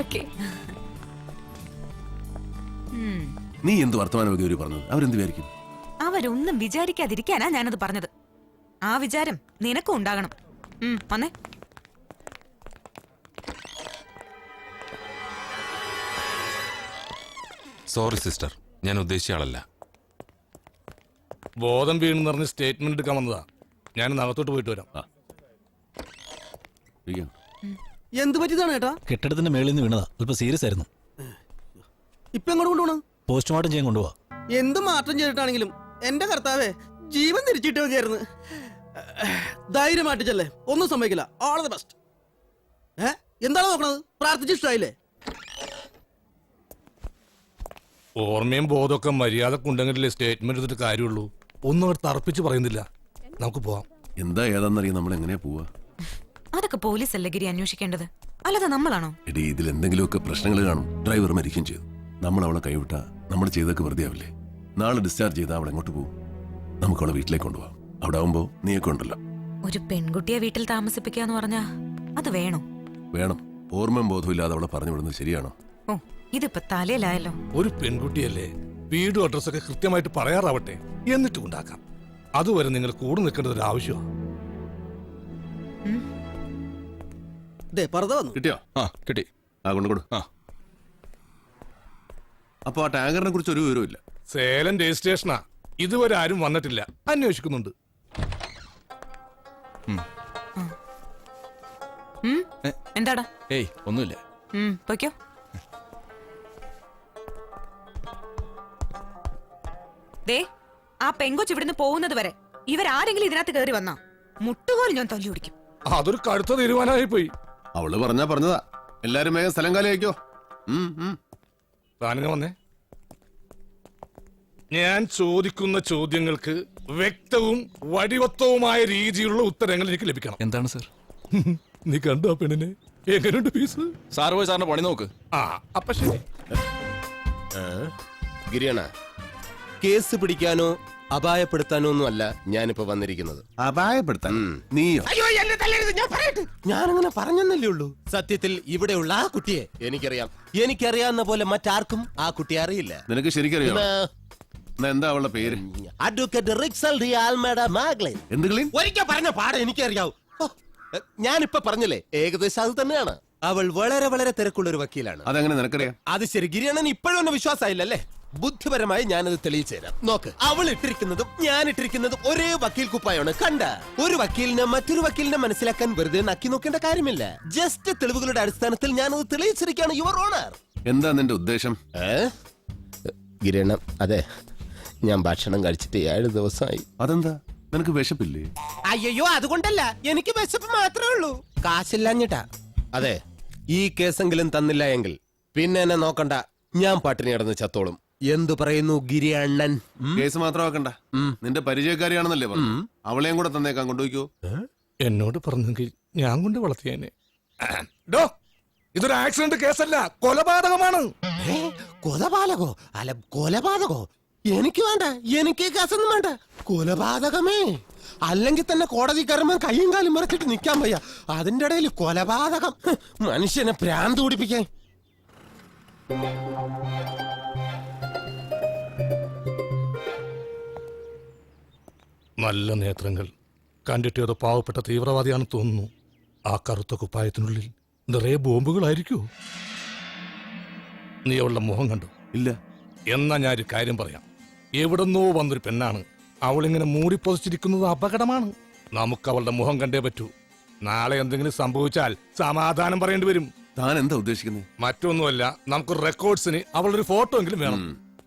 ഓക്കെ. നീ എന്ത് വർത്തമാനം ഗൗരി പറഞ്ഞത്? അവരെന്ത് വിചാരിക്കും? അവരൊന്നും വിചാരിക്കാതിരിക്കാനാ ഞാനത് പറഞ്ഞത്. ആ വിചാരം നിനക്കും ഉണ്ടാകണം. വന്നേ. സോറി സിസ്റ്റർ, ഞാൻ ഉദ്ദേശിച്ച ആളല്ല. ബോധം വീണെന്ന് പറഞ്ഞ് സ്റ്റേറ്റ്മെന്റ് എടുക്കാൻ വന്നതാ. ഞാൻ നഗത്തോട്ട് പോയിട്ട് വരാം. എന്ത് പറ്റിയതാണ് ഏട്ടാ? കെട്ടിടത്തിന്റെ മേളിൽ നിന്ന് വീണതാ. അല്പം സീരിയസ് ആയിരുന്നു. ഇപ്പൊ എങ്ങോട്ട് കൊണ്ടുപോകണം? പോസ്റ്റ്മോർട്ടം ചെയ്യാൻ കൊണ്ടുപോവാ. എന്ത് മാറ്റം ചെയ്തിട്ടാണെങ്കിലും എന്റെ കർത്താവേ ജീവൻ തിരിച്ചിട്ട് മതിയായിരുന്നു. ധൈര്യമായിട്ട് ചെല്ലേ, ഒന്നും സംഭവിക്കില്ല. All the best. എന്താണ് നോക്കണത്? പ്രാർത്ഥിച്ചിഷ്ടായില്ലേ? ഓർമ്മയും ബോധമൊക്കെ മര്യാദക്കുണ്ടെങ്കിലേ സ്റ്റേറ്റ്മെന്റ് എടുത്തിട്ട് കാര്യമുള്ളൂ. ഒന്നും അവർ തറപ്പിച്ച് പറയുന്നില്ല. നമുക്ക് പോവാം. എന്താ ഏതാന്നറിയാം. നമ്മൾ എങ്ങനെയാ പോവാ? അതൊക്കെ പോലീസല്ലേ ഗിരി അന്വേഷിക്കേണ്ടത്, അല്ലാതെ നമ്മളാണോ? എടി, ഇതിൽ എന്തെങ്കിലുമൊക്കെ പ്രശ്നങ്ങൾ കാണും. ഡ്രൈവർ മരിക്കും ചെയ്തു. നമ്മൾ അവളെ കൈവിട്ട നമ്മൾ ചെയ്തൊക്കെ വെറുതെ ആവില്ലേ? നാളെ ഡിസ്ചാർജ് ചെയ്താൽ അവളെ എങ്ങോട്ട് പോകും? നമുക്ക് അവളെ വീട്ടിലേക്ക് കൊണ്ടുപോകാം. അവിടെ ആവുമ്പോ നീയൊക്കെ ഉണ്ടല്ലോ. ഒരു പെൺകുട്ടിയെ വീട്ടിൽ താമസിപ്പിക്കാന്ന് പറഞ്ഞാ അത് വേണോ? വേണം. ഓർമ്മയും ബോധവും ഇല്ലാതെ അവളെ പറഞ്ഞു വിടുന്നത് ശരിയാണോ? ഓ, ഇതിപ്പോ തലയിലായല്ലോ. ഒരു പെൺകുട്ടിയല്ലേ, വീടും അഡ്രസ്സൊക്കെ കൃത്യമായിട്ട് പറയാറാവട്ടെ, എന്നിട്ട് ഉണ്ടാക്കാം. അതുവരെ നിങ്ങൾ കൂടെ നിൽക്കേണ്ടത് ഒരു ആവശ്യമാണ്. കിട്ടിയോ? ആ കിട്ടി. ആ കൊണ്ടുകൊടു. അപ്പൊ ആ ടാങ്കറിനെ കുറിച്ച് ഒരു വിവരവും ഇല്ല. സേലം രജിസ്ട്രേഷനാ. ഇതുവരെ ആരും വന്നിട്ടില്ല. അന്വേഷിക്കുന്നുണ്ട്. എന്താടാ? ഏയ് ഒന്നുമില്ല. പൊയ്ക്കോ. ദേ, ആ പെങ്കൊച്ച് ഇവിടുന്ന് പോകുന്നത് വരെ ഇവരാരെങ്കിലും ഇതിനകത്ത് കയറി വന്നാ മുട്ടുപോലും ഞാൻ തല്ലി ഓടിക്കും. അതൊരു കടുത്ത തീരുമാനമായി പോയി. അവള് പറഞ്ഞതാ. എല്ലാരും വേഗം സ്ഥലം കാലി അയക്കോ. താനിങ്ങ വന്നേ. ഞാൻ ചോദിക്കുന്ന ചോദ്യങ്ങൾക്ക് വ്യക്തവും വടിവത്തവുമായ രീതിയിലുള്ള ഉത്തരങ്ങൾ എനിക്ക് ലഭിക്കണം. എന്താണ് സർ? നീ കണ്ടോ പെണ്ണിനെ? എങ്ങനെയുണ്ട് പീസ്? സാർ പോയി സാറിന്റെ പണി നോക്ക്. ആ അപ്പൊ ശരി. ഗിരിയണ, കേസ് പിടിക്കാനോ അപായപ്പെടുത്താനോ ഒന്നും അല്ല ഞാനിപ്പോ വന്നിരിക്കുന്നത്. അപായപ്പെടുത്താൻ നീയോ? ഞാനങ്ങനെ പറഞ്ഞെന്നല്ലേ ഉള്ളൂ. സത്യത്തിൽ ഇവിടെയുള്ള ആ കുട്ടിയെ എനിക്കറിയാവുന്ന പോലെ മറ്റാർക്കും ആ കുട്ടിയെ അറിയില്ല. നിനക്ക് ശരിക്കറിയാം? എന്താ അവളുടെ പേര്? അഡ്വക്കേറ്റ് റിക്സൽ ഡി ആൽമേഡ മാഗ്ലിൻ. എന്തെങ്കിലും ഒരിക്കൽ പറഞ്ഞ പാടെ എനിക്കറിയാവൂ. ഞാനിപ്പോ പറഞ്ഞില്ലേ, ഏകദേശം അത് തന്നെയാണ്. അവൾ വളരെ വളരെ തിരക്കുള്ള ഒരു വക്കീലാണ്. അതെങ്ങനെ നിനക്കറിയാം? അത് ശരി, ഗിരിയണ്ണൻ ഇപ്പോഴും എന്നെ വിശ്വാസമായില്ലല്ലേ? ബുദ്ധിപരമായി ഞാനത് തെളിയിച്ചു തരാം. നോക്ക്, അവൾ ഇട്ടിരിക്കുന്നതും ഞാൻ ഇട്ടിരിക്കുന്നതും ഒരേ വക്കീൽ കുപ്പായാണ്. കണ്ട, ഒരു വക്കീലിനെ മറ്റൊരു വക്കീലിനെ മനസ്സിലാക്കാൻ വെറുതെ നക്കി നോക്കേണ്ട കാര്യമില്ല. ജസ്റ്റ് തെളിവുകളുടെ അടിസ്ഥാനത്തിൽ ഞാനത് തെളിയിച്ചിരിക്കുകയാണ്, യുവർ ഓണർ. എന്താ നിന്റെ ഉദ്ദേശം? ഗിരിയണ്ണൻ, അതെ, ഞാൻ ഭക്ഷണം കഴിച്ചിട്ട് 7 ദിവസമായി. അതെന്താ, നിനക്ക് വിശപ്പില്ലേ? അയ്യോ, അതുകൊണ്ടല്ല, എനിക്ക് വിശപ്പ് മാത്രമേ ഉള്ളൂ, കാശില്ലാഞ്ഞിട്ടാ. അതെ, ഈ കേസെങ്കിലും തന്നില്ല എങ്കിൽ പിന്നെ എന്നെ നോക്കണ്ട, ഞാൻ പട്ടിണി കിടന്ന് ചത്തോളും. എന്തു പറയുന്നു ഗിരിയണ്ണൻ? കേസ് മാത്രമാക്കണ്ട, നിന്റെ പരിചയക്കാരിയാണെന്നല്ലേ പറഞ്ഞു. അവളെയും കൂടെ തന്നേക്കാൻ കൊണ്ടുപോയിക്കോ. എന്നോട് പറഞ്ഞെങ്കിൽ ഞാൻ കൊണ്ട് വളർത്തിയേനെ. ഇതൊരു ആക്സിഡന്റ് കേസല്ല, കൊലപാതകമാണ്. കൊലപാതകോ? അല്ല, കൊലപാതകോ? എനിക്ക് വേണ്ട, എനിക്ക് കേസൊന്നും വേണ്ട. കൊലപാതകമേ അല്ലെങ്കിൽ തന്നെ കോടതി കയറുമ്പോൾ കയ്യും കാലും മറച്ചിട്ട് നിൽക്കാൻ വയ്യ. അതിന്റെ ഇടയിൽ കൊലപാതകം. മനുഷ്യനെ ഭ്രാന്ത് പിടിപ്പിക്കാൻ. നല്ല നേത്രങ്ങൾ. കണ്ടിട്ട് ഏതോ പാവപ്പെട്ട തീവ്രവാദിയാണെന്ന് തോന്നുന്നു. ആ കറുത്ത കുപ്പായത്തിനുള്ളിൽ നിറയെ ബോംബുകളായിരിക്കോ? നീ അവളുടെ മുഖം കണ്ടു? ഇല്ല. എന്നാ ഞാനൊരു കാര്യം പറയാം. എവിടെന്നോ വന്നൊരു പെണ്ണാണ്. അവളിങ്ങനെ മൂടിപ്പൊതിച്ചിരിക്കുന്നത് അപകടമാണ്. നമുക്ക് അവളുടെ മുഖം കണ്ടേ പറ്റൂ. നാളെ എന്തെങ്കിലും സംഭവിച്ചാൽ സമാധാനം പറയേണ്ടി വരും. താൻ എന്താ ഉദ്ദേശിക്കുന്നത്? മറ്റൊന്നുമല്ല, നമുക്ക് റെക്കോർഡ്സിന് അവളുടെ ഒരു ഫോട്ടോ എങ്കിലും വേണം.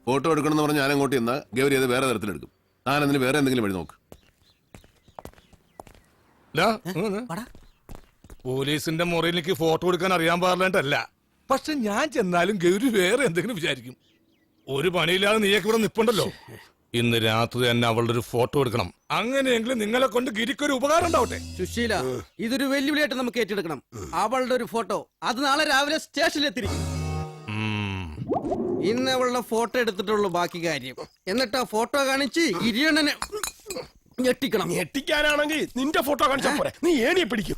ഫോട്ടോ എടുക്കണമെന്ന് പറഞ്ഞാൽ ഞാൻ അങ്ങോട്ട് ചെന്നാൽ ഗൗരി അത് വേറെ തരത്തിലെടുക്കും. താൻ അതിന് വേറെ എന്തെങ്കിലും വഴി നോക്ക്. പോലീസിന്റെ മുറിയിലേക്ക് ഫോട്ടോ എടുക്കാൻ അറിയാൻ പാടില്ലട്ടല്ല, പക്ഷെ ഞാൻ ചെന്നാലും ഗൗരി വേറെ എന്തെങ്കിലും വിചാരിക്കും. ഒരു പണിയില്ലാതെ നീയൊക്കെ ഇവിടെ നിപ്പുണ്ടല്ലോ. ഇന്ന് രാത്രി തന്നെ അവളുടെ ഒരു ഫോട്ടോ എടുക്കണം. അങ്ങനെയെങ്കിലും നിങ്ങളെ കൊണ്ട് ഗിരിക്കൊരു ഉപകാരം ഉണ്ടാവട്ടെ. സുശീല, ഇതൊരു വെല്ലുവിളിയായിട്ട് നമുക്ക് ഏറ്റെടുക്കണം. അവളുടെ ഒരു ഫോട്ടോ അത് നാളെ രാവിലെ സ്റ്റേഷനിൽ എത്തിരിക്കും. ഇന്ന് അവളുടെ ഫോട്ടോ എടുത്തിട്ടുള്ളൂ ബാക്കി കാര്യം. എന്നിട്ട് ആ ഫോട്ടോ കാണിച്ച് ഗിരിയണ്ണനെ ഞെട്ടിക്കണം. ഞെട്ടിക്കാനാണെങ്കിൽ നിന്റെ ഫോട്ടോ കാണിച്ചാ പോരെ, നീ ഏണിയെ പിടിക്കും.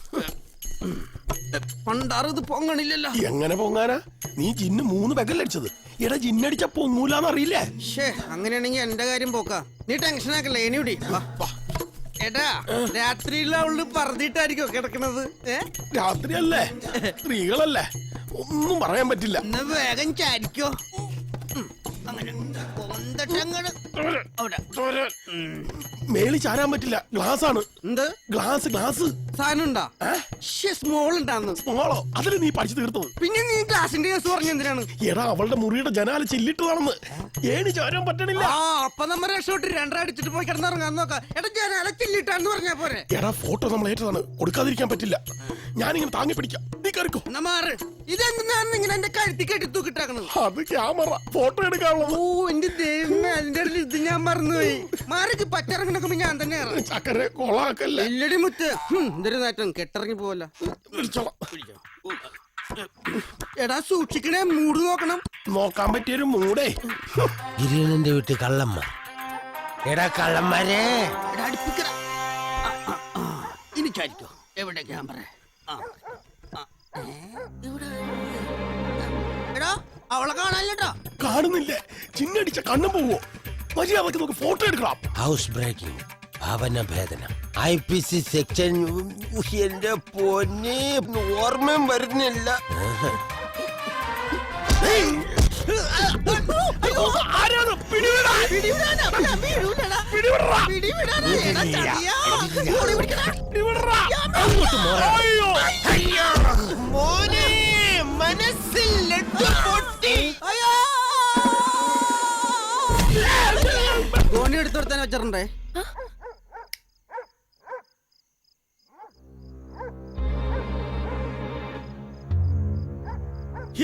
പണ്ടാറത് പൊങ്ങണില്ലല്ലോ. എങ്ങനെ പൊങ്ങാനാ? നീ ജിന്ന് 3 പെഗലടിച്ചത്. എടാ, ജിന്നടിച്ച പൊങ്ങൂലെന്നറിയില്ലേ? അങ്ങനെയാണെങ്കിൽ എന്റെ കാര്യം പോക്കാ. നീ ടെൻഷൻ ആക്കല്ലേ, ഏണിയുടി. എടാ, രാത്രിയിൽ അവള് പറഞ്ഞിട്ടായിരിക്കോ കിടക്കണത്? രാത്രിയല്ലേ, സ്ത്രീകളല്ലേ, ഒന്നും പറയാൻ പറ്റില്ല. എന്നാ വേഗം ചാരിക്കോ. മേളി ചാരാൻ പറ്റില്ല, ഗ്ലാസ് ആണ്. എന്ത് ഗ്ലാസ്? ഗ്ലാസ് സാധനം ഉണ്ടാ? സ്മോൾ ഉണ്ടാന്ന്. സ്മോളോ? അതിന് നീ പഠിച്ചു തീർത്തത്. പിന്നെ നീ ഗ്ലാസിന്റെ കേസ് പറഞ്ഞ എന്തിനാണ്? എടാ, അവളുടെ മുറിയുടെ ജനാല ചില്ലിട്ടതാണെന്ന്. ഏണി ചാരാൻ പറ്റണില്ല. അപ്പൊ നമ്മൾ രക്ഷോട്ട് 2 അടിച്ചിട്ട് പോയി കിടന്നിറങ്ങാൻ നോക്കാം. എടാ, ജനാല ചില്ലിട്ടാന്ന് പറഞ്ഞാ പോരെ? എടാ, ഫോട്ടോ നമ്മൾ ഏറ്റതാണ്, കൊടുക്കാതിരിക്കാൻ പറ്റില്ല. ഞാനിങ്ങനെ താങ്ങി പിടിക്കാം, നീ കയറിക്കോ. മാറ്. ഇതെന്തിനാണ് ഇങ്ങനെ എന്റെ കഴുത്തി കെട്ടി തൂക്കിട്ടാക്കണത്? അത് ക്യാമറ ഫോട്ടോ എടുക്കാനുള്ളത്. ഓ, എന്റെ ദൈവമേ, അതിന്റെ ഇടയിൽ ഇത് ഞാൻ മറന്നുപോയി. മാറിക്ക് പറ്റിറങ്ങണൊക്കെ ഞാൻ തന്നെ ചക്കരെ കൊളാക്കല്ലേ. ഇല്ലടി മുത്ത്, എന്തൊരു നേറ്റം കെട്ടിറങ്ങി പോവല്ല. എടാ, സൂക്ഷിക്കണേ, മൂട് നോക്കണം. നോക്കാൻ പറ്റിയൊരു മൂടേ. ഗിരിയണ്ണന്റെ വീട്ടിൽ കള്ളമ്മ. എടാ കള്ളന്മാരെ, ഇനി ചാരിക്കോ. എവിടെ ക്യാമറ? എടാ, അവളെ കാണാനില്ലട്ടോ. കാണുന്നില്ലേ? ചിന്നടിച്ച കണ്ണും പോവോ? മര്യാദക്ക് നമുക്ക് ഫോട്ടോ എടുക്കണം. ഹൗസ് ബ്രേക്കിംഗ്, ഭവന ഭേദനം, IPC സെക്ഷൻ. എന്റെ പൊന്നെ, ഓർമ്മയും വരുന്നില്ല. മോനെ, മനസ്സിൽ ലഡ്ഡു പൊട്ടി. ഗോണി എടുത്തോടുത്താൻ വെച്ചിട്ടുണ്ടേ.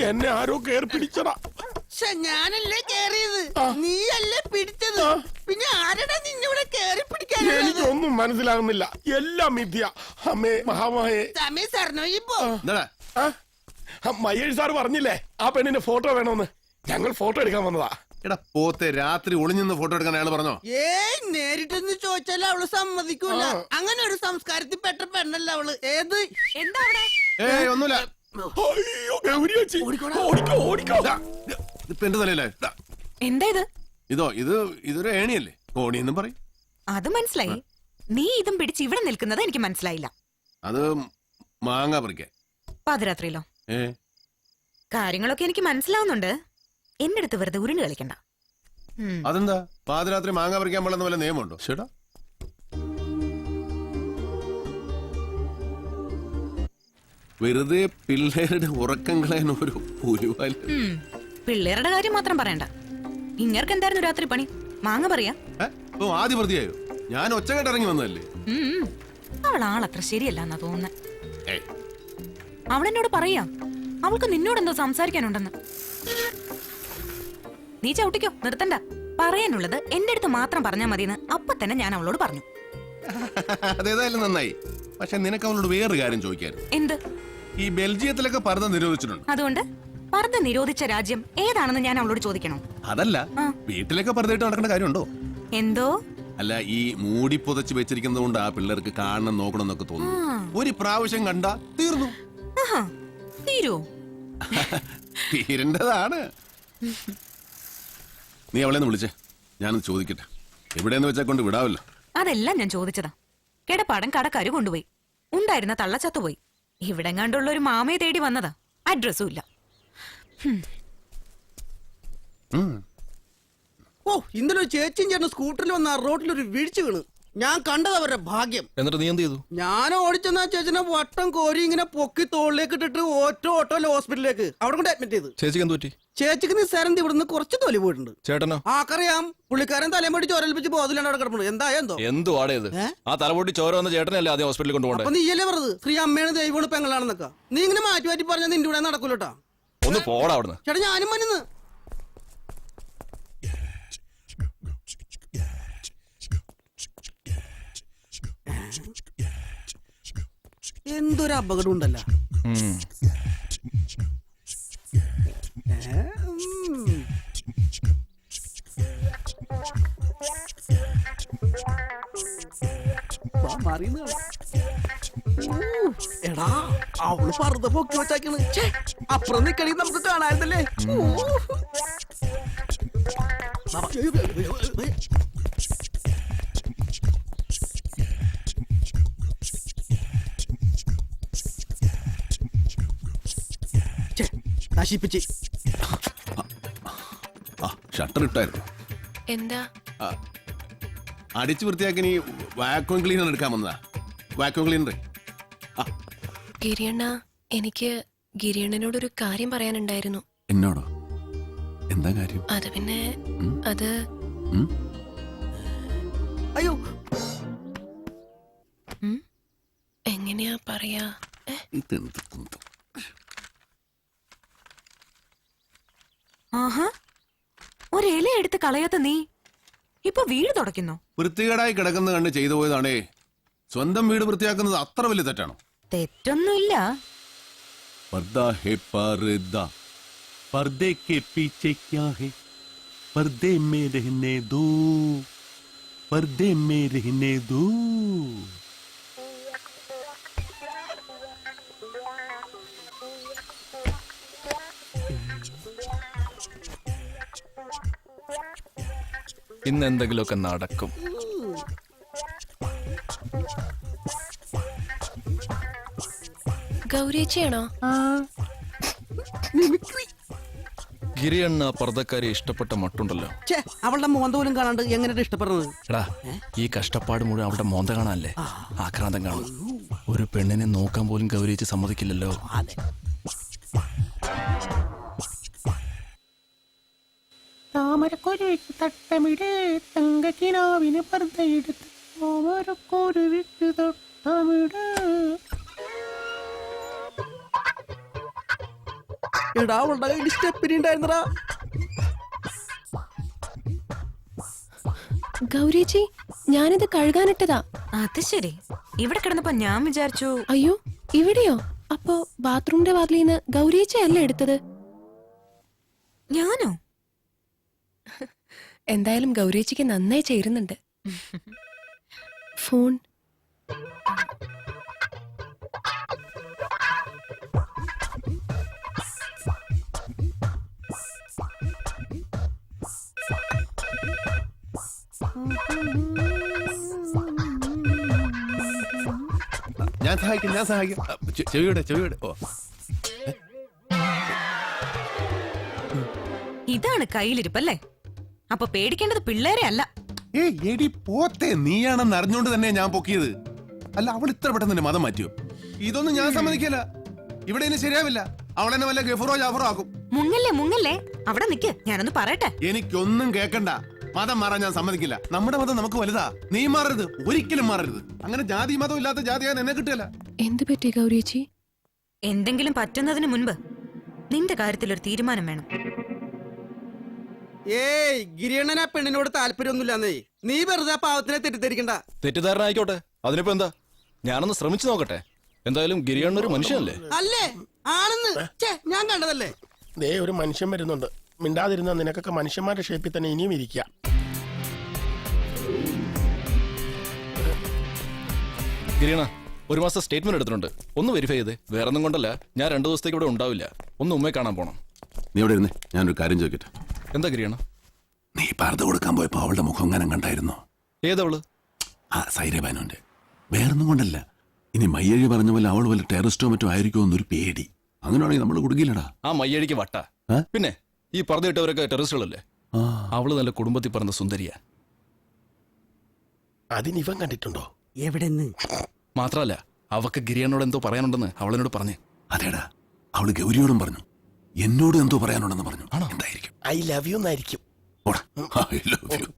എന്നെ ആരോ കയറി പിടിച്ചടാ. ഞാനല്ലേ കേറിയത് നീയല്ലേ പിടിച്ചത് പിന്നെ ആരടാ നിന്നിവിടെ കേറി പിടിക്കാൻ എനിക്കൊന്നും മനസ്സിലാകുന്നില്ല എല്ലാം മിഥ്യ അമ്മേ മഹാമായേ സമയം സാറിനോ ഇപ്പോ മഹേഷ് സാർ പറഞ്ഞില്ലേ ആ പെണ്ണിന്റെ ഫോട്ടോ വേണമെന്ന് ഞങ്ങൾ ഫോട്ടോ എടുക്കാൻ വന്നതാ എടാ പോത്തെ രാത്രി ഒളിഞ്ഞിന്ന് ഫോട്ടോ എടുക്കാൻ അയാൾ പറഞ്ഞോ ഏയ് നേരിട്ടൊന്ന് ചോദിച്ചാൽ അവള് സമ്മതിക്കൂല അങ്ങനെ ഒരു സംസ്കാരത്തിൽ പെട്ട പെണ്ണല്ല അവള് ഏത് എന്താ അവിടെ ഏയ് ഒന്നുമില്ല അയ്യോ, ഗൗരി ചേച്ചി. ഓടിക്കോ, ഓടിക്കോ. ഇപ്പൊ എന്റെ തലയിലേ എന്താ ഇത്? ഇതൊരു ഏണിയല്ലേ ഓണിയെന്നും പറയും. അത് മനസ്സിലായി. നീ ഇതും പിടിച്ച് ഇവിടെ നിൽക്കുന്നത് എനിക്ക് മനസ്സിലായില്ല. അത് മാങ്ങ പറിക്കാൻ പാതിരാത്രിയിലോ? കാര്യങ്ങളൊക്കെ എനിക്ക് മനസ്സിലാവുന്നുണ്ട്. എന്റെ അടുത്ത് വെറുതെ ഉരുണ്ട് കളിക്കണ്ട. അതെന്താ പാതിരാത്രി മാങ്ങ പറിക്കാൻ പാടുന്ന വല്ല നിയമമുണ്ടോ? ചേട്ടാ വെറുതെ പിള്ളേരുടെ ഉറക്കം കളയാൻ ഒരു പുരുവാല്. പിള്ളേരുടെ കാര്യം മാത്രം പറയണ്ട. ഇങ്ങർക്ക് എന്തായിരുന്നു രാത്രി പണി? മാങ്ങ പറയാ? ഓ ആദ്യ പ്രതിയായോ? ഞാൻ ഒച്ചകെട്ട് ഇറങ്ങി വന്നതല്ലേ. അവൾ ആളത്ര ശരിയല്ല എന്നാ തോന്നുന്നത്. അവളെന്നോട് പറയാ അവൾക്ക് നിന്നോട് എന്തോ സംസാരിക്കാനുണ്ടെന്ന്. നീ ചവിട്ടിക്കോ, നിർത്തണ്ട. പറയാനുള്ളത് എന്റെ അടുത്ത് മാത്രം പറഞ്ഞാ മതിയെന്ന് അപ്പൊ തന്നെ ഞാൻ അവളോട് പറഞ്ഞു. അതേതായാലും നന്നായി. പക്ഷെ നിനക്ക് അവളോട് വേറൊരു കാര്യം ചോദിക്കായിരുന്നു. എന്ത്? ഈ ബെൽജിയത്തിലൊക്കെ പർദ്ദ നിരോധിച്ചിട്ടുണ്ട്. അതുകൊണ്ട് പർദ്ദ നിരോധിച്ച രാജ്യം ഏതാണെന്ന് ഞാൻ അവളോട് ചോദിക്കണോ? അതല്ല, വീട്ടിലൊക്കെ പർദ്ദയിട്ട് നടക്കേണ്ട കാര്യമുണ്ടോ? എന്തോ അല്ല, ഈ മൂടി പുതച്ച് വെച്ചിരിക്കുന്നത് കൊണ്ട് ആ പിള്ളേർക്ക് കാണണം നോക്കണം എന്നൊക്കെ തോന്നുന്നു. ഒരു പ്രാവശ്യം കണ്ടാ തീർന്നു. തീരോ? തീരേണ്ടതാണ്. നീ അവളെ വിളിച്ചേ, ഞാനത് ചോദിക്കട്ടെ. എവിടെയെന്ന് വെച്ചാ കൊണ്ട് വിടാവല്ലോ. അതെല്ലാം ഞാൻ ചോദിച്ചതാ. കിടപ്പാടം കടക്കാര് കൊണ്ടുപോയി. ഉണ്ടായിരുന്ന തള്ളച്ചത്തുപോയി. ഇവിടെ കണ്ടുള്ള ഒരു മാമയെ തേടി വന്നതാ. അഡ്രസ്സും ഇല്ല. ഓ ഇന്നലെ ഒരു ചേച്ചിയും ചേട്ടൻ സ്കൂട്ടറിൽ വന്ന റോഡിലൊരു വീഴ്ച വീണ്. ഞാൻ കണ്ടത് അവരുടെ ഭാഗ്യം. എന്നിട്ട് നീ എന്ത് ചെയ്തു? ഞാൻ ഓടിച്ചെന്നാ ചേച്ചനെ വട്ടം കോരി ഇങ്ങനെ പൊക്കി തോളിലേക്ക് ഇട്ടിട്ട് ഓട്ടോയിൽ ഹോസ്പിറ്റലിലേക്ക് അവിടെ കൊണ്ട് അഡ്മിറ്റ് ചെയ്ത്. ചേച്ചിക്ക് എന്ത് പറ്റി? ചേച്ചിക്ക് നിസ്സാരം ഇവിടുന്ന് കുറച്ച് തൊലി പോയിട്ടുണ്ട്. ചേട്ടനോ? ആക്കറിയാം, പുള്ളിക്കാരൻ തലമുടി ചോരൽപ്പിച്ച് ബോധമില്ലാണ്ട് അവിടെ കിടപ്പുണ്ട്. എന്തായോ എന്തോ. എന്തു ആടേത്? ആ തലപൊട്ടി ചോര വന്ന ചേട്ടനല്ലേ ആദ്യം ഹോസ്പിറ്റലിൽ കൊണ്ടുപോകണ്ടേ? അപ്പൊ നീയല്ലേ പറഞ്ഞത് ശ്രീ അമ്മയാണ് ദൈവമാണ് പെങ്ങളാണെന്നൊക്കെ. നീ ഇങ്ങനെ മാറ്റി മാറ്റി പറഞ്ഞാൽ നിന്റെ ഇവിടെ നടക്കൂലട്ടാ. ഒന്ന് പോടാ അവിടുന്ന്. ചേട്ടാ ഞാനും മനുന്ന്. എന്തൊരു അപകടം ഉണ്ടല്ലോ. എടാ അവള് പർദ്ദ പൊക്കി വെച്ചാക്കണ്. അപ്പുറം നിക്കണി നമുക്ക് കാണാറുണ്ടല്ലേ. നശിപ്പിച്ച് ഷട്ടർ ഇട്ടായിരുന്നു. എന്താ? അടിച്ചു വൃത്തിയാക്കി നീ വാക്യൂം ക്ലീനർ എടുക്കാൻ വന്നതാ. Vacuum cleaner. ഗിരിയണ്ണ, എനിക്ക് ഗിരിയണ്ണനോടൊരു കാര്യം പറയാനുണ്ടായിരുന്നു. എന്നോടോ? എന്താ കാര്യം? അത് പിന്നെ അത് അയ്യോ എങ്ങനെയാ പറയാ? ആഹാ, ഒരു ഇല എടുത്ത് കളയാത്ത നീ ഇപ്പൊ വീട് തുടയ്ക്കുന്നു. വൃത്തികേടായി കിടക്കുന്ന കണ്ട് ചെയ്തു പോയതാണേ. സ്വന്തം വീട് വൃത്തിയാക്കുന്നത് അത്ര വലിയ തെറ്റാണോ? തെറ്റൊന്നുമില്ല. पर्दा है पर्दा, पर्दे के पीछे क्या है? पर्दे में रहने दो, पर्दे में रहने दो. ഇന്ന് എന്തെങ്കിലുമൊക്കെ നടക്കും. ഗൗരിയച്ചിയാണോ? ഗിരിയണ്ണ പർദ്ദക്കാരെ ഇഷ്ടപ്പെട്ട മട്ടുണ്ടല്ലോ. അവളുടെ മോന്ത പോലും കാണാണ്ട് എങ്ങനെ ഇഷ്ടപ്പെടുന്നത്? എടാ, ഈ കഷ്ടപ്പാട് മുഴുവൻ അവളുടെ മോന്ത കാണാനല്ലേ? ആക്രാന്തം കാണും. ഒരു പെണ്ണിനെ നോക്കാൻ പോലും ഗൗരിച്ച് സമ്മതിക്കില്ലല്ലോ. താമരക്കൊരുവിക്ക് തട്ടമിട്, തങ്കക്കിനാവിന് പർദ്ദയെടുത്ത് താമരക്കൊരുവിക്ക് തട്ടമിട്. എടാ അവളുടെ കയ്യിൽ സ്റ്റെപ്പിനി ഉണ്ടായിരുന്നടാ. ഗൗരിച്ചി ഞാനിത് കഴുകാനിട്ടതാ. അത് ശരി. ഇവിടെ കിടന്നപ്പോ ഞാൻ വിചാരിച്ചു. അയ്യോ ഇവിടെയോ? അപ്പോ ബാത്റൂമിന്റെ വാതിലിൽ നിന്ന് ഗൗരിച്ചി അല്ല എടുത്തത്? ഞാനോ? എന്തായാലും ഗൗരിച്ചിക്ക് നന്നായി ചേരുന്നുണ്ട്. ഫോൺ ഞാൻ സഹായിക്കാം. ചെവിയുടെ ഓ ഇതാണ് കയ്യിലിരിപ്പല്ലേ? അപ്പൊ പേടിക്കേണ്ടത് പിള്ളേരെ അല്ല. ഏയ് എടി പോത്തെ, നീയാണെന്ന് അറിഞ്ഞോണ്ട് തന്നെ ഞാൻ പൊക്കിയത്. അല്ല, അവൾ ഇത്ര പെട്ടെന്ന് തന്നെ മതം മാറ്റിയോ? ഇതൊന്നും ഞാൻ സമ്മതിക്കില്ല. ഇവിടെ ഇനി ശരിയാവില്ല. അവളെന്നെ വല്ല ഗഫറോ ജാഫറോ ആക്കും. മുങ്ങല്ലേ അവിടെ നിക്ക്, ഞാനൊന്ന് പറയട്ടെ. എനിക്കൊന്നും കേക്കണ്ട. മതം മാറാൻ ഞാൻ സമ്മതിക്കില്ല. നമ്മുടെ മതം നമുക്ക് വലുതാ. നീ മാറരുത്, ഒരിക്കലും മാറരുത്. അങ്ങനെ ജാതി മതം ഇല്ലാത്ത ജാതിയാൻ എന്നെ കിട്ടില്ല. എന്ത് പറ്റി ഗൗരിച്ചി? എന്തെങ്കിലും പറ്റുന്നതിന് മുൻപ് നിന്റെ കാര്യത്തിൽ ഒരു തീരുമാനം വേണം. ഏയ് ഗിരിയണ്ണൻ ആ പെണ്ണിനോട് താല്പര്യമൊന്നുമില്ലെന്നേ. നീ വെറുതെ ആ പാവത്തിനെ തെറ്റിദ്ധരിക്കണ്ട. തെറ്റിദ്ധാരണ ആയിക്കോട്ടെ, അതിനിപ്പോ എന്താ? ഞാനൊന്ന് ശ്രമിച്ചു നോക്കട്ടെ. എന്തായാലും ഗിരിയണ്ണ ഒരു മനുഷ്യനല്ലേ? അല്ലേ? ആണെന്ന് ഞാൻ കണ്ടതല്ലേ. ദേ ഒരു മനുഷ്യൻ വരുന്നുണ്ട്. മിണ്ടാതിരുന്ന നിനക്കൊക്കെ മനുഷ്യന്മാരുടെ ഷേപ്പിൽ തന്നെ ഇനിയും ഇരിക്കുക. ഗിരിയണ്ണ, ഒരു മാസം സ്റ്റേറ്റ്മെന്റ് എടുത്തിട്ടുണ്ട്. ഒന്ന് വെരിഫൈ ചെയ്തേ. വേറെ ഒന്നും കൊണ്ടല്ല, ഞാൻ 2 ദിവസത്തേക്ക് ഇവിടെ ഉണ്ടാവില്ല. ഒന്ന് ഉമ്മയെ കാണാൻ പോണം. നീ ഇവിടെ ഇരുന്നേ, ഞാനൊരു കാര്യം ചോദിക്കട്ടെ. എന്താ ഗിരിയണ്ണ? നീ പർദ്ദ കൊടുക്കാൻ പോയപ്പോ അവളുടെ മുഖം അങ്ങനെ കണ്ടായിരുന്നോ? ഏതവള്? ആ സൈരബാനുന്റെ. വേറൊന്നും കൊണ്ടല്ല, ഇനി മയ്യഴി പറഞ്ഞ പോലെ അവൾ വല്ല ടെററിസ്റ്റോ മറ്റോ ആയിരിക്കുമോ എന്നൊരു പേടി. അങ്ങനെയാണെങ്കിൽ നമ്മൾ കുടുങ്ങിയില്ലടാ. ആ മയ്യടിക്ക് വട്ട. പിന്നെ ഈ പർദ്ദ ഇട്ടവരൊക്കെ ടെററിസ്റ്റുകളല്ലേ? അവള് നല്ല കുടുംബത്തിൽ പറഞ്ഞ സുന്ദരിയാ. അതിനിവൻ കണ്ടിട്ടുണ്ടോ? എവിടെന്ന്? മാത്രല്ല, അവക്ക് ഗിരിയണ്ണോട് എന്തോ പറയാനുണ്ടെന്ന് അവളെന്നോട് പറഞ്ഞു. അതേടാ, അവള് ഗൗരിയോടും പറഞ്ഞു. എന്നോട് എന്തോ പറയാനുണ്ടെന്ന് പറഞ്ഞു. എന്തായിരിക്കും? ഐ ലവ് യു എന്നായിരിക്കും. I love you.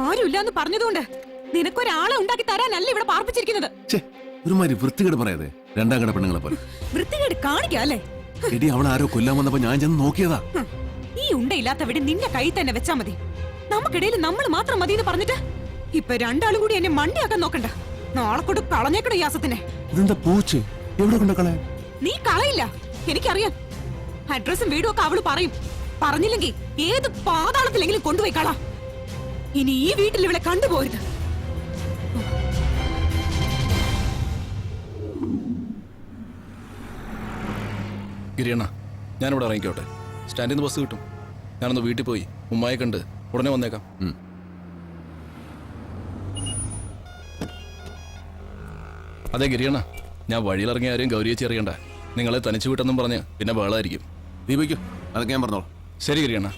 ആരുമില്ലാന്ന് പറഞ്ഞതുകൊണ്ട് നിനക്കൊരാളെ ഉണ്ടാക്കി തരാനല്ല ഇവിടെ പാർപ്പിച്ചിരിക്കുന്നത്. ഒരുമാതിരി വൃത്തികേട് പറയാതെ, 2ാം കട പെണ്ണുങ്ങളെ പോലെ. വൃത്തികേട് കാണിക്കല്ലേ? എടി, അവൾ ആരോ കൊല്ലാൻ വന്നപ്പോ ഞാൻ ചെന്ന് നോക്കിയതാ. ഈ ഉണ്ടയില്ലാത്ത വീട് നിന്റെ കൈ തന്നെ വെച്ചാ മതി. നമുക്കിടയിൽ നമ്മൾ മാത്രം മതി എന്ന് പറഞ്ഞിട്ട് ഇപ്പൊ 2 ആളും കൂടി എന്നെ മണ്ടിയാക്കാൻ നോക്കണ്ട. നാളെ കൊണ്ട് കളഞ്ഞേക്കണ യാസത്തിനെ. ഇതെന്താ പൂച്ച്? എവിടെ കൊണ്ട് കളയാൻ? നീ കളയില്ല, എനിക്കറിയാം. അഡ്രസ്സും വീടും ഒക്കെ അവള് പറയും. പറഞ്ഞില്ലെങ്കിൽ ഏത് പാതാളത്തിലെങ്കിലും കൊണ്ടുപോയി കള. ഇനി ഈ വീട്ടിൽ ഇവിടെ കണ്ടുപോയത്. ഗിരിയണ്ണ, ഞാനിവിടെ ഇറങ്ങിക്കോട്ടെ. സ്റ്റാൻഡിൽ നിന്ന് ബസ് കിട്ടും. ഞാനൊന്ന് വീട്ടിൽ പോയി ഉമ്മായി കണ്ട് ഉടനെ വന്നേക്കാം. അതെ ഗിരിയണ്ണ, ഞാൻ വഴിയിലിറങ്ങിയ ആരെയും ഗൗരിയേച്ചി അറിയണ്ട. നിങ്ങളെ തനിച്ചു വിട്ടെന്നും പറഞ്ഞ് പിന്നെ ബഹളായിരിക്കും. ദീപിക്കോ, അതൊക്കെ ഞാൻ പറഞ്ഞോളാം. ശരി ഗിരിയണ്ണ.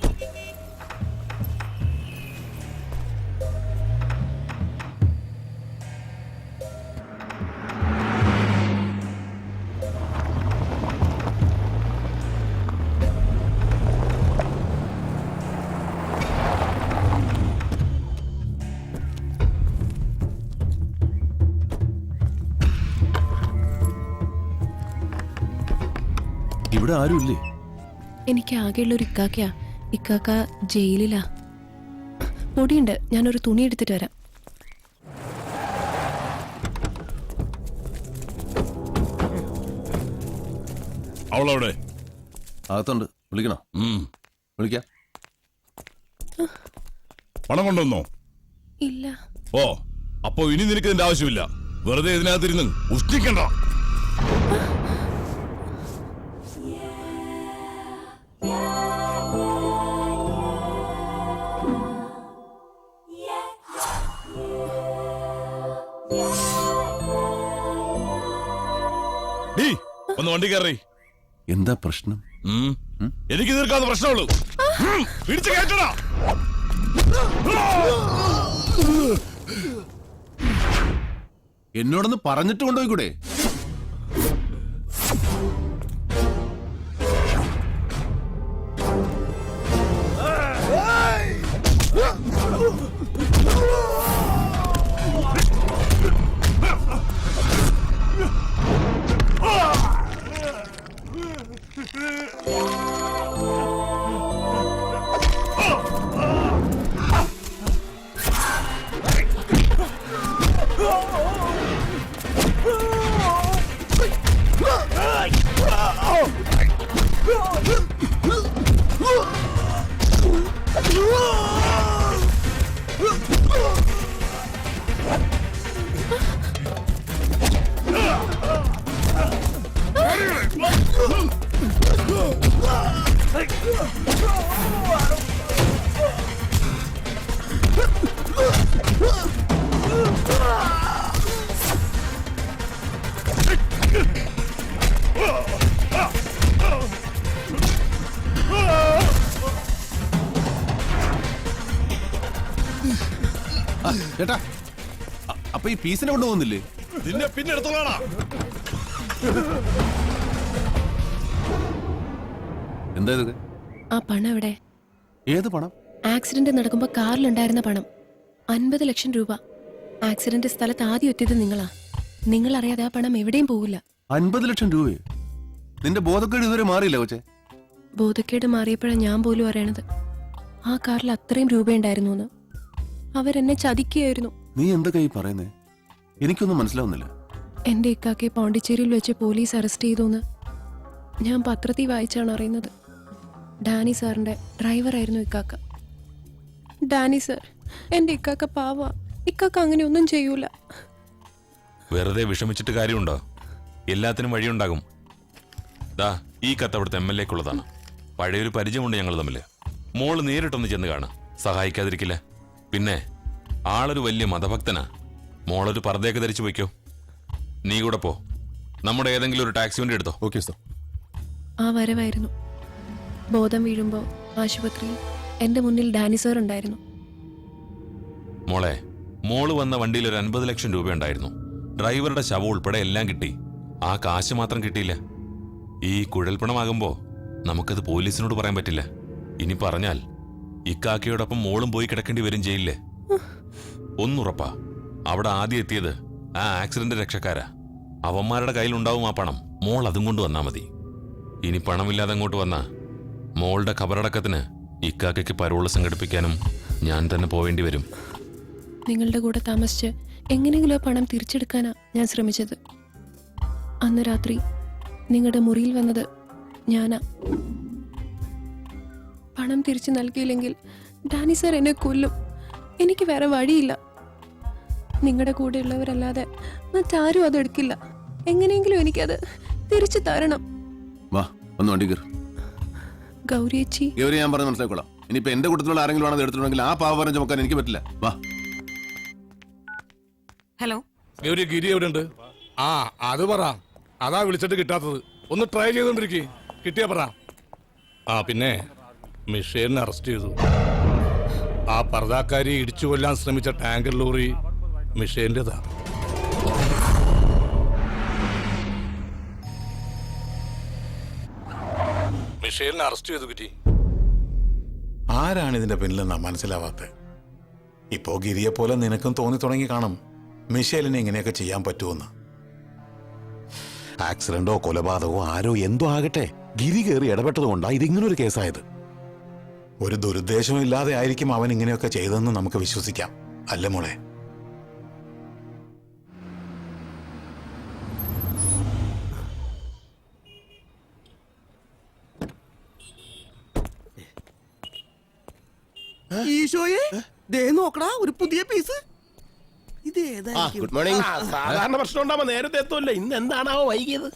ഇവിടെ ആരും ഇല്ലേ? എനിക്ക് ആകെയുള്ള ഒരു ഇക്കാക്കയാ. ഇക്കാക്ക ജയിലിലാ. പൊടിയുണ്ട്, ഞാനൊരു തുണി എടുത്തിട്ട് വരാം. അവളവിടെ അകത്തുണ്ട്. വിളിക്കണോ? വിളിക്കാം. പണം കൊണ്ടുവന്നോ? ഇല്ല. ഓ, അപ്പോ ഇനി നിനക്ക് ഇതിന്റെ ആവശ്യമില്ല. വെറുതെ ഇതിനകത്തിരുന്ന് ഉഷ്ടിക്കണ്ട. ഒന്ന് വണ്ടി കയറി. എന്താ പ്രശ്നം? എനിക്ക് തീർക്കാതെ പ്രശ്നമുള്ളൂ. പിടിച്ചു കയറ്റടാ. എന്നോടൊന്ന് പറഞ്ഞിട്ട് കൊണ്ടുപോയിക്കൂടെ? ചേട്ടാ, അപ്പൊ ഈ പീസിനെ കൊണ്ടുപോകുന്നില്ലേ? നിന്നെ പിന്നെ എടുത്തോളാടാ. എന്താ ഇതൊക്കെ? ആ പണം എവിടെ? ഏത് പണം? ആക്സിഡന്റ് നടക്കുമ്പോ കാറിലുണ്ടായിരുന്ന പണം 50 ലക്ഷം രൂപ. ആക്സിഡന്റ് സ്ഥലത്ത് ആദ്യം എത്തിയത് നിങ്ങളാ. നിങ്ങൾ അറിയാതെ ആ പണം എവിടെയും പോവില്ല. 50 ലക്ഷം രൂപയോ? നിന്റെ ബോധക്കേട് ഇതുവരെ മാറിയില്ല കൊച്ചെ? ബോധക്കേട് മാറിയപ്പോഴാണ് ഞാൻ പോലും അറിയണത് ആ കാറിൽ അത്രയും രൂപയുണ്ടായിരുന്നു എന്ന്. അവരെന്നെ ചതിക്കുകയായിരുന്നു. നീ എന്തൊക്കെ ഈ പറയുന്നേ? എനിക്കൊന്നും മനസ്സിലാവുന്നില്ല. എന്റെ ഇക്കാക്കെ പോണ്ടിച്ചേരിയിൽ വെച്ച് പോലീസ് അറസ്റ്റ് ചെയ്തു. ഞാൻ പത്രത്തിൽ വായിച്ചാണ് അറിയുന്നത്. ഡാനി സാറിന്റെ ഡ്രൈവറായിരുന്നു ഇക്കാക്ക. ഡാനി സാർ എന്റെ ഇക്കാക്ക പാവ. ഇക്കാക്ക അങ്ങനെ ഒന്നും ചെയ്യൂല. വെറുതെ വിഷമിച്ചിട്ട് കാര്യമുണ്ടോ? എല്ലാത്തിനും വഴിയുണ്ടാകും. ദാ ഈ കത്ത് അവിടുത്തെ MLA ക്കുള്ളതാണ്. പഴയൊരു പരിചയമുണ്ട് ഞങ്ങൾ തമ്മിൽ. മോള് നേരിട്ടൊന്ന് ചെന്ന് കാണാം, സഹായിക്കാതിരിക്കില്ല. പിന്നെ ആളൊരു വലിയ മതഭക്തനാ. മോളൊരു പർദ്ദയൊക്കെ ധരിച്ചു വയ്ക്കോ. നീ കൂടെ പോ. നമ്മുടെ ഏതെങ്കിലും ഒരു ടാക്സി വണ്ടി എടുത്തോ. Okay sir. ആ വരവായിരുന്നു. ബോധം വീഴുമ്പോ ആശുപത്രിയിൽ എന്റെ മുന്നിൽ ഡാനി സാർ ഉണ്ടായിരുന്നു. മോളെ, മോള് വന്ന വണ്ടിയിൽ ഒരു 50 ലക്ഷം രൂപ ഉണ്ടായിരുന്നു. ഡ്രൈവറുടെ ശവം ഉൾപ്പെടെ എല്ലാം കിട്ടി. ആ കാശ് മാത്രം കിട്ടിയില്ല. ഈ കുഴൽപ്പണമാകുമ്പോ നമുക്കത് പോലീസിനോട് പറയാൻ പറ്റില്ല. ഇനി പറഞ്ഞാൽ ഇക്കാക്കയോടൊപ്പം മോളും പോയി കിടക്കേണ്ടി വരും ചെയ്യില്ലേ? ഒന്നുറപ്പാ, അവിടെ ആദ്യം എത്തിയത് ആ ആക്സിഡന്റ് രക്ഷക്കാരാ. അവന്മാരുടെ കയ്യിലുണ്ടാവും ആ പണം. മോൾ അതും കൊണ്ട് വന്നാ മതി. ഇനി പണമില്ലാതെ അങ്ങോട്ട് വന്നാ മോളുടെ ഖബറടക്കത്തിന് ഇക്കാക്കയ്ക്ക് പരോള് സംഘടിപ്പിക്കാനും ഞാൻ തന്നെ പോവേണ്ടി വരും. നിങ്ങളുടെ കൂടെ താമസിച്ച് എങ്ങനെയെങ്കിലും ആ പണം തിരിച്ചെടുക്കാനാ ഞാൻ ശ്രമിച്ചത്. അന്ന് രാത്രി നിങ്ങളുടെ മുറിയിൽ വന്നത് ഞാനാ. പണം തിരിച്ചു നൽകിയില്ലെങ്കിൽ ഡാനി സാർ എന്നെ കൊല്ലും. എനിക്ക് വേറെ വഴിയില്ല. നിങ്ങളുടെ കൂടെയുള്ളവരല്ലാതെ മറ്റാരും അതെടുക്കില്ല. എങ്ങനെയെങ്കിലും എനിക്കത് തിരിച്ചു തരണം. വാ, ഒന്ന് വണ്ടി കയറി. ഗൗരിയേച്ചി, ഗൗരി, ഞാൻ പറഞ്ഞ് മനസ്സിലാക്കോളാം. ഇനിയിപ്പോ എന്റെ കൂട്ടത്തിലുള്ള ആരെങ്കിലും ആണത് എടുത്തിട്ടുണ്ടെങ്കിൽ ആ പാവം ചുമക്കാൻ എനിക്ക് പറ്റില്ല. വാ. ഹലോ ഗൗരി, ഗിരി എവിടെ ഉണ്ട്? ആ അത് പറ. അതാ വിളിച്ചിട്ട് കിട്ടാത്തത്. ഒന്ന് ട്രൈ ചെയ്തോണ്ടിരിക്കേ. കിട്ടിയാ പറ. ആ പിന്നെ മിഷേലിനെ അറസ്റ്റ് ചെയ്തു. ആ പർദാക്കാരി ഇടിച്ചു കൊല്ലാൻ ശ്രമിച്ച ടാങ്കർ ലോറി മിഷേലിൻ്റെതാ. മിഷേലിനെ അറസ്റ്റ് ചെയ്തു കിട്ടി. ആരാണ് ഇതിന്റെ പിന്നിലെന്നാ മനസ്സിലാവാത്ത? ഇപ്പോ ഗിരിയെ പോലെ നിനക്കും തോന്നി തുടങ്ങി കാണും മിഷേലിനെ ഇങ്ങനെയൊക്കെ ചെയ്യാൻ പറ്റുമെന്ന്. ആക്സിഡന്റോ കൊലപാതകമോ ആരോ എന്തോ ആകട്ടെ, ഗിരി കയറി ഇടപെട്ടത് കൊണ്ടാ ഇതിങ്ങനൊരു കേസായത്. ഒരു ദുരുദ്ദേശവും ഇല്ലാതെ ആയിരിക്കും അവൻ ഇങ്ങനെയൊക്കെ ചെയ്തതെന്ന് നമുക്ക് വിശ്വസിക്കാം, അല്ല മോളെ? ഈശോയെ ദേ നോക്കടാ ഒരു പുതിയ പീസ്. ഇത് ഗുഡ് മോർണിംഗ്. സാധാരണ പ്രശ്നം ഉണ്ടാവുമ്പോ നേരത്തെ എത്തുമല്ലോ. ഇന്ന് എന്താണാവോ വൈകിയത്?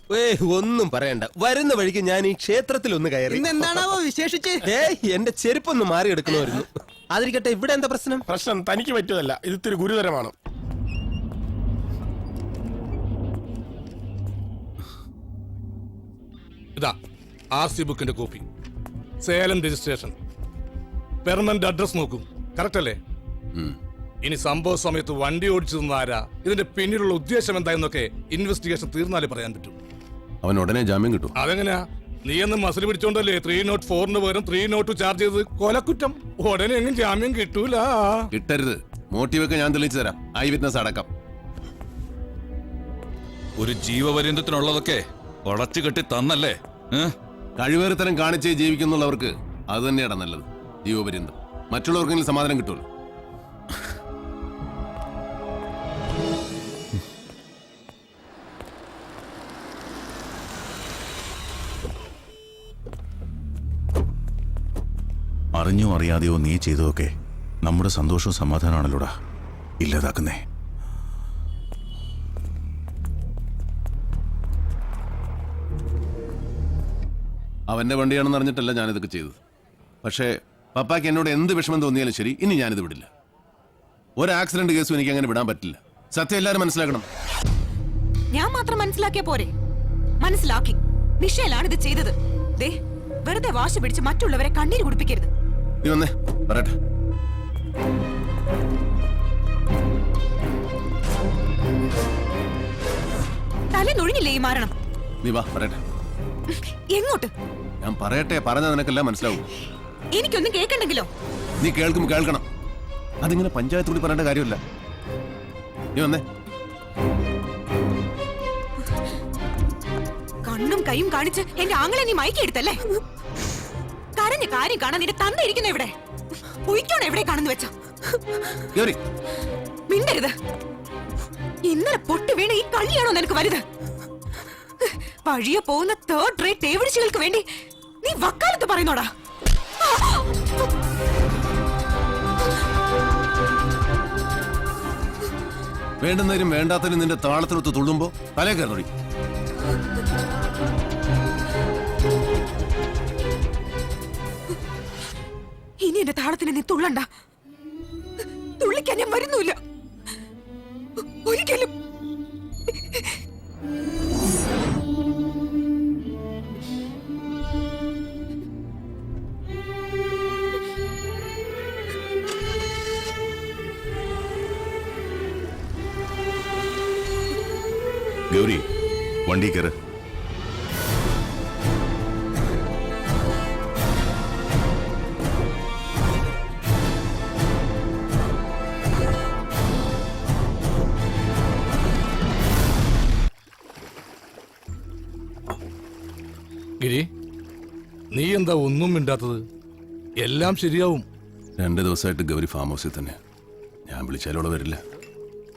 ഒന്നും പറയണ്ട. വരുന്ന വഴിക്ക് ഞാൻ ഈ ക്ഷേത്രത്തിൽ ഒന്ന് കയറി. ഇന്ന് എന്താണാവോ വിശേഷിച്ച്? എന്റെ ചെരുപ്പൊന്ന് മാറി എടുക്കണമായിരുന്നു. അതിരിക്കട്ടെ, ഇവിടെ എന്താ പ്രശ്നം? പ്രശ്നം തനിക്ക് പറ്റിയതല്ല, ഇത് ഇത്തിരി ഗുരുതരമാണ്. ഇതാ RC ബുക്കിന്റെ copy, Salem registration, permanent address നോക്കൂ, കറക്റ്റ് അല്ലേ? ഇനി സംഭവ സമയത്ത് വണ്ടി ഓടിച്ചു തന്ന ആരാ, ഇതിന്റെ പിന്നിലുള്ള ഉദ്ദേശം എന്തായെന്നൊക്കെ ഇൻവെസ്റ്റിഗേഷൻ തീർന്നാലേ പറയാൻ പറ്റൂ. അവൻ ഉടനെ ജാമ്യം കിട്ടും. അതെങ്ങനെയാ? നീ എന്ന് മസിൽ പിടിച്ചോണ്ടല്ലേ 304 പകരം 302 ചാർജ് ചെയ്ത് കൊലക്കുറ്റം. ഉടനെ എങ്ങും ജാമ്യം കിട്ടൂല. കിട്ടരുത്. മോട്ടീവൊക്കെ ഞാൻ തെളിയിച്ചു തരാം, ഐ വിറ്റ്നസ് അടക്കം. ഒരു ജീവപര്യന്തത്തിനുള്ളതൊക്കെ ഉടച്ചു കെട്ടി തന്നല്ലേ? കഴിവേറിത്തരം കാണിച്ചേ ജീവിക്കുന്നുള്ളവർക്ക് അത് തന്നെയാണ് നല്ലത്, ജീവപര്യന്തം. മറ്റുള്ളവർക്കെങ്കിലും സമാധാനം കിട്ടുമല്ലോ. അറിഞ്ഞോ അറിയാതെയോ നീ ചെയ്തതൊക്കെ നമ്മുടെ സന്തോഷവും സമാധാനമാണല്ലോടാ ഇല്ലാതാക്കുന്നേ. അവന്റെ വണ്ടിയാണെന്ന് അറിഞ്ഞിട്ടല്ല ഞാനിതൊക്കെ ചെയ്തത്. പക്ഷേ പപ്പായ്ക്ക് എന്നോട് എന്ത് വിഷമം തോന്നിയാലും ശരി, ഇനി ഞാനിത് വിടില്ല. ഒരു ആക്സിഡന്റ് കേസും എനിക്ക് അങ്ങനെ വിടാൻ പറ്റില്ല. സത്യം എല്ലാവരും മനസ്സിലാക്കണം. ഞാൻ മാത്രം മനസ്സിലാക്കിയ പോരെ? മനസ്സിലാക്കി. മിഷേലാണ് ഇത് ചെയ്തത്. ദേ, വെറുതെ വാശി പിടിച്ച് മറ്റുള്ളവരെ കണ്ണീര് കുടിപ്പിക്കരുത്. നീ വന്നേ പറയട്ടെ. തലേന്നൊഴിഞ്ഞില്ലേ ഈ മാരണം? നീ വാ പറയട്ടെ. എങ്ങോട്ട്? ഞാൻ പറയട്ടെ, പറഞ്ഞാൽ നിനക്കെല്ലാം മനസ്സിലാവും. എനിക്കൊന്നും കേൾക്കണ്ടെങ്കിലോ? നീ കേൾക്കണം. അതിങ്ങനെ പഞ്ചായത്ത് കൂടി പറയേണ്ട കാര്യമില്ല. നീ വന്നേ. കണ്ണും കൈയും കാണിച്ച് എന്റെ ആങ്ങളെ നീ മയക്കിയെടുത്തല്ലേ? കരഞ്ഞ കാര്യം കാണാൻ നിന്റെ തന്ത ഇരിക്കുന്ന ഇവിടെ. പൊയ്ക്കോണം എവിടെ കാണുന്നു വെച്ചോ. മിണ്ടരുത്. ഇന്നലെ പൊട്ടി വീണ ഈ കള്ളിയാണോ നിനക്ക് വലുത്? വഴിയെ പോകുന്ന തേർഡ് റേറ്റ് തേവിടിച്ചുകൾക്ക് വേണ്ടി നീ വക്കാലത്ത് പറയുന്നോടാ? വേണ്ടുന്നതിനും വേണ്ടാത്തതിനും നിന്റെ താളത്തിനൊത്ത് തുള്ളുമ്പോ തലേ കയറി. ഇനി എന്റെ താളത്തിന് നീ തുള്ളണ്ട. തുള്ളിക്കാൻ ഞാൻ വരുന്നില്ല ഒരിക്കലും. ഗൗരി, വണ്ടി കയറ്. ഗിരി, നീ എന്താ ഒന്നും മിണ്ടാത്തത്? എല്ലാം ശരിയാവും. 2 ദിവസമായിട്ട് ഗൗരി ഫാം ഹൗസിൽ തന്നെ. ഞാൻ വിളിച്ചാലോടെ വരില്ല,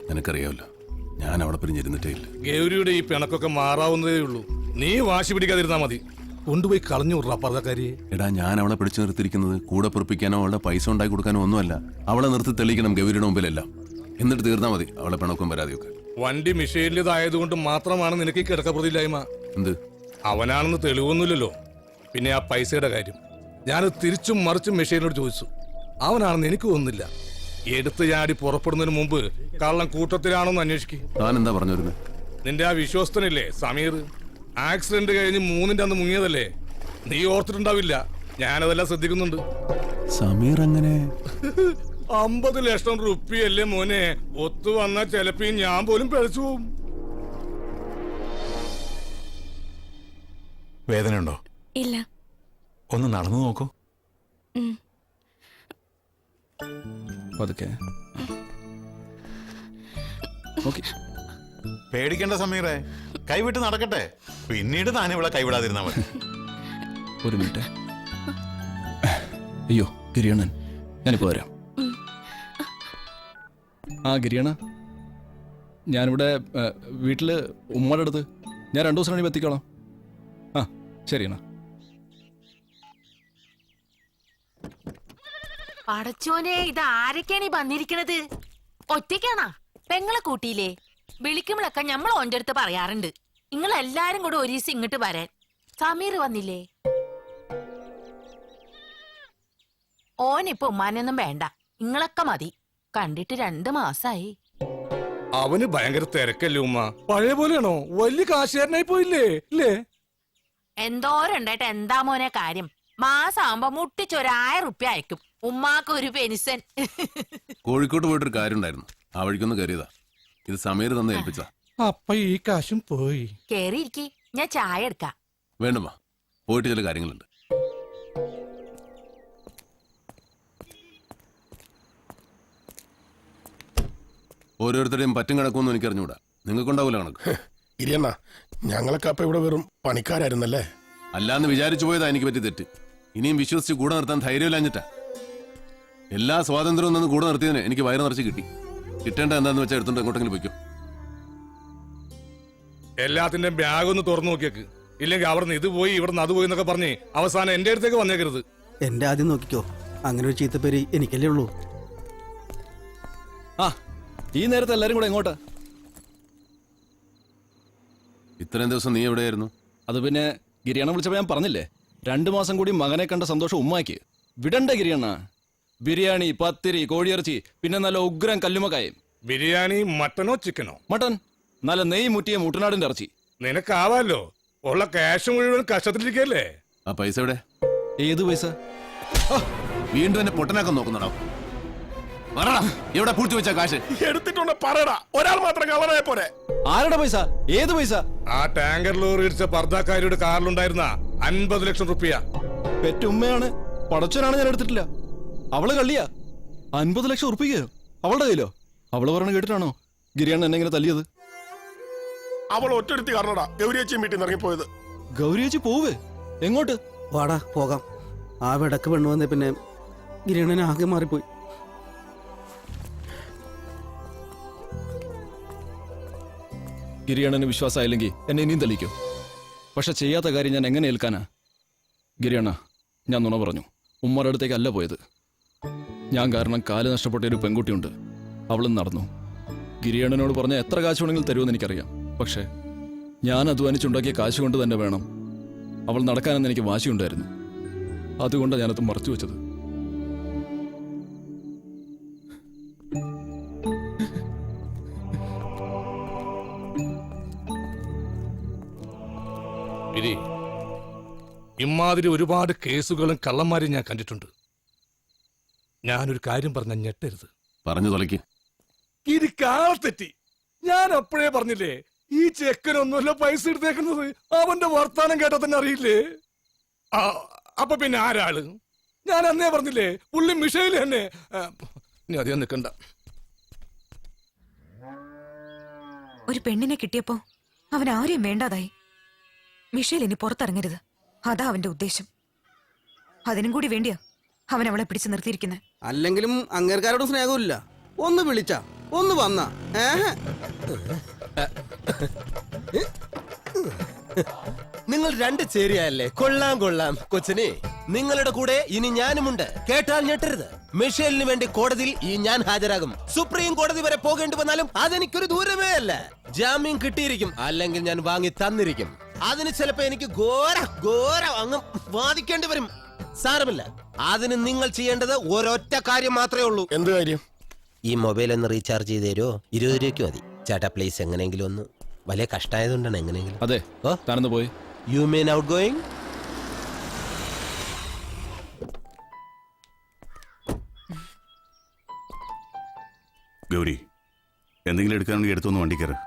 നിനക്കറിയാമല്ലോ. ഞാൻ അവിടെ പിരിഞ്ഞിരുന്നിട്ടേ ഇല്ല. ഗൗരിയുടെ ഈ പിണക്കൊക്കെ മാറാവുന്നതേ ഉള്ളൂ. നീ വാശി പിടിക്കാതിരുന്നാ മതി. കൊണ്ടുപോയി കളഞ്ഞു വിടറാ പർദ്ദക്കാരിയെ. എടാ, ഞാൻ അവളെ പിടിച്ചു നിർത്തിയിരിക്കുന്നത് കൂടെ പൊറപ്പിക്കാനോ അവളുടെ പൈസ ഉണ്ടാക്കി കൊടുക്കാനോ ഒന്നുമല്ല. അവളെ നിർത്തി തെളിയിക്കണം ഗൗരിയുടെ മുമ്പിലെല്ലാം. എന്നിട്ട് തീർന്നാ മതി അവളെ പിണക്കും വരാതെയൊക്കെ. വണ്ടി മിഷേലിൻ്റെതായതുകൊണ്ട് മാത്രമാണ് നിനക്ക് ഈ കിടക്കപ്രതിയില്ലായ്മ. എന്ത്? അവനാണെന്ന് തെളിവൊന്നുമില്ലല്ലോ. പിന്നെ ആ പൈസയുടെ കാര്യം ഞാൻ തിരിച്ചും മറിച്ചും മിഷേലിനോട് ചോദിച്ചു. അവനാണെന്ന് എനിക്ക് തോന്നുന്നില്ല. എടുത്ത് ചാടി പുറപ്പെടുന്നതിന് മുമ്പ് കള്ളം കൂട്ടത്തിലാണോന്ന് അന്വേഷിക്കും. താൻ എന്താ പറഞ്ഞു വരുന്നത്? നിന്റെ ആ വിശ്വസ്തനില്ലേ സമീർ, ആക്സിഡന്റ് കഴിഞ്ഞ് 3-ന്റെ അന്ന് മുങ്ങിയതല്ലേ? നീ ഓർത്തിട്ടുണ്ടാവില്ല, ഞാനതെല്ലാം ശ്രദ്ധിക്കുന്നുണ്ട്. സമീർ അങ്ങനെ 50 ലക്ഷം റുപ്യല്ലേ മോനെ. ഒത്തു വന്ന ചിലപ്പോ ഞാൻ പോലും പിഴച്ചു പോവും. വേദനയുണ്ടോ? ഇല്ല. ഒന്ന് നടന്നു നോക്കൂ. പതുക്കെ. പേടിക്കേണ്ട സമീറേ, കൈവിട്ട് നടക്കട്ടെ. പിന്നീട് താൻ ഇവിടെ കൈവിടാതിരുന്നാ മതി. ഒരു മിനിറ്റ്. അയ്യോ ഗിരിയണ്ണൻ, ഞാനിപ്പോ വരാം. ആ ഗിരിയണ്ണ, ഞാനിവിടെ വീട്ടില് ഉമ്മയുടെ അടുത്ത്. ഞാൻ 2 ദിവസം കഴിഞ്ഞ് എത്തിക്കോളാം. ആ ശരി അണ്ണാ. പടച്ചോനെ, ഇത് ആരൊക്കെയാണ് ഈ വന്നിരിക്കണത്? ഒറ്റയ്ക്കാണാ? പെങ്ങളെ കൂട്ടിയില്ലേ? വിളിക്കുമ്പോഴൊക്കെ ഞമ്മൾ ഓൻ്റെ അടുത്ത് പറയാറുണ്ട്, നിങ്ങൾ എല്ലാരും കൂടെ ഒരു ദിവസം ഇങ്ങോട്ട് വരാൻ. സമീർ വന്നില്ലേ? ഓനിപ്പോ ഉമ്മാനൊന്നും വേണ്ട, നിങ്ങളൊക്കെ മതി. കണ്ടിട്ട് 2 മാസായി. അവന് ഭയങ്കര തിരക്കല്ലേ ഉമ്മ? പഴയ പോലെയാണോ? വലിയ കാശുകാരനായി പോയില്ലേ ഇല്ലേ? എന്തോരുണ്ടായിട്ട് എന്താ മോനെ കാര്യം? മാസാകുമ്പോ മുട്ടിച്ചൊരു 1000 റുപ്യ അയക്കും. ഉമ്മാക്ക് ഒരു പെൻഷൻ. കോഴിക്കോട്ട് പോയിട്ടൊരു കാര്യം ഉണ്ടായിരുന്നു, ആ വഴിക്കൊന്ന് കയറിയതാ. ഇത് സമീർ തന്നെ ഏൽപ്പിച്ചതാ. അപ്പൊ ഈ കാശും പോയി. കേറിയിരിക്കി, ഞാൻ ചായ എടുക്കാം. വേണ്ടുമാ, പോയിട്ട് ചില കാര്യങ്ങളുണ്ട്. ഓരോരുത്തരുടെയും പറ്റും കണക്കൊന്നും എനിക്ക് അറിഞ്ഞുകൂടാ. നിങ്ങൾക്കുണ്ടാവൂല കണക്ക്. ഗിരിയണ്ണ, ഞങ്ങളൊക്കെ അപ്പൊ ഇവിടെ വെറും പണിക്കാരായിരുന്നല്ലേ? അല്ലാന്ന് വിചാരിച്ചു പോയതാ എനിക്ക് പറ്റി തെറ്റ്. ഇനിയും വിശ്വസിച്ച് കൂടെ നിർത്താൻ ധൈര്യമില്ലാഞ്ഞിട്ടാ. എല്ലാ സ്വാതന്ത്ര്യവും നിന്ന് കൂടെ നിർത്തിയതിന് എനിക്ക് വയറ് നിറച്ച് കിട്ടി. കിട്ടേണ്ട എന്താന്ന് വെച്ചാൽ എടുത്തോണ്ട് എങ്ങോട്ടെങ്കിലും പോയിക്കോ. എല്ലാത്തിന്റെ ബാഗ് ഒന്ന് തുറന്നു നോക്കിയേക്ക്. ഇല്ലെങ്കിൽ അവിടുന്ന് ഇത് പോയി ഇവിടുന്ന് അത് പോയി എന്നൊക്കെ പറഞ്ഞ് അവസാനം എന്റെ അടുത്തേക്ക് വന്നേക്കരുത്. എന്റെ ആദ്യം നോക്കിക്കോ, അങ്ങനെ ഒരു ചീത്തപ്പേര് എനിക്കല്ലേ ഉള്ളൂ. ആ ഈ നേരത്തെ എല്ലാരും കൂടെ എങ്ങോട്ടാ? ഇത്രയും ദിവസം നീ എവിടെയായിരുന്നു? അത് പിന്നെ ഗിരിയണ്ണ വിളിച്ചപ്പോ ഞാൻ പറഞ്ഞില്ലേ, 2 മാസം കൂടി മകനെ കണ്ട സന്തോഷം ഉമ്മാക്ക്. വിടണ്ട ഗിരിയണ്ണ. ബിരിയാണി, പത്തിരി, കോഴിയിറച്ചി, പിന്നെ നല്ല ഉഗ്രം കല്ലുമക്കായും. ബിരിയാണി മട്ടനോ ചിക്കനോ? മട്ടൻ. നല്ല നെയ് മുറ്റിയ മുട്ടനാടിന്റെ ഇറച്ചി. നിനക്കാവാലോ, ഉള്ള ക്യാഷ് മുഴുവൻ കഷ്ടത്തിലിരിക്കല്ലേ. ആ പൈസ എവിടെ? ഏത് പൈസ? വീണ്ടും എന്നെ പൊട്ടനാക്കാൻ നോക്കുന്നുണ്ടോ? എവിടെ പൂഴ്ത്തി വെച്ച കാശ്? എടുത്തിട്ടുണ്ട് പറയടാ, ഒരാൾ മാത്രം കളറായ പോരെ. ആരുടെ പൈസ? ഏത് പൈസ? ആ ടാങ്കർ ലോറി ഇടിച്ച പർദ്ദക്കാരിയുടെ കാറിലുണ്ടായിരുന്ന 50 ലക്ഷം റുപ്യ. പെറ്റുമ്മയാണ്, പടച്ചനാണ്. ഞാൻ എടുത്തിട്ടില്ല. അവള് കള്ളിയാ. 50 ലക്ഷം ഉറുപ്പിക്കയോ അവളുടെ കയ്യിലോ? അവള് പറയണ കേട്ടിട്ടാണോ ഗിരിയണ്ണ എന്നെ ഇങ്ങനെ തല്ലിയത്? അവൾ ഒറ്റടുത്തി കാരണടാ ഗൗരിയച്ചിയും വീട്ടിൽ നിന്ന് ഇറങ്ങിപ്പോയത്. ഗൗരിയച്ചി പോവേ? എങ്ങോട്ട്? വാടാ പോകാം. ആ വിടക്ക് പെണ്ണു വന്നേ പിന്നെ ഗിരിയണ്ണനെ ആകെ മാറിപ്പോയി. ഗിരിയണ്ണന് വിശ്വാസമായില്ലെങ്കിൽ എന്നെ ഇനിയും തല്ലിക്കോ. പക്ഷെ ചെയ്യാത്ത കാര്യം ഞാൻ എങ്ങനെ ഏൽക്കാനാ? ഗിരിയണ്ണ, ഞാൻ നുണ പറഞ്ഞു. ഉമ്മയുടെ അടുത്തേക്ക് അല്ല പോയത്. ഞാൻ കാരണം കാല് നഷ്ടപ്പെട്ട ഒരു പെൺകുട്ടിയുണ്ട്, അവളും നടന്നു. ഗിരിയണ്ണനോട് പറഞ്ഞ എത്ര കാശ് വേണമെങ്കിലും തരുമെന്ന് എനിക്കറിയാം. പക്ഷേ ഞാൻ അധ്വാനിച്ചുണ്ടാക്കിയ കാശ് കൊണ്ട് തന്നെ വേണം അവൾ നടക്കാനെന്ന് എനിക്ക് വാശിയുണ്ടായിരുന്നു. അതുകൊണ്ടാണ് ഞാനത് മറച്ചു വെച്ചത്. ഇമാതിരി ഒരുപാട് കേസുകളും കള്ളന്മാരെയും ഞാൻ കണ്ടിട്ടുണ്ട്. ഞാനൊരു കാര്യം പറഞ്ഞ ഞെട്ടരുത്. പറഞ്ഞു തൊലയ്ക്ക്. ഇത് കാളത്തെറ്റി. ഞാൻ അപ്പോഴേ പറഞ്ഞില്ലേ, ഈ ചെക്കനൊന്നുമല്ല പൈസ എടുത്തേക്കുന്നത്. അവന്റെ വർത്താനം കേട്ടാ തന്നെ അറിയില്ലേ? അപ്പൊ പിന്നെ ആരാള്? ഞാൻ അന്നേ പറഞ്ഞില്ലേ, പുള്ളി മിഷയില് തന്നെ. ഇനി അധികം നിൽക്കണ്ട. ഒരു പെണ്ണിനെ കിട്ടിയപ്പോ അവൻ ആരെയും വേണ്ടാതായി. മിഷേൽ ഇനി പുറത്തിറങ്ങരുത്, അതാ അവന്റെ ഉദ്ദേശം. അതിനും കൂടി വേണ്ടിയാ അവൻ അവളെ പിടിച്ചു നിർത്തിയിരിക്കുന്നത്. അല്ലെങ്കിലും അങ്ങേർക്കാരോടും സ്നേഹമില്ല. ഒന്ന് വിളിച്ച ഒന്ന് വന്ന നിങ്ങൾ 2 ചേരിയല്ലേ? കൊള്ളാം കൊള്ളാം കൊച്ചനെ. നിങ്ങളുടെ കൂടെ ഇനി ഞാനുമുണ്ട്. കേട്ടാൽ ഞെട്ടരുത്. മിഷേലിന് വേണ്ടി കോടതിയിൽ ഈ ഞാൻ ഹാജരാകും. സുപ്രീം കോടതി വരെ പോകേണ്ടി വന്നാലും അതെനിക്കൊരു ദൂരമേ അല്ല. ജാമ്യം കിട്ടിയിരിക്കും, അല്ലെങ്കിൽ ഞാൻ വാങ്ങി തന്നിരിക്കും. അതിന് ചിലപ്പോ എനിക്ക് ഘോര അങ്ങ് വാദിക്കേണ്ടി വരും. സാരമില്ല, അതിന് നിങ്ങൾ ചെയ്യേണ്ടത് ഒരൊറ്റ കാര്യം മാത്രമേ ഉള്ളൂ. എന്ത് കാര്യം? ഈ മൊബൈൽ ഒന്ന് റീചാർജ് ചെയ്ത് തരുമോ? 20 രൂപയ്ക്ക് മതി ചേട്ടാ, പ്ലീസ്. എങ്ങനെയെങ്കിലും ഒന്ന്. വലിയ കഷ്ടമായതുകൊണ്ടാണ്. എങ്ങനെയെങ്കിലും. അതെ, താനൊന്ന് പോയി. You mean out going? Gauri, എന്തെങ്കിലും എടുക്കാണെങ്കിൽ എടുത്തൊന്ന് വണ്ടി കയറ്.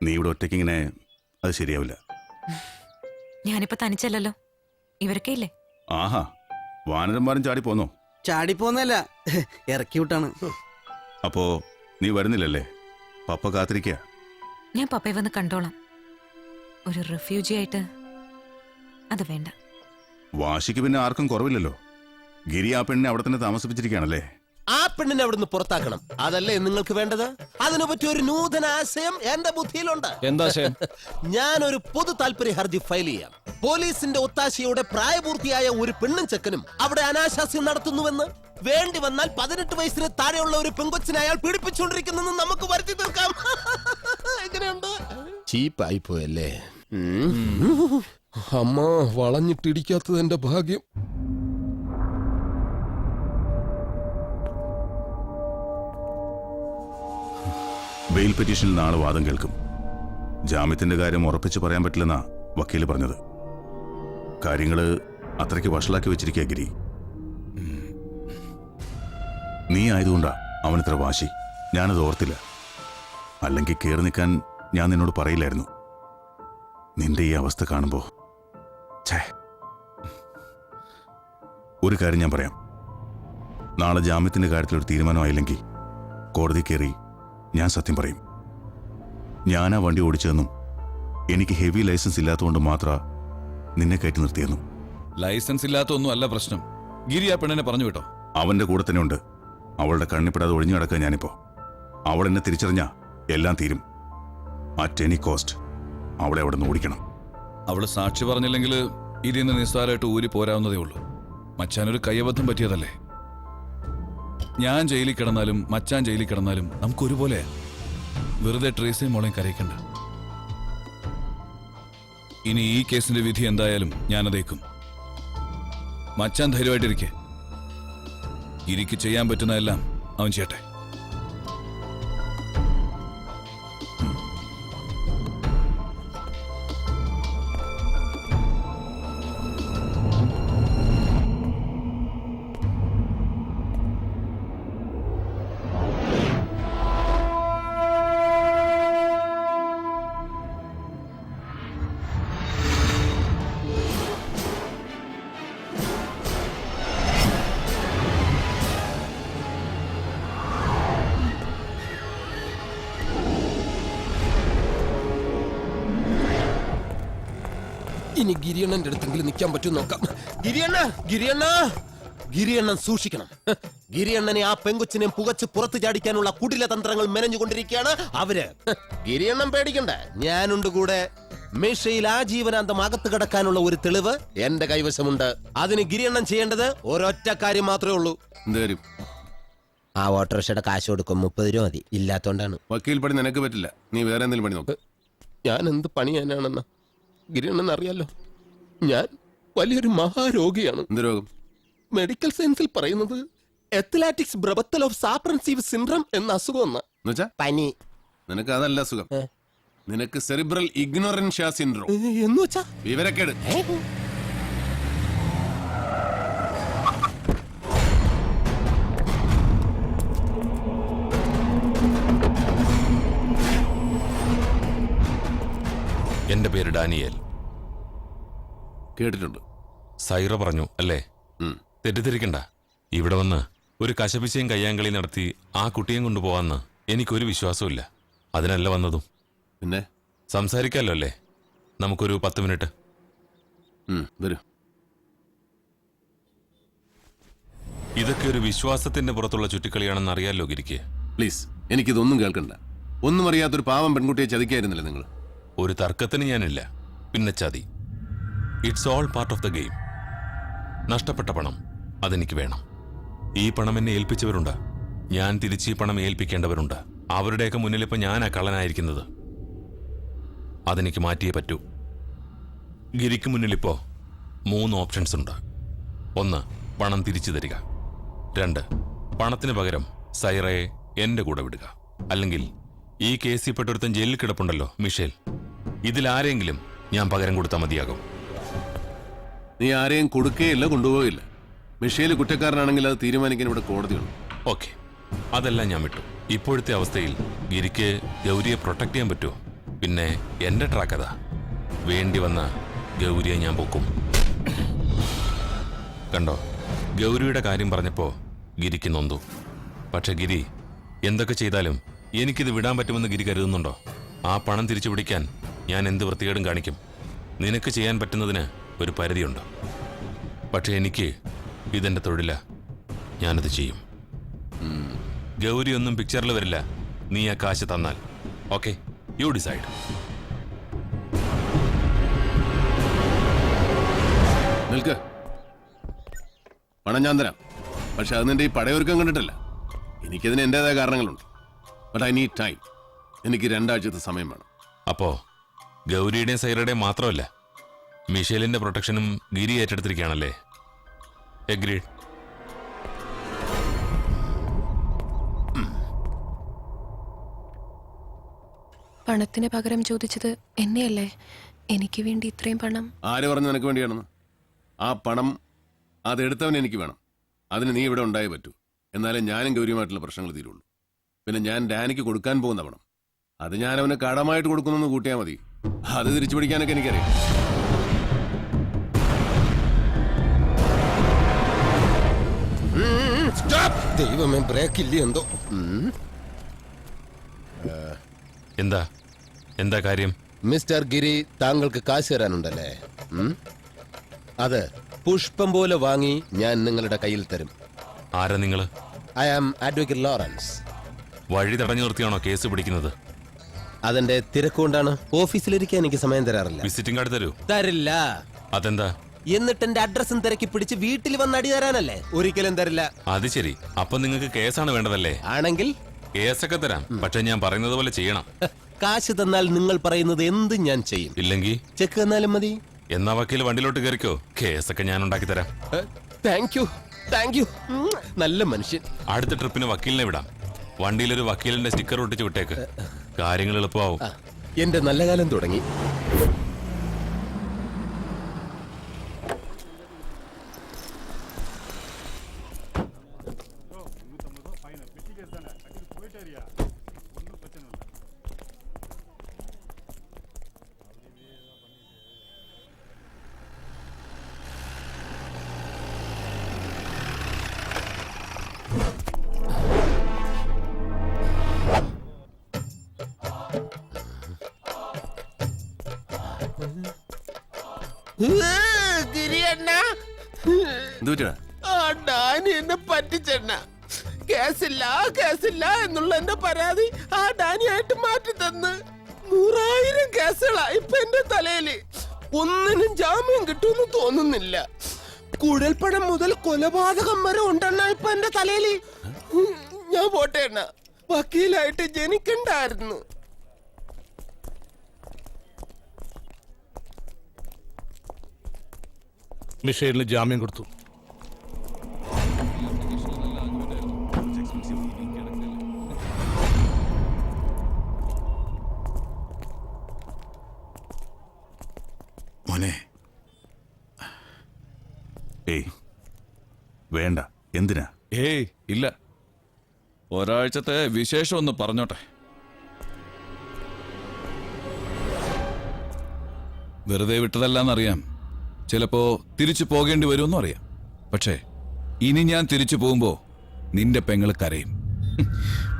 നീ ഇവിടെ ഒറ്റയ്ക്ക് ഇങ്ങനെ അത് ശരിയാവില്ല. ഞാനിപ്പോ തനിച്ചല്ലല്ലോ, ഇവരൊക്കെ ഇല്ലേ? ആഹാ, വാനരന്മാരും ചാടി പോന്നോ? ചാടിപ്പോന്നല്ല, ഇറക്കി വിട്ടാണ്. അപ്പോ നീ വരുന്നില്ലല്ലേ? പപ്പ കാത്തിരിക്കുക. ഞാൻ പപ്പയെ വന്ന് കണ്ടോളാം. ഒരു റെഫ്യൂജി ആയിട്ട് അത് വേണ്ട. വാശിക്ക് പിന്നെ ആർക്കും കുറവില്ലല്ലോ. ഗിരി ആ പെണ്ണിനെ അവിടെ തന്നെ താമസിപ്പിച്ചിരിക്കുകയാണല്ലേ? ആ പെണ്ണിനെ അവിടുന്ന് പുറത്താക്കണം. അതല്ലേ നിങ്ങൾക്ക് വേണ്ടത്? അതിനെ പറ്റി ഒരു നൂതന ആശയം എന്റെ ബുദ്ധിയിലുണ്ട്. എന്താ ആശയം? ഞാനൊരു പൊതു താല്പര്യ ഹർജി ഫയൽ ചെയ്യാം. പോലീസിന്റെ ഒത്താശയോടെ പ്രായപൂർത്തിയായ ഒരു പെണ്ണും ചെക്കനും അവിടെ അനാശാസ്യം നടത്തുന്നുവെന്ന്, വേണ്ടി വന്നാൽ 18 വയസ്സിന് താഴെയുള്ള ഒരു പെങ്കൊച്ചിനെ അയാൾ പീഡിപ്പിച്ചുകൊണ്ടിരിക്കുന്നെന്ന് നമുക്ക് വരുത്തി തീർക്കാം. എങ്ങനെയുണ്ട്? ചീപ്പായി പോയല്ലേ? അമ്മ വളഞ്ഞിട്ടിടിക്കാത്തത് എന്റെ ഭാഗ്യം. ബെയിൽ പെറ്റീഷനിൽ നാളെ വാദം കേൾക്കും. ജാമ്യത്തിന്റെ കാര്യം ഉറപ്പിച്ച് പറയാൻ പറ്റില്ലെന്നാ വക്കീല് പറഞ്ഞത്. കാര്യങ്ങള് അത്രയ്ക്ക് വഷളാക്കി വെച്ചിരിക്കുക ഗിരി. നീ ആയതുകൊണ്ടാ അവനിത്ര വാശി. ഞാനത് ഓർത്തില്ല. അല്ലെങ്കിൽ കയറി നിൽക്കാൻ ഞാൻ നിന്നോട് പറയില്ലായിരുന്നു. നിന്റെ ഈ അവസ്ഥ കാണുമ്പോ ഒരു കാര്യം ഞാൻ പറയാം. നാളെ ജാമ്യത്തിന്റെ കാര്യത്തിലൊരു തീരുമാനമായില്ലെങ്കിൽ കോടതി കയറി ഞാൻ സത്യം പറയും. ഞാനാ വണ്ടി ഓടിച്ചതെന്നും എനിക്ക് ഹെവി ലൈസൻസ് ഇല്ലാത്തതുകൊണ്ട് മാത്രം നിന്നെ കയറ്റി നിർത്തിയെന്നും. ലൈസൻസ് ഇല്ലാത്തൊന്നും അല്ല പ്രശ്നം. ഗിരി ആ പെണ്ണിനെ പറഞ്ഞു വിട്ടോ? അവന്റെ കൂടെ തന്നെ ഉണ്ട്. അവളുടെ കണ്ണിപ്പെടാതെ ഒഴിഞ്ഞു കിടക്കുക ഞാനിപ്പോ. അവൾ എന്നെ തിരിച്ചറിഞ്ഞാ എല്ലാം തീരും. അറ്റ് എനി കോസ്റ്റ് അവളെ അവിടെ നിന്ന് ഓടിക്കണം. അവള് സാക്ഷി പറഞ്ഞില്ലെങ്കിൽ ഇതിന്ന് നിസ്സാരമായിട്ട് ഊരി പോരാവുന്നതേ ഉള്ളൂ. മച്ചാനൊരു കയ്യബദ്ധം പറ്റിയതല്ലേ. ഞാൻ ജയിലിൽ കിടന്നാലും മച്ചാൻ ജയിലിൽ കിടന്നാലും നമുക്കൊരുപോലെ. വെറുതെ ട്രേസിയും മോളെയും കരയിക്കണ്ട. ഇനി ഈ കേസിന്റെ വിധി എന്തായാലും ഞാനതേക്കും. മച്ചാൻ ധൈര്യമായിട്ടിരിക്കെ. ഗിരിക്ക് ചെയ്യാൻ പറ്റുന്നതെല്ലാം അവൻ ചെയ്യട്ടെ. ഇനി ഗിരിയണ്ണന്റെ അടുത്തെങ്കിലും നിൽക്കാൻ പറ്റും നോക്കാം. ഗിരിയണ്ണൻ സൂക്ഷിക്കണം. ഗിരിയണ്ണനെ ആ പെങ്കൊച്ചിനെ പുകച്ച് പുറത്തു ചാടിക്കാനുള്ള കുടില തന്ത്രങ്ങൾ മെനഞ്ഞുകൊണ്ടിരിക്കുകയാണ് അവര്. ഗിരിയണ്ണൻ പേടിക്കണ്ട, ഞാനുണ്ട് കൂടെ. മേശയിൽ ആജീവനാന്തം അകത്ത് കിടക്കാനുള്ള ഒരു തെളിവ് എന്റെ കൈവശമുണ്ട്. അതിന് ഗിരിയണ്ണൻ ചെയ്യേണ്ടത് ഒരൊറ്റ കാര്യം മാത്രമേ ഉള്ളൂ. ആ ഓട്ടോറിക്ഷയുടെ കാശ് കൊടുക്കും. 30 രൂപ മതി. ഇല്ലാത്തോണ്ടാണ്. വക്കീൽ പണി നിനക്ക് പറ്റില്ല. നീ വേറെ എന്തെങ്കിലും പണി നോക്ക്. ഞാൻ എന്ത് പണി ചെയ്യാനാണെന്ന ഗിരിയണ്ണൻ അറിയാലോ. ഞാൻ വലിയൊരു മഹാരോഗിയാണ്. എന്ത് രോഗം? മെഡിക്കൽ സയൻസിൽ പറയുന്നത് എത്ലാറ്റിക്സ് ബ്രബത്തൽ ഓഫ് സാപ്രൻസീവ് സിൻഡ്രം എന്ന അസുഖം. പനി. നിനക്ക് അതല്ല അസുഖം. നിനക്ക് സെറിബ്രൽ ഇഗ്നോറൻഷ്യ സിൻഡ്രോം എന്ന് വെച്ചാ വിവരക്കേട്. എന്റെ പേര് ഡാനിയേൽ. കേട്ടിട്ടുണ്ട്. സൈറ പറഞ്ഞു അല്ലേ? തെറ്റിദ്ധരിക്കണ്ട. ഇവിടെ വന്ന് ഒരു കശപിശയും കയ്യാങ്കളി നടത്തി ആ കുട്ടിയും കൊണ്ടുപോവാന്ന് എനിക്കൊരു വിശ്വാസമില്ല. അതിനല്ല വന്നതും. പിന്നെ സംസാരിക്കാലോ അല്ലേ? നമുക്കൊരു 10 മിനിറ്റ്. വരൂ. ഇതൊക്കെ ഒരു വിശ്വാസത്തിന്റെ പുറത്തുള്ള ചുറ്റിക്കളിയാണെന്ന് അറിയാലോ ഗിരിക്ക്. പ്ലീസ്, എനിക്കിതൊന്നും കേൾക്കണ്ട. ഒന്നും അറിയാത്തൊരു പാവം പെൺകുട്ടിയെ ചതിക്കായിരുന്നില്ല നിങ്ങൾ. ഒരു തർക്കത്തിന് ഞാനില്ല. പിന്നെ ചതി. It's all part of the game. നഷ്ടപ്പെട്ട പണം അതെനിക്ക് വേണം. ഈ പണം എന്നെ ഏൽപ്പിച്ചവരുണ്ട്. ഞാൻ തിരിച്ച് ഈ പണം ഏൽപ്പിക്കേണ്ടവരുണ്ട്. അവരുടെയൊക്കെ മുന്നിൽ ഇപ്പൊ ഞാനാ കള്ളനായിരിക്കുന്നത്. അതെനിക്ക് മാറ്റിയേ പറ്റൂ. ഗിരിക്ക് മുന്നിലിപ്പോ 3 ഓപ്ഷൻസ് ഉണ്ട്. 1, പണം തിരിച്ചു തരിക. 2, പണത്തിന് പകരം സൈറയെ എന്റെ കൂടെ വിടുക. അല്ലെങ്കിൽ ഈ കേസിൽ പെട്ടൊരുത്തൻ ജയിലിൽ കിടപ്പുണ്ടല്ലോ, മിഷേൽ. ഇതിലാരെങ്കിലും ഞാൻ പകരം കൊടുത്താൽ മതിയാകും. നീ ആരെയും കൊടുക്കുകയില്ല, കൊണ്ടുപോകില്ല. മിഷേൽ കുറ്റക്കാരനാണെങ്കിൽ അത് തീരുമാനിക്കാൻ ഇവിടെ കോടതിയുണ്ട്. ഓക്കെ, അതെല്ലാം ഞാൻ വിട്ടു. ഇപ്പോഴത്തെ അവസ്ഥയിൽ ഗിരിക്ക് ഗൗരിയെ പ്രൊട്ടക്ട് ചെയ്യാൻ പറ്റുമോ? പിന്നെ എന്റെ ട്രാക്ക് അതാ. വേണ്ടി വന്ന ഗൗരിയെ ഞാൻ പൊക്കും. കണ്ടോ, ഗൗരിയുടെ കാര്യം പറഞ്ഞപ്പോ ഗിരിക്ക് നൊന്തു. പക്ഷെ ഗിരി എന്തൊക്കെ ചെയ്താലും എനിക്കിത് വിടാൻ പറ്റുമെന്ന് ഗിരി കരുതുന്നുണ്ടോ? ആ പണം തിരിച്ചു പിടിക്കാൻ ഞാൻ എന്ത് വൃത്തികേടും കാണിക്കും. നിനക്ക് ചെയ്യാൻ പറ്റുന്നതിന് ഒരു പരിധിയുണ്ട്. പക്ഷെ എനിക്ക് ഇതെന്റെ തൊഴില, ഞാനത് ചെയ്യും. ഗൗരി ഒന്നും പിക്ചറിൽ വരില്ല, നീ ആ കാശ് തന്നാൽ. Okay, you decide. നിൽക്ക്. പണം ഞാൻ തരാം, പക്ഷെ അത് നിന്റെ ഈ പടയൊരുക്കം കണ്ടിട്ടല്ല. എനിക്കതിന് എന്റേതായ കാരണങ്ങളുണ്ട്. But I need time. എനിക്ക് 2 ആഴ്ചത്തെ സമയം വേണം. അപ്പോ ഗൗരിയുടെയും സൈറയുടെയും മാത്രമല്ല, മിഷേലിന്റെ പ്രൊട്ടക്ഷനും ഗിരി ഏറ്റെടുത്തിരിക്കുകയാണല്ലേ? എഗ്രീഡ്. പണത്തിന് പകരം ചോദിച്ചത് എന്നെയല്ലേ? എനിക്ക് വേണ്ടി ഇത്രയും പണം? ആര് പറഞ്ഞു നിനക്ക് വേണ്ടിയാണെന്ന്? ആ പണം അതെടുത്തവൻ എനിക്ക് വേണം. അതിന് നീ ഇവിടെ ഉണ്ടായേ പറ്റൂ. എന്നാലേ ഞാനും ഗൗരിയുമായിട്ടുള്ള പ്രശ്നങ്ങൾ തീരുള്ളൂ. പിന്നെ ഞാൻ ഡാനിക്ക് കൊടുക്കാൻ പോകുന്ന പണം അത് ഞാൻ അവന് കടമായിട്ട് കൊടുക്കുന്നെന്ന് കൂട്ടിയാൽ മതി. അത് തിരിച്ചു പിടിക്കാനൊക്കെ എനിക്കറിയാം. ദൈവമേ, ബ്രേക്ക് ഇല്ല എന്തോ. എന്താ എന്താ കാര്യം? മിസ്റ്റർ ഗിരി, താങ്കൾക്ക് കാശ് തരാനുണ്ടല്ലേ? അത് പുഷ്പം പോലെ വാങ്ങി ഞാൻ നിങ്ങളുടെ കയ്യിൽ തരും. ആരാ നിങ്ങള്? I am advocate Lawrence. വഴി തടഞ്ഞു നിർത്തിയാണോ കേസ് പിടിക്കുന്നത്? അതെന്റെ തിരക്കുകൊണ്ടാണ്. ഓഫീസിലിരിക്കാൻ എനിക്ക് സമയം തരാറില്ല. വിസിറ്റിംഗ് കാർഡ് തരൂ. തരില്ല. അതെന്താ? എന്നിട്ട് എന്റെ അഡ്രസ്സും തിരക്കി പിടിച്ച് വീട്ടിൽ വന്ന് അടി തരാനല്ലേ? ഒരിക്കലും തരില്ല. അത് ശരി. അപ്പൊ നിങ്ങൾക്ക് കേസാണ് വേണ്ടതല്ലേ? ആണെങ്കിൽ കേസൊക്കെ തരാം, പക്ഷെ ഞാൻ പറയുന്നത് പോലെ ചെയ്യണം. കാശ് തന്നാൽ നിങ്ങൾ പറയുന്നത് എന്തും ഞാൻ ചെയ്യും. ഇല്ലെങ്കിൽ ചെക്ക് തന്നാലും മതി. എന്നാ വക്കീൽ വണ്ടിയിലോട്ട് കയറിക്കോ, കേസൊക്കെ ഞാൻ ഉണ്ടാക്കി തരാം. Thank you, thank you. നല്ല മനുഷ്യൻ. അടുത്ത ട്രിപ്പിന് വക്കീലിനെ വിടാം. വണ്ടിയിലൊരു വക്കീലിന്റെ സ്റ്റിക്കർ ഒട്ടിച്ച് വിട്ടേക്ക്, കാര്യങ്ങൾ എളുപ്പമാവും. എന്റെ നല്ല കാലം തുടങ്ങി. ഡാനി എന്നെ പറ്റിച്ചെണ്ണ. കേസില്ല കേസില്ല എന്നുള്ള എന്റെ പരാതി ആ ഡാനിയായിട്ട് മാറ്റി തന്ന് 100,000 കേസുകളാ ഇപ്പൊ എന്റെ തലയില്. ഒന്നിനും ജാമ്യം കിട്ടുമെന്ന് തോന്നുന്നില്ല. കുഴൽപ്പണം മുതൽ കൊലപാതകം വരെ ഉണ്ടെണ്ണ ഇപ്പൊ എന്റെ തലയില്. ഞാൻ പോട്ടെ എണ്ണ, വക്കീലായിട്ട് ജനിക്കണ്ടായിരുന്നു. മിഷേലിന് ജാമ്യം കൊടുത്തു. മോനെ, ഏയ് വേണ്ട. എന്തിനാ? ഏയ് ഇല്ല, ഒരാഴ്ചത്തെ വിശേഷം ഒന്ന് പറഞ്ഞോട്ടെ. വെറുതെ വിട്ടതല്ലെന്നറിയാം, ചിലപ്പോ തിരിച്ചു പോകേണ്ടി വരുമെന്നും അറിയാം. പക്ഷേ ഇനി ഞാൻ തിരിച്ചു പോകുമ്പോ നിന്റെ പെങ്ങള് കരയും.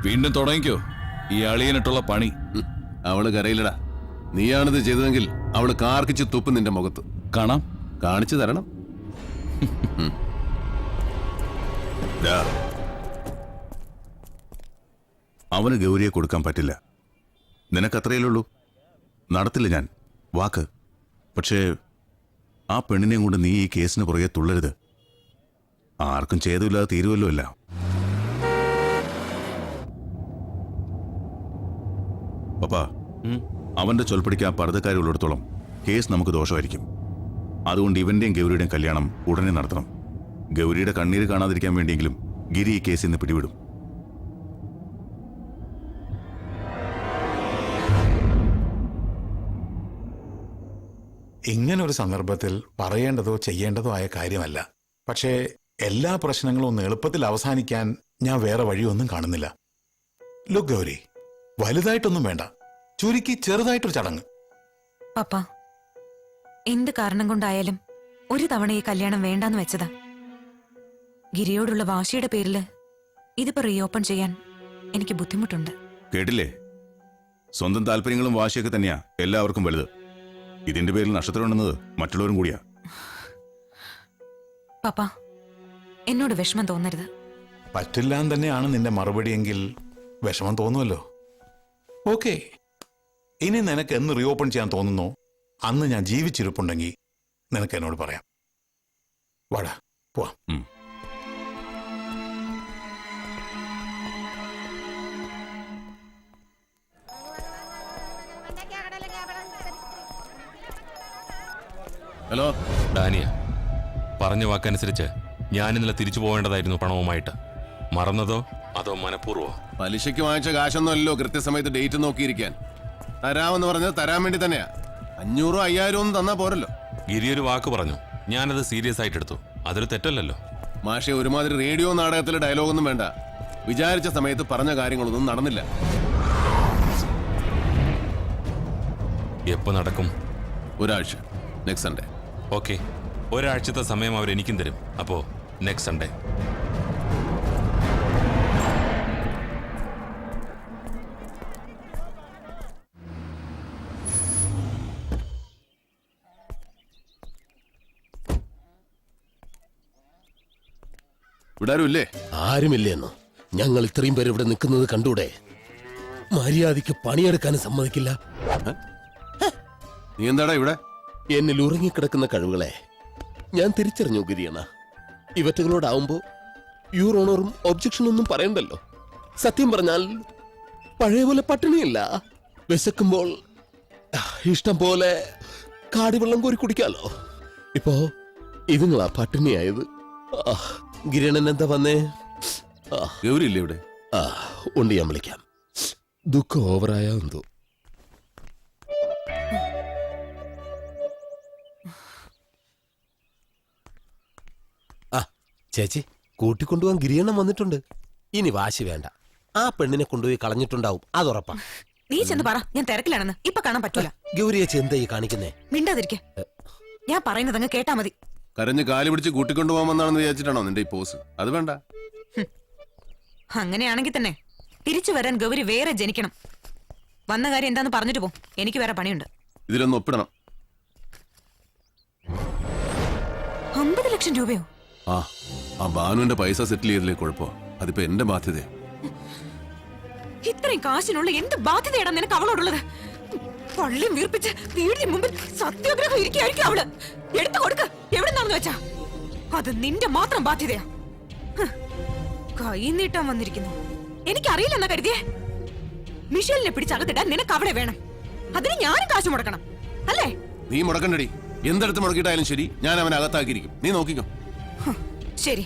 വീണ്ടും തുടങ്ങിക്കോ ഈ അളിയനിട്ടുള്ള പണി. അവള് കരയില്ലടാ. നീയാണിത് ചെയ്തതെങ്കിൽ അവള് കാർക്കിച്ച് തുപ്പ് നിന്റെ മുഖത്ത്. കാണാം, കാണിച്ചു തരണം. അവന് ഗൗരിയെ കൊടുക്കാൻ പറ്റില്ല. നിനക്കത്രയല്ലുള്ളൂ. നടത്തില്ല ഞാൻ, വാക്ക്. പക്ഷേ ആ പെണ്ണിനെയും കൊണ്ട് നീ ഈ കേസിന് പുറകെ തുള്ളരുത്. ആർക്കും ചെയ്തില്ലാതെ തീരുവല്ലോ അല്ല. പപ്പാ, അവന്റെ ചൊൽപ്പടിക്ക് ആ പർദ്ദക്കാരുള്ളിടത്തോളം കേസ് നമുക്ക് ദോഷമായിരിക്കും. അതുകൊണ്ട് ഇവന്റെയും ഗൗരിയുടെയും കല്യാണം ഉടനെ നടത്തണം. ഗൗരിയുടെ കണ്ണീര് കാണാതിരിക്കാൻ വേണ്ടിയെങ്കിലും ഗിരി ഈ കേസിൽ നിന്ന് പിടിവിടും. ഇങ്ങനൊരു സന്ദർഭത്തിൽ പറയേണ്ടതോ ചെയ്യേണ്ടതോ ആയ കാര്യമല്ല. പക്ഷേ എല്ലാ പ്രശ്നങ്ങളും ഒന്ന് എളുപ്പത്തിൽ അവസാനിക്കാൻ ഞാൻ വേറെ വഴിയൊന്നും കാണുന്നില്ല. ലുക്ക് ഗൗരി, വലുതായിട്ടൊന്നും വേണ്ട, ചുരുക്കി ചെറുതായിട്ടൊരു ചടങ്ങ്. പപ്പ, എന്ത് കാരണം കൊണ്ടായാലും ഒരു തവണ ഈ കല്യാണം വേണ്ടാന്ന് വെച്ചതാ. ഗിരിയോടുള്ള വാശിയുടെ പേരില് ഇതിപ്പോ റീഓപ്പൺ ചെയ്യാൻ എനിക്ക് ബുദ്ധിമുട്ടുണ്ട്. കേട്ടില്ലേ? സ്വന്തം താല്പര്യങ്ങളും വാശിയൊക്കെ തന്നെയാ എല്ലാവർക്കും വലുത്. ഇതിന്റെ പേരിൽ നഷ്ടത്തിലുണ്ടെന്നത് മറ്റുള്ളവരും കൂടിയാ. പപ്പ എന്നോട് വിഷമം തോന്നരുത്. പറ്റില്ലാന്ന് തന്നെയാണ് നിന്റെ മറുപടിയെങ്കിൽ വിഷമം തോന്നുമല്ലോ. ഓക്കെ, ഇനി നിനക്ക് എന്ന് റീഓപ്പൺ ചെയ്യാൻ തോന്നുന്നോ അന്ന് ഞാൻ ജീവിച്ചിരിപ്പുണ്ടെങ്കിൽ നിനക്ക് എന്നോട് പറയാം. വാടാ പോവാം. ഹലോ ഡാനിയ, പറഞ്ഞ വാക്കനുസരിച്ച് ഞാൻ ഇന്നലെ തിരിച്ചു പോവേണ്ടതായിരുന്നു പണവുമായിട്ട്. മറന്നതോ അതോ മനഃപൂർവ്വമോ? പലിശയ്ക്ക് വാങ്ങിച്ച കാശൊന്നും അല്ലല്ലോ കൃത്യസമയത്ത് ഡേറ്റ് നോക്കിയിരിക്കാൻ. തരാമെന്ന് പറഞ്ഞത് തരാൻ വേണ്ടി തന്നെയാ. 500 5,000 ഒന്നും തന്നാ പോരല്ലോ. ഗിരി ഒരു വാക്ക് പറഞ്ഞു, ഞാനത് സീരിയസ് ആയിട്ട് എടുത്തു. അതൊരു തെറ്റല്ലല്ലോ. മാഷെ, ഒരുമാതിരി റേഡിയോ നാടകത്തിലെ ഡയലോഗൊന്നും വേണ്ട. വിചാരിച്ച സമയത്ത് പറഞ്ഞ കാര്യങ്ങളൊന്നും നടന്നില്ല. എപ്പോ നടക്കും? ഒരാഴ്ച, നെക്സ്റ്റ് സൺഡേ. ഓക്കെ, ഒരാഴ്ചത്തെ സമയം അവർ എനിക്കും തരും. അപ്പോ നെക്സ്റ്റ് സൺഡേ. ഇവിടെ ആരുമില്ലേ? ആരുമില്ലേന്നോ? ഞങ്ങൾ ഇത്രയും പേര് ഇവിടെ നിൽക്കുന്നത് കണ്ടൂടെ? മര്യാദയ്ക്ക് പണിയെടുക്കാനും സമ്മതിക്കില്ല. നീ എന്താടാ ഇവിടെ? എന്നിൽ ഉറങ്ങിക്കിടക്കുന്ന കഴിവുകളെ ഞാൻ തിരിച്ചറിഞ്ഞു ഗിരിയണ. ഇവറ്റകളോടാവുമ്പോ യുവർ ഓണറും ഒബ്ജക്ഷൻ ഒന്നും പറയണ്ടല്ലോ. സത്യം പറഞ്ഞാൽ പഴയ പോലെ പട്ടിണിയില്ല. വിശക്കുമ്പോൾ ഇഷ്ടം പോലെ കാടിവെള്ളം കോരി കുടിക്കാലോ. ഇപ്പോ ഇതുങ്ങളാ പട്ടിണിയായത്. ഗിരിയണൻ എന്താ വന്നേ? ഗൗരിയില്ലേ ഇവിടെ? ഉണ്ട്, ഞാൻ വിളിക്കാം. ദുഃഖം ഓവറായ എന്തോ. ചേച്ചി, കൂട്ടിക്കൊണ്ടുപോകാൻ ഗിരിയണ്ണം വന്നിട്ടുണ്ട്. ഇനി വാശി വേണ്ട. ആ പെണ്ണിനെ കൊണ്ടുപോയി കളഞ്ഞിട്ടുണ്ടാവും, അതുറപ്പാ. നീ ചെന്ന് പറ, ഞാൻ തിരക്കിലാണെന്ന്. ഇപ്പൊ കാണാൻ പറ്റൂല. ഗൗരിയേച്ചി എന്താ ഈ കാണിക്കുന്നേ? മിണ്ടാതിരിക്കെ. ഞാൻ പറയുന്നത് അങ്ങ് കേട്ടാ മതി. കരഞ്ഞ് കാല് പിടിച്ച് കൂട്ടിക്കൊണ്ടുപോകാമെന്നാണെന്ന് വിചാരിച്ചിട്ടാണോ നിന്റെ ഈ പോസ്? അത് വേണ്ട. അങ്ങനെയാണെങ്കിൽ തന്നെ തിരിച്ചു വരാൻ ഗൗരി വേറെ ജനിക്കണം. വന്ന കാര്യം എന്താന്ന് പറഞ്ഞിട്ട് പോ, എനിക്ക് വേറെ പണിയുണ്ട്. ഇതിലൊന്ന് ഒപ്പിടണം. 50 ലക്ഷം രൂപയോ? ആ ബാനുവിന്റെ പൈസ സെറ്റിൽ ചെയ്തില്ലേ കുഴപ്പമോ? അതിപ്പോ എന്റെ ബാധ്യത. ഇത്രയും കാശിനുള്ള എന്ത് ബാധ്യതയാണ് നിനക്ക് അവളോടുള്ളത്? പള്ളിയും വീർപ്പിച്ച് വീടിന് മുമ്പിൽ സത്യാഗ്രഹം ഇരിക്കുകയായിരിക്കും അവള്. എടുത്തു കൊടുക്ക, എവിടെ നിന്നാണെന്ന് വെച്ചാ. അത് നിന്റെ മാത്രം ബാധ്യതയാ. കൈ നീട്ടാൻ വന്നിരിക്കുന്നു. എനിക്കറിയില്ലെന്നാ കരുതിയേ? മിഷേലിനെ പിടിച്ചകത്തിടാൻ നിനക്ക് അവിടെ വേണം. അതിന് ഞാനും കാശ് മുടക്കണം അല്ലേ? നീ മുടക്കണ്ടടി. എന്തെടുത്ത് മുടക്കിയിട്ടായാലും ശരി, ഞാൻ അവനെ അകത്താക്കിയിരിക്കും. നീ നോക്കിക്കോ. ശരി,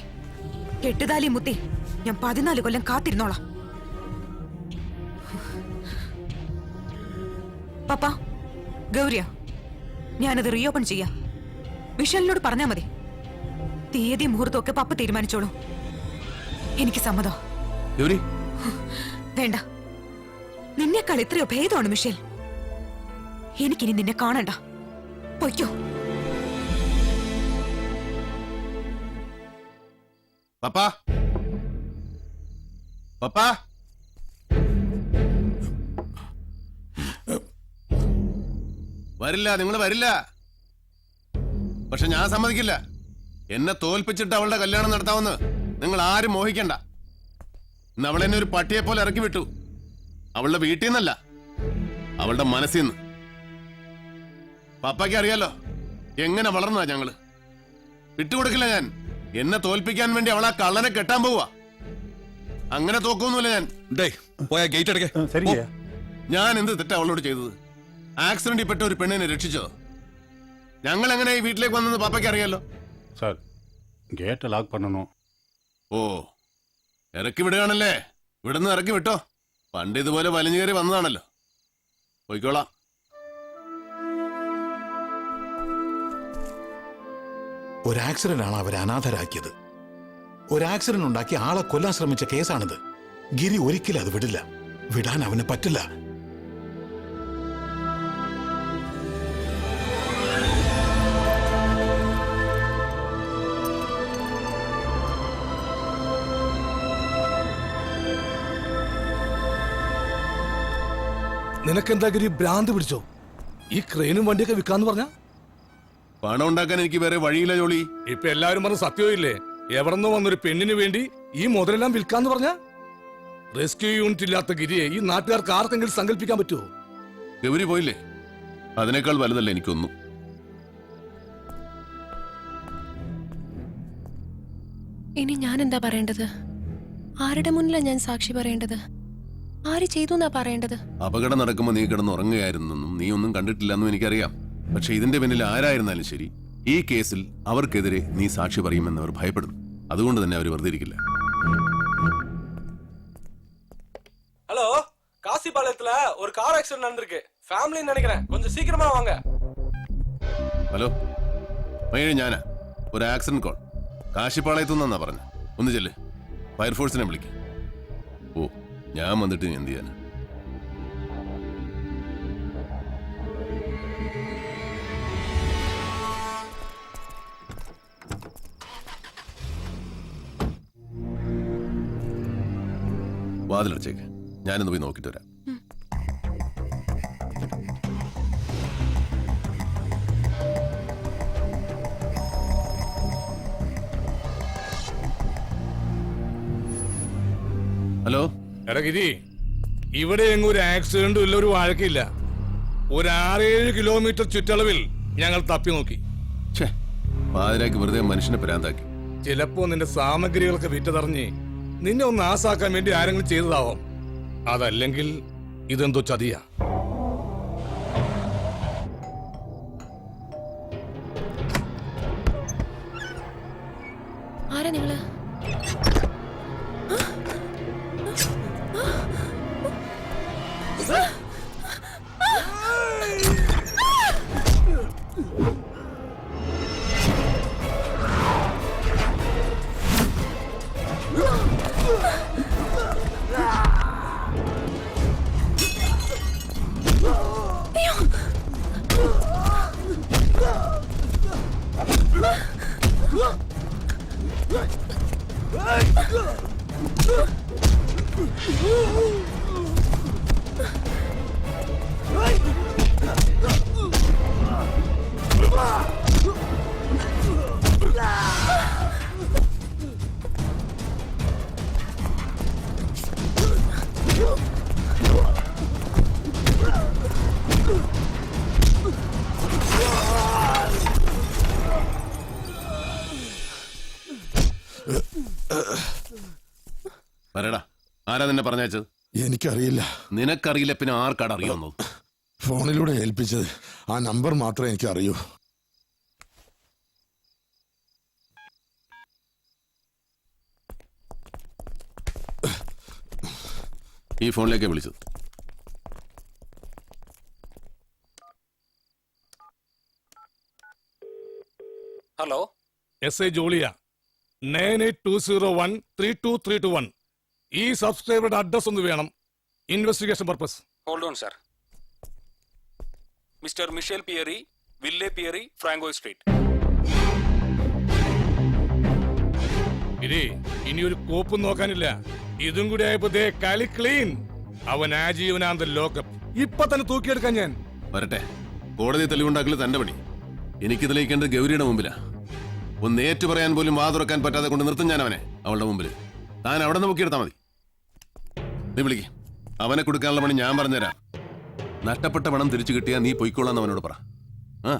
കെട്ടുതാലി മുത്തി ഞാൻ 14 കൊല്ലം കാത്തിരുന്നോളാം. പപ്പ, ഗൗരിയ, ഞാനത് റീഓപ്പൺ ചെയ്യാം. വിശാലിനോട് പറഞ്ഞാ മതി. തീയതി മുഹൂർത്തമൊക്കെ പപ്പ തീരുമാനിച്ചോളൂ. എനിക്ക് സമ്മതം. വേണ്ട, നിന്നേക്കാൾ എത്രയോ ഭേദമാണ് മിഷേൽ. എനിക്കിനി നിന്നെ കാണണ്ട. പൊയ്ക്കോ. പപ്പാ, പപ്പാ, വരില്ല, നിങ്ങൾ വരില്ല. പക്ഷെ ഞാൻ സമ്മതിക്കില്ല. എന്നെ തോൽപ്പിച്ചിട്ട് അവളുടെ കല്യാണം നടത്താമെന്ന് നിങ്ങൾ ആരും മോഹിക്കണ്ട. ഇന്ന് അവളെന്നെ ഒരു പട്ടിയെ പോലെ ഇറക്കി വിട്ടു. അവളുടെ വീട്ടിൽ നിന്നല്ല, അവളുടെ മനസ്സിൽ നിന്ന്. പപ്പയ്ക്ക് അറിയാലോ എങ്ങനെ വളർന്നതാ ഞങ്ങള്. വിട്ടുകൊടുക്കില്ല ഞാൻ. എന്നെ തോൽപ്പിക്കാൻ വേണ്ടി അവളാ കള്ളനെ കെട്ടാൻ പോവാ. അങ്ങനെ തോക്കൊന്നുമില്ല ഞാൻ. ഞാൻ എന്ത് തെറ്റാ അവളോട് ചെയ്തത്? ആക്സിഡന്റിൽ പെട്ട ഒരു പെണ്ണിനെ രക്ഷിച്ചോ? ഞങ്ങൾ എങ്ങനെ ഈ വീട്ടിലേക്ക് വന്നെന്ന് പാപ്പയ്ക്ക് അറിയാലോ. സാർ, ഗേറ്റ് ലോക്ക് പണ്ണണോ? ഓ, ഇറക്കി വിടുകയാണല്ലേ? ഇവിടുന്ന് ഇറക്കി വിട്ടോ. പണ്ട് ഇതുപോലെ വലിഞ്ഞു കയറി വന്നതാണല്ലോ. പോയിക്കോളാം. ഒരു ആക്സിഡന്റ് ആണ് അവരെ അനാഥരാക്കിയത്. ഒരു ആക്സിഡന്റ് ഉണ്ടാക്കി ആളെ കൊല്ലാൻ ശ്രമിച്ച കേസാണിത്. ഗിരി ഒരിക്കലും അത് വിടില്ല. വിടാൻ അവന് പറ്റില്ല. നിനക്കെന്താ ഗിരി, ഭ്രാന്ത് പിടിച്ചോ? ഈ ക്രെയിനും വണ്ടിയൊക്കെ വിൽക്കാന്ന് പറഞ്ഞ പണം ഉണ്ടാക്കാൻ എനിക്ക് വേറെ വഴിയില്ല ജോളി. ഇപ്പൊ എല്ലാവരും പറഞ്ഞ സത്യമില്ലേ? എവിടെന്നോ വന്നൊരു പെണ്ണിന് വേണ്ടി ഈ മുതലെല്ലാം വിൽക്കാന്ന് പറഞ്ഞ റെസ്ക്യൂ യൂണിറ്റ് ഇല്ലാത്ത ഗിരിയെ ഈ നാട്ടുകാർക്ക് ആർക്കെങ്കിലും സങ്കല്പിക്കാൻ പറ്റുമോ? ഗൗരി പോയില്ലേ, അതിനേക്കാൾ വലുതല്ല എനിക്കൊന്നും. ഇനി ഞാൻ എന്താ പറയേണ്ടത്? ആരുടെ മുന്നിലാ ഞാൻ സാക്ഷി പറയേണ്ടത്? ആര് ചെയ്തു എന്നാ പറയേണ്ടത്? അപകടം നടക്കുമ്പോൾ നീ കിടന്ന് ഉറങ്ങുകയായിരുന്നെന്നും നീ ഒന്നും കണ്ടിട്ടില്ലെന്നും എനിക്കറിയാം. പക്ഷെ ഇതിന്റെ പിന്നിൽ ആരായിരുന്നാലും ശരി, ഈ കേസിൽ അവർക്കെതിരെ നീ സാക്ഷി പറയുമെന്ന് അവർ ഭയപ്പെടുന്നു. അതുകൊണ്ട് തന്നെ അവർ വെറുതെ ഇരിക്കില്ല. ஹலோ, காசிபாளையத்துல ஒரு கார் ஆக்சிடென்ட் நடந்திருக்கு. ஃபேமிலின்னு நினைக்கிறேன். கொஞ்சம் சீக்கிரமா வாங்க. ഹലോ മഴ, ഞാനാ. ഒരു ആക്സിഡന്റ് കോൾ കാശിപ്പാളയത്തു നിന്നാ പറഞ്ഞ. ഒന്ന് ചെല്ല്, ഫയർഫോഴ്സിനെ വിളിക്ക്. ഓ, ഞാൻ വന്നിട്ട് നീ എന്ത് ചെയ്യാനാ? വാതിലടച്ചേക്ക്, ഞാനൊന്ന് പോയി നോക്കിട്ട് വരാം. ഹലോ. എടാ ഗിരി, ഇവിടെ എങ്ങും ഒരു ആക്സിഡന്റും ഇല്ല, ഒരു വഴക്കില്ല. ഒരു 6-7 കിലോമീറ്റർ ചുറ്റളവിൽ ഞങ്ങൾ തപ്പി നോക്കി. പാതിരാക്ക് വെറുതെ മനുഷ്യനെ പ്രാന്താക്കി. ചിലപ്പോ നിന്റെ സാമഗ്രികളൊക്കെ വിറ്റതറിഞ്ഞ് നിന്നെ ഒന്ന് ആസാക്കാൻ വേണ്ടി ആരെങ്കിലും ചെയ്തതാവാം. അതല്ലെങ്കിൽ ഇതെന്തോ ചതിയാ. ആരാ നിങ്ങള്? പറയടാ, ആരാ നിന്നെ പറഞ്ഞയച്ചത്? എനിക്കറിയില്ല. നിനക്കറിയില്ല, പിന്നെ ആർക്കാട് അറിയാവുന്നത്? ഫോണിലൂടെ ഏൽപ്പിച്ചത്. ആ നമ്പർ മാത്രമേ എനിക്ക് അറിയൂ. ഈ ഫോണിലേക്കാ വിളിച്ചത്. ഹലോ, SI ജോളിയ, 9820132321. ഈ സബ്സ്ക്രൈബറുടെ അഡ്രസ് ഒന്ന് വേണം, investigation purpose. Hold on sir. Mister Michel Pierre, Ville Pierre, Franco street. ഇനി ഒരു കോപ്പും നോക്കാനില്ല. ഇതും കൂടി ആയപ്പോ ദേ കളി ക്ലീൻ. അവൻ ആജീവനാന്ത ലോക്കപ്പ്. ഇപ്പൊ തന്നെ തൂക്കിയെടുക്കാൻ ഞാൻ വരട്ടെ. കോടതി തെളിവുണ്ടാക്കല് തന്റെ പണി. എനിക്ക് തെളിയിക്കേണ്ടത് ഗൗരിയുടെ മുമ്പിലാ. ഒന്ന് ഏറ്റു പറയാൻ പോലും വാ തുറക്കാൻ പറ്റാതെ കൊണ്ട് നിർത്തും ഞാൻ അവനെ അവളുടെ മുമ്പിൽ. താൻ അവിടെ നിന്ന് മുക്കിയെടുത്താൽ മതി. നീ വിളിക്ക്, അവനെ കൊടുക്കാനുള്ള പണി ഞാൻ പറഞ്ഞുതരാം. നഷ്ടപ്പെട്ട പണം തിരിച്ചു കിട്ടിയാൽ നീ പൊയ്ക്കോളാന്ന് അവനോട് പറ. ആ,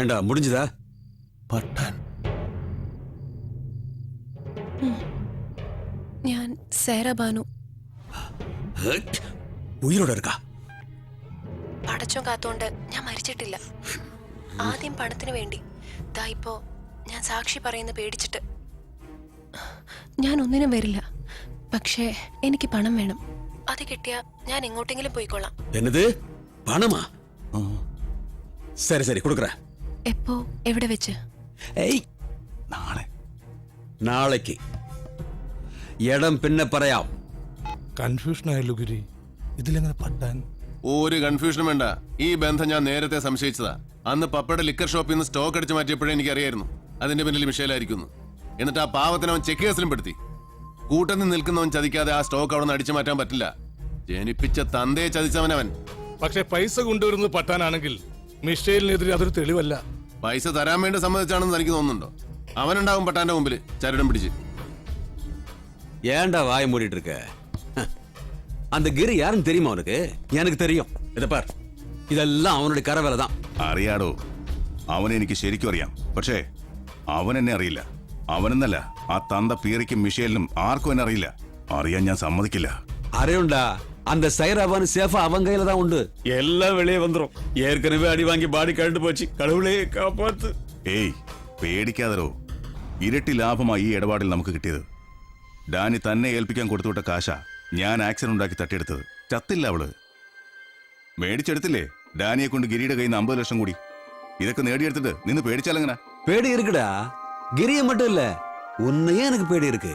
ஏண்டா முடிஞ்சுதா? പട്ടാൻ. ഞാൻ സേറ ബാനു. ഉയിരോടെ இருக்கா? പടച്ചോ കാത്തോണ്ട് ഞാൻ മരിച്ചിട്ടില്ല. ആദ്യം പണത്തിന് വേണ്ടി, ദാ ഇപ്പോ ഞാൻ സാക്ഷി പറയുന്ന പേടിച്ചിട്ട്. ഞാൻ ഒന്നിനും വരില്ല, പക്ഷേ എനിക്ക് പണം വേണം. അത് കിട്ടിയാ ഞാൻ എങ്ങോട്ടെങ്കിലും പോയിക്കൊള്ളാം. என்னது? பணமா? சரி சரி கொடுக்குறேன். എപ്പോ, എവിടെ വെച്ച്? ഏയ്, നാളെ. നാളേക്ക്. ഇടം പിന്നെ പറയാം. കൺഫ്യൂഷൻ ആയല്ലോ ഗിരി, ഇതിലെങ്ങനെ പട്ടാൻ? ഒരു കൺഫ്യൂഷനും വേണ്ട. ഈ ബന്ധം ഞാൻ നേരത്തെ സംശയിച്ചതാ. അന്ന് പപ്പയുടെ ലിക്കർ ഷോപ്പിൽ നിന്ന് സ്റ്റോക്ക് അടിച്ചു മാറ്റിയപ്പോഴേ എനിക്കറിയായിരുന്നു അതിന്റെ പിന്നിൽ മിഷേലായിരിക്കുന്നു. എന്നിട്ട് ആ പാവത്തിന് അവൻ ചെക്ക് കേസിലും പെടുത്തി. കൂട്ടത്തിൽ നിൽക്കുന്നവൻ ചതിക്കാതെ ആ സ്റ്റോക്ക് അവിടെ നിന്ന് അടിച്ചു മാറ്റാൻ പറ്റില്ല. ജനിപ്പിച്ച തന്തയെ ചതിച്ചവനവൻ. പക്ഷെ പൈസ കൊണ്ടുവരുന്നത് പട്ടാനാണെങ്കിൽ മിഷേലിനെതിരെ അതൊരു തെളിവല്ല. പൈസ തരാൻ വേണ്ടി സമ്മതിച്ചാണെന്ന് എനിക്ക് തോന്നുന്നുണ്ടോ? അവനുണ്ടാവും പട്ടാന്റെ മുമ്പിൽ ചരടും പിടിച്ച്. ஏன்டா வாய மூடிட்டு இருக்க? அந்த கிரி யாருன்னு தெரியுமா உனக்கு? எனக்கு தெரியும். இத பார், இதெல்லாம் அவனுடைய கரவேலை தான். അറിയാടോ, അവനെ എനിക്ക് ശരിക്കും അറിയാം. പക്ഷേ അവൻ എന്നെ അറിയില്ല. അവനെന്നല്ല, ആ തന്ത പീറിക്കും മിഷേലിനും ആർക്കും എന്നെ അറിയില്ല. അറിയാൻ ഞാൻ സമ്മതിക്കില്ല. അറിയുണ്ടാ, அந்த சைராபானு சேஃபா அவன் கையில தான் உண்டு. எல்லாம் வெளியே வந்துரும். ஏற்கனவே அடி வாங்கி பாடி கழுந்து போச்சு. கடவுளே காப்பாத்து. ഏയ് പേടിക്കാതരോ, ഇരട്ടി ലാഭമായി ഈ ഇടപാടിൽ നമുക്ക് കിട്ടിയത്. ഡാനി തന്നെ ഏൽപ്പിക്കാൻ കൊടുത്തുവിട്ട കാശ ഞാൻ ആക്സിഡന്റ് ഉണ്ടാക്കി തട്ടിയെടുത്തത്. ചത്തില്ല അവള്. മേടിച്ചെടുത്തില്ലേ ഡാനിയെ കൊണ്ട് ഗിരിയുടെ കയ്യിൽ നിന്ന് 50 ലക്ഷം കൂടി. ഇതൊക്കെ നേടിയെടുത്തിട്ട് നിന്ന് പേടിച്ചാലെങ്ങനെ? பேடி இருக்குடா. கிரிய மட்டும் இல்ல, உன்னையே எனக்கு பேடி இருக்கு.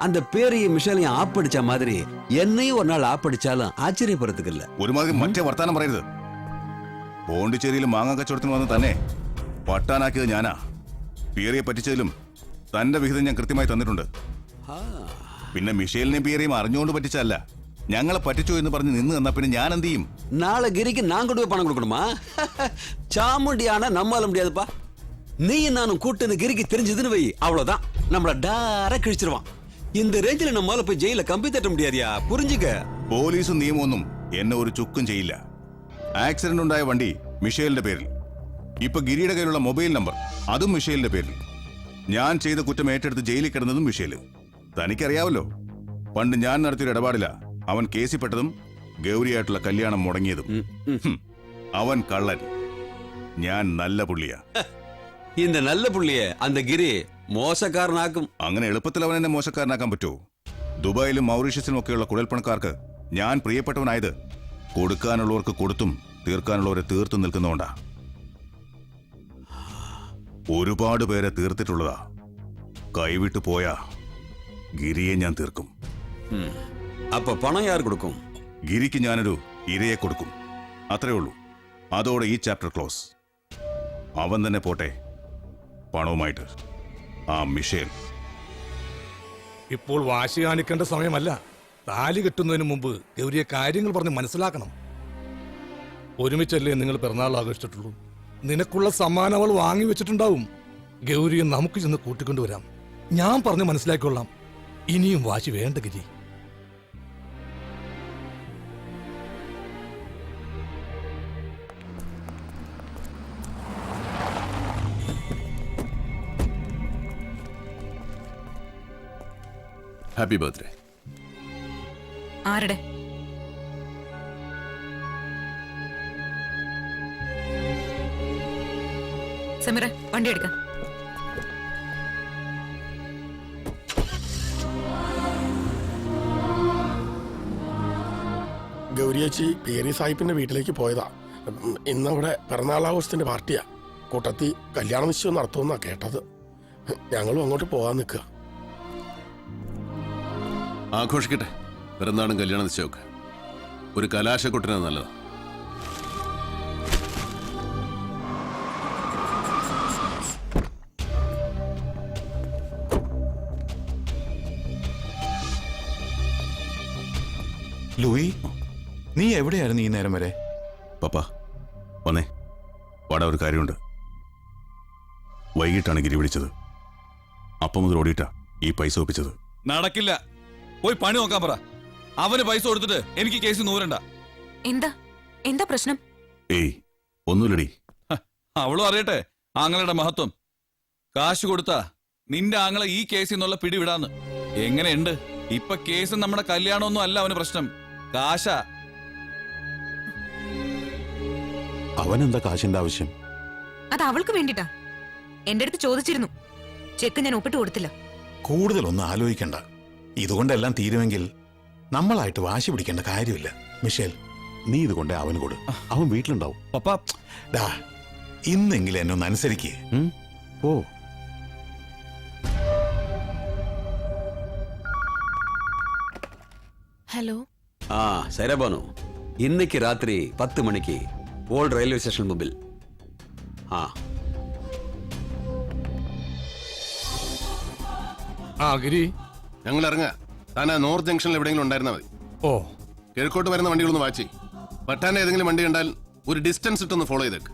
அந்த பேரையும் மிஷேலையும் ஆப்படிச்ச மாதிரி என்னையும் ஒரு நாள் ஆப்படிச்சாலும் ஆச்சரியப்படுறதுக்கு இல்ல. ഒരുമാതിരി മറ്റേ വർത്താനം പറയരുത്. പോണ്ടിച്ചേരിയിൽ മാങ്ങ കച്ചവടത്തിന് വന്ന് തന്നെ പട്ടാനാക്കിയത് ഞാനാ. പിയറിയെ പറ്റിച്ചതിലും തന്റെ വിഹിതം ഞാൻ കൃത്യമായി തന്നിട്ടുണ്ട്. പിന്നെ മിഷേലിനെയും പിയറിയും അറിഞ്ഞുകൊണ്ട് പറ്റിച്ചല്ല, ഞങ്ങളെ പറ്റിച്ചു എന്ന് പറഞ്ഞ് നിന്ന് തന്നാ പിന്നെ ഞാൻ എന്ത് ചെയ്യും? நாளை கிரிக்கு நான் கொண்டு போய் பணம் கொடுக்கணுமா? சாமுண்டியான நம்மால முடியாதுப்பா. நீயும் நானும் கூட்டு கிரிக்கு தெரிஞ்சதுன்னு வை, அவ்வளவுதான். நம்மள டார கிழிச்சிருவான். இந்த ரேஞ்சில நம்மால போய் ஜெயில கம்பி தட்ட முடியாதியா, புரிஞ்சுக்க. പോലീസും നിയമമൊന്നും എന്നെ ഒരു ചുക്കും ചെയ്യില്ല. ആക്സിഡന്റ് ഉണ്ടായ വണ്ടി മിഷേലിന്റെ പേരിൽ. ഇപ്പൊ ഗിരിയുടെ കയ്യിലുള്ള മൊബൈൽ നമ്പർ അതും മിഷേലിന്റെ പേരിൽ. ഞാൻ ചെയ്ത കുറ്റം ഏറ്റെടുത്ത് ജയിലിൽ കിടന്നതും മിഷേല്. തനിക്കറിയാവല്ലോ, പണ്ട് ഞാൻ നടത്തിയൊരു ഇടപാടില്ല അവൻ കേസിൽപ്പെട്ടതും ഗൗരിയായിട്ടുള്ള കല്യാണം മുടങ്ങിയതും. അവൻ കള്ളൻ, ഞാൻ നല്ല പുള്ളിയാ. இந்த நல்ல புள்ளிய அந்த கிரி മോശക്കാരനാക്കും. അങ്ങനെ എളുപ്പത്തിൽ അവൻ എന്നെ മോശക്കാരനാക്കാൻ പറ്റുമോ? ദുബായിലും മൗറീഷ്യസിലും ഒക്കെയുള്ള കുഴൽപ്പണക്കാർക്ക് ഞാൻ പ്രിയപ്പെട്ടവനായത് കൊടുക്കാനുള്ളവർക്ക് കൊടുത്തും തീർക്കാനുള്ളവരെ തീർത്തും നിൽക്കുന്നതുകൊണ്ടാ. ഒരുപാട് പേരെ തീർത്തിട്ടുള്ളതാ. കൈവിട്ടു പോയാ ഗിരിയെ ഞാൻ തീർക്കും. അപ്പൊ പണം യാർ കൊടുക്കും? ഗിരിക്ക് ഞാനൊരു ഇരയെ കൊടുക്കും, അത്രേ ഉള്ളൂ. അതോടെ ഈ ചാപ്റ്റർ ക്ലോസ്. അവൻ തന്നെ പോട്ടെ പണവുമായിട്ട്. ആ മിഷേൽ ഇപ്പോൾ വാശി കാണിക്കേണ്ട സമയമല്ല. താലി കെട്ടുന്നതിന് മുമ്പ് ഗൗരിയെ കാര്യങ്ങൾ പറഞ്ഞ് മനസ്സിലാക്കണം. ഒരുമിച്ചല്ലേ നിങ്ങൾ പിറന്നാൾ ആഘോഷിച്ചിട്ടുള്ളൂ. നിനക്കുള്ള സമ്മാനം അവൾ വാങ്ങി വെച്ചിട്ടുണ്ടാവും. ഗൗരിയെ നമുക്ക് ചെന്ന് കൂട്ടിക്കൊണ്ടുവരാം. ഞാൻ പറഞ്ഞ് മനസ്സിലാക്കിക്കൊള്ളാം. ഇനിയും വാശി വേണ്ട ഗിരി. Happy birthday. ആരുടെ? സമീറ, വണ്ടി എടുക്കാം. ഗൗരിയേച്ചി പേരി സാഹിബിന്റെ വീട്ടിലേക്ക് പോയതാ. ഇന്നവിടെ പിറന്നാളാഘോഷത്തിന്റെ പാർട്ടിയാ. കൂട്ടത്തി കല്യാണ നിശ്ചയം നടത്തുമെന്നാ കേട്ടത്. ഞങ്ങളും അങ്ങോട്ട് പോകാൻ നിൽക്കുക. ആഘോഷിക്കട്ടെ പിറന്നാളും കല്യാണ നിശ്ചയമൊക്കെ. ഒരു കലാശക്കൊട്ടിനാണ് നല്ലത്. ലൂയി, നീ എവിടെയായിരുന്നു ഈ നേരം വരെ? പപ്പ വന്നേ, വാടാ, ഒരു കാര്യമുണ്ട്. വൈകിട്ടാണ് ഗിരി വിളിച്ചത്. അപ്പം മുതൽ ഓടിയിട്ടാ ഈ പൈസ ഒപ്പിച്ചത്. നടക്കില്ല. പോയി പണി നോക്കാൻ പറ. അവന് പൈസ കൊടുത്തിട്ട് എനിക്ക് കേസ് നൂരണ്ട. എന്താ എന്താ പ്രശ്നം? ഏയ് ഒന്നുമില്ലടി. അവളും അറിയട്ടെ ആങ്ങളുടെ മഹത്വം. കാശ് കൊടുത്താ നിന്റെ ആങ്ങളെ ഈ കേസിൽ നിന്നുള്ള പിടിവിടാന്ന്. എങ്ങനെയുണ്ട് ഇപ്പൊ? കേസ് നമ്മുടെ കല്യാണമൊന്നും അല്ല അവന് പ്രശ്നം, കാശാ. അവനെന്താ കാശിന്റെ ആവശ്യം? അത് അവൾക്ക് വേണ്ടിട്ടാ. എന്റെ അടുത്ത് ചോദിച്ചിരുന്നു. ചെക്ക് ഞാൻ ഒപ്പിട്ട് കൊടുത്തില്ല. കൂടുതലൊന്നും ആലോചിക്കണ്ട. ഇതുകൊണ്ടെല്ലാം തീരുമെങ്കിൽ നമ്മളായിട്ട് വാശി പിടിക്കേണ്ട കാര്യമില്ല. മിഷേൽ, നീ ഇതുകൊണ്ട് അവന് കൊടു. അവൻ വീട്ടിലുണ്ടാവും. പപ്പാ, ഡാ, ഇന്നെങ്കിലും എന്നെ ഒന്ന് അനുസരിക്കേ. ഓ, ഹലോ. ആ സൈരാബാനു, ഇന്നേക്ക് രാത്രി 10 മണിക്ക് ഓൾഡ് റെയിൽവേ സ്റ്റേഷൻ മുമ്പിൽ. ആ ഗിരി, ഞങ്ങൾ ഇറങ്ങാ. താൻ ആ നോർത്ത് ജംഗ്ഷനിൽ എവിടെയെങ്കിലും ഉണ്ടായിരുന്നാ മതി. ഓ കിഴക്കോട്ട് വരുന്ന വണ്ടികളൊന്ന് വാച്ച് ചെയ്യ്. പട്ടാൻ ഏതെങ്കിലും വണ്ടി കണ്ടാൽ ഒരു ഡിസ്റ്റൻസ് ഇട്ടൊന്ന് ഫോളോ ചെയ്തേക്ക്.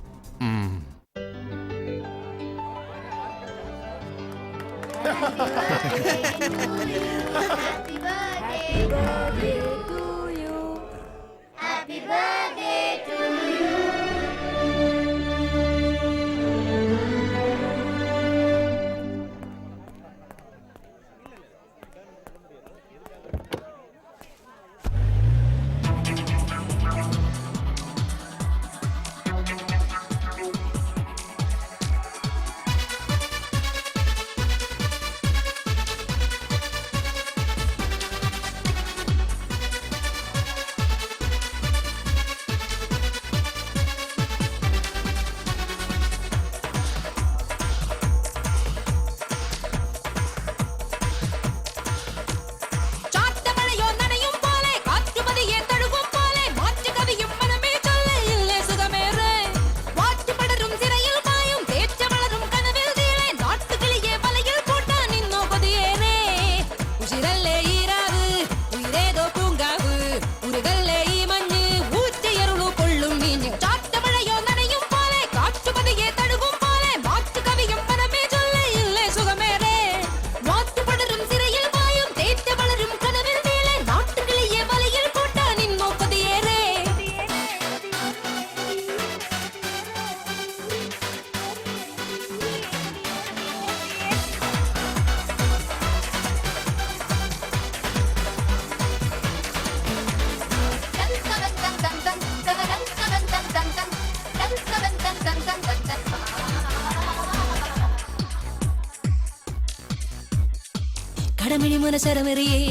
കടമിഴിമുനശരമെറിയേ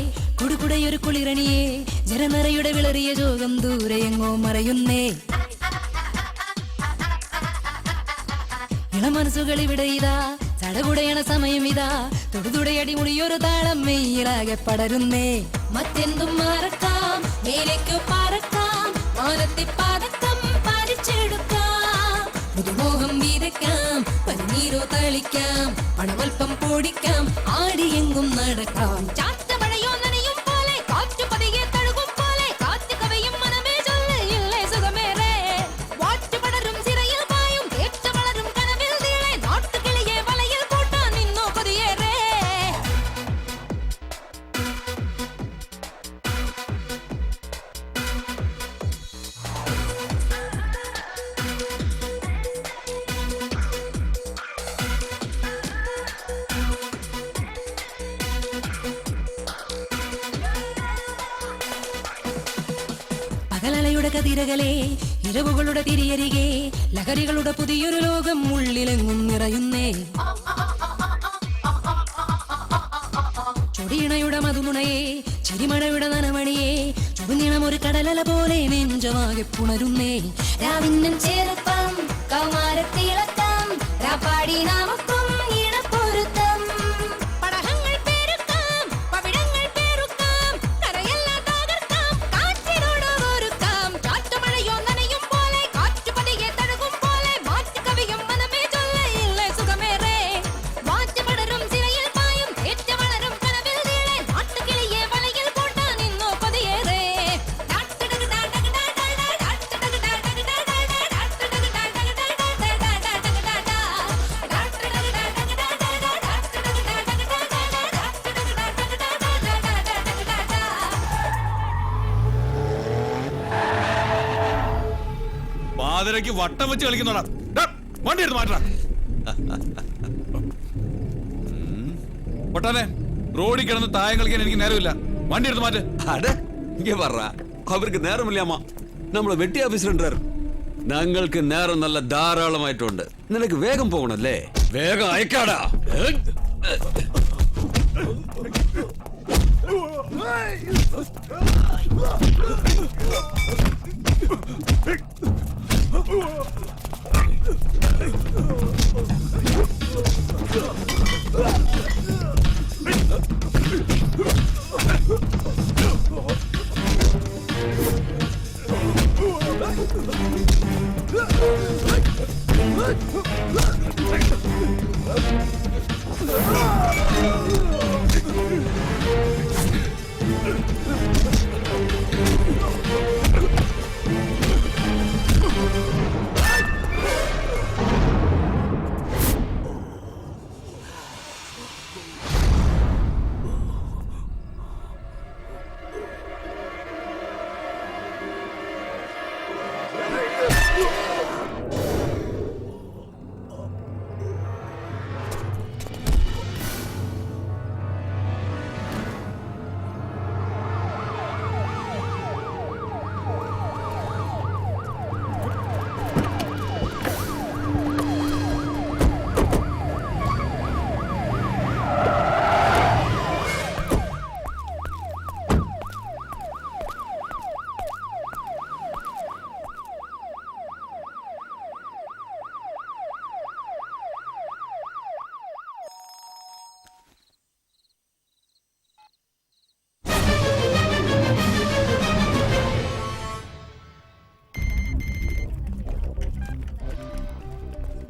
കുടുകുടയൊരു കുളിരണിയേ ജനനറയുടെ വിളറിയ ജോഗം ദൂരെയെങ്ങോ മറയുന്നേ. ഇളമനസ്സുകൾ ഇവിടെ ഇതാ ചടകുടയണ സമയം ഇതാ തൊടുതുടയടി മുടിയൊരു താളം മെയ്യിലാകെ പടരുന്നേ. മറ്റെന്തും മറക്കാം മേലേക്ക് പറക്കാം മാനത്തെ പതക്കം പാലിച്ചെടുക്കാം പുതുമോഹം വീതയ്ക്കാം പനിനീരോ തളിക്കാം പണമൽപ്പം പൊടിക്കാം ആടിയെങ്കും നടക്കാം. ചാറ്റമഴയോ നനയും പോലെ കാറ്റു പതിയെ തഴുകും പോലെ കാറ്റ് കവയും മനമേ ചൊല്ല് ഇല്ലേ സുഖമേറെ. വാറ്റുപടരും സിരയിൽ പായും തേറ്റ വളരും കനവിൽ നീളെ നാട്ടുകിളിയെ വലയിൽ കൂട്ടാൻ നിന്നോ കൊതിയേറെ. പകലലയുടെ കതിരകളെ ഇരവുകളുടെ തിരിയരികെ ലഹരികളുടെ പുതിയൊരു ലോകം ഉള്ളിലെങ്ങും നിറയുന്നേ. ചൊടിയിണയുടെ മധുമുണയെ ചിരിമഴയുടെ നനമണിയെ ചുടുനിണം ഒരു കടലല പോലെ നെഞ്ചമാകെ പുണരുന്നേ. രാവിന്നും ചെറുപ്പം കൗമാരത്തിളക്കം രാപ്പാടി നമുക്കും ഇണപ്പൊരുത്തം പടഹങ്ങൾ പെരുക്കാം പവിഴങ്ങൾ പെരുക്കാം കരയെല്ലാം തകർക്കാം കാറ്റിനോട് ഒരുക്കാം. ചാറ്റുമഴയോ നനയും പോലെ കാറ്റു പതിയെ തഴുകും പോലെ മാറ്റു കവിയും മനമേ ചൊല്ല് ഇല്ലേ സുഖമേറെ. വാറ്റുപടരും സിരയിൽ പായും തേറ്റ വളരും കനവിൽ നീളെ നാട്ടുകിളിയെ വലയിൽ കൂട്ടാൻ നിന്നോ കൊതിയേറെ. പാതിരയ്ക്ക് വട്ടം വെച്ച് കളിക്കുന്നോടാ. വണ്ടി എടുത്ത് മാറ്റാ. പൊട്ടാനെ റോഡിൽ കിടന്ന് തായം കളിക്കാൻ എനിക്ക് നേരമില്ല. വണ്ടി എടുത്ത് മാറ്റ്. அட இங்க வர்றா அவருக்கு நேரம் இல்லையாமா நம்மள வெட்டி ஆபீஸ்ன்றார். ഞങ്ങൾക്ക് നേരം നല്ല ധാരാളമായിട്ടുണ്ട്. നിനക്ക് വേഗം പോകണല്ലേ? വേഗം അയക്കാടാ.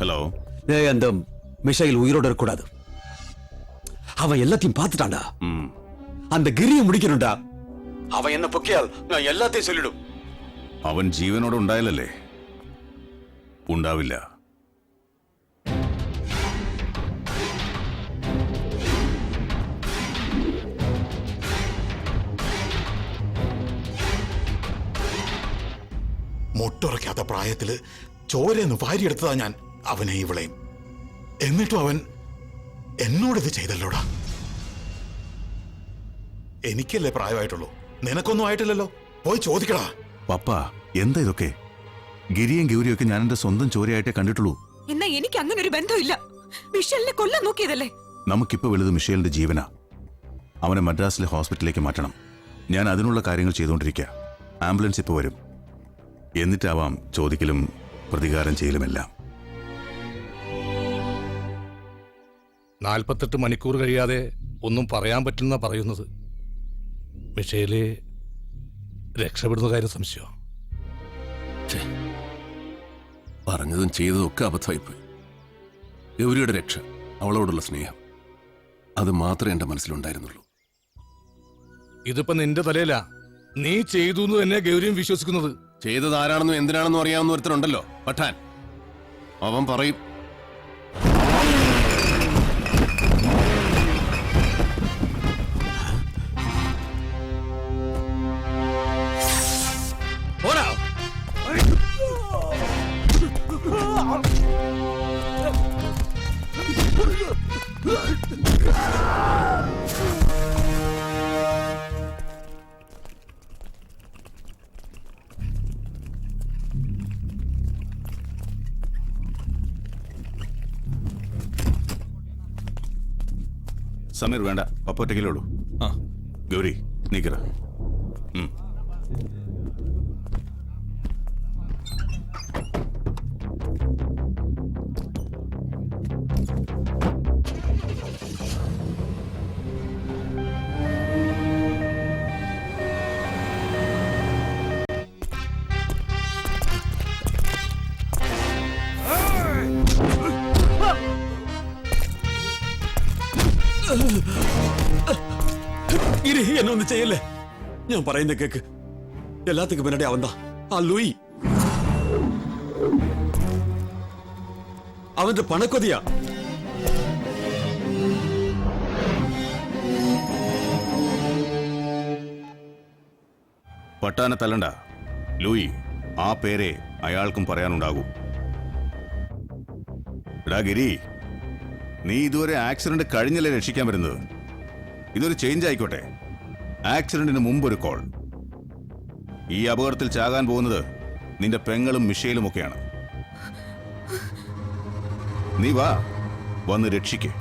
ஹலோ அந்த மிஷைல் உயிரோட இருக்கக்கூடாது. அவன் எல்லாத்தையும் பார்த்துட்டான்டா. அந்த கிரியை முடிக்கணும்டா. அவன் என்ன பொக்கியால் நான் எல்லாத்தையும் சொல்லிடும். അവൻ ജീവനോടെ ഉണ്ടായാലല്ലേ? ഉണ്ടാവില്ല. മുട്ടുറയ്ക്കാത്ത പ്രായത്തില് ചോരന്ന് വാരിയെടുത്തതാ ഞാൻ അവനെ ഇവളെയും. എന്നിട്ടും അവൻ എന്നോടിത് ചെയ്തല്ലോടാ. എനിക്കല്ലേ പ്രായമായിട്ടുള്ളൂ, നിനക്കൊന്നും ആയിട്ടില്ലല്ലോ. പോയി ചോദിക്കടാ. പപ്പ എന്താ ഇതൊക്കെ? ഗിരിയും ഗൗരിയും ഒക്കെ ഞാൻ എന്റെ സ്വന്തം ചോരയായിട്ടേ കണ്ടിട്ടുള്ളൂ. എന്നാ എനിക്ക് അങ്ങനെ ഒരു ബന്ധമില്ല. മിഷലിനെ കൊല്ലാൻ നോക്കിയതല്ലേ? നമുക്കിപ്പോ വലുത് മിഷേലിന്റെ ജീവനാ. അവനെ മദ്രാസിലെ ഹോസ്പിറ്റലിലേക്ക് മാറ്റണം. ഞാൻ അതിനുള്ള കാര്യങ്ങൾ ചെയ്തുകൊണ്ടിരിക്കുക. ആംബുലൻസ് ഇപ്പൊ വരും. എന്നിട്ടാവാം ചോദിക്കലും പ്രതികാരം ചെയ്യലുമെല്ലാം. 48 മണിക്കൂർ കഴിയാതെ ഒന്നും പറയാൻ പറ്റുന്ന പറയുന്നത്. മിഷേല് രക്ഷപ്പെടുന്ന കാര്യം സംശയം. പറഞ്ഞതും ചെയ്തതും ഒക്കെ അബദ്ധമായിപ്പോയി. ഗൗരിയുടെ രക്ഷ, അവളോടുള്ള സ്നേഹം, അത് മാത്രമേ എന്റെ മനസ്സിലുണ്ടായിരുന്നുള്ളൂ. ഇതിപ്പോ നിന്റെ തലയിലാ. നീ ചെയ്തു എന്ന് തന്നെ ഗൗരിയും വിശ്വസിക്കുന്നത്. ചെയ്തത് ആരാണെന്നും എന്തിനാണെന്നും അറിയാവുന്ന ഒരുത്തരുണ്ടല്ലോ, പഠാൻ. അവൻ പറയും. സമീർ വേണ്ട, പപ്പ ഒറ്റയ്ക്കല്ലേ ഉള്ളൂ. ഗൗരി നീക്കറ. ഗിരി എന്നെ ഒന്നും ചെയ്യല്ലേ. ഞാൻ പറയുന്ന കേക്ക്. എല്ലാത്തിനും പിന്നീട് അവന്താ ആ ലൂയി. അവന്റെ പണക്കൊതിയാ. പട്ടാനെ തല്ലണ്ട ലൂയി. ആ പേരെ അയാൾക്കും പറയാനുണ്ടാകൂ. എടാ ഗിരി, നീ ഇതുവരെ ആക്സിഡന്റ് കഴിഞ്ഞല്ലേ രക്ഷിക്കാൻ വരുന്നത്? ഇതൊരു ചേഞ്ച് ആയിക്കോട്ടെ. ആക്സിഡന്റിന് മുമ്പൊരു കോൾ. ഈ അപകടത്തിൽ ചാകാൻ പോകുന്നത് നിന്റെ പെങ്ങളും മിഷേലും ഒക്കെയാണ്. നീ വാ, വന്ന് രക്ഷിക്കേ.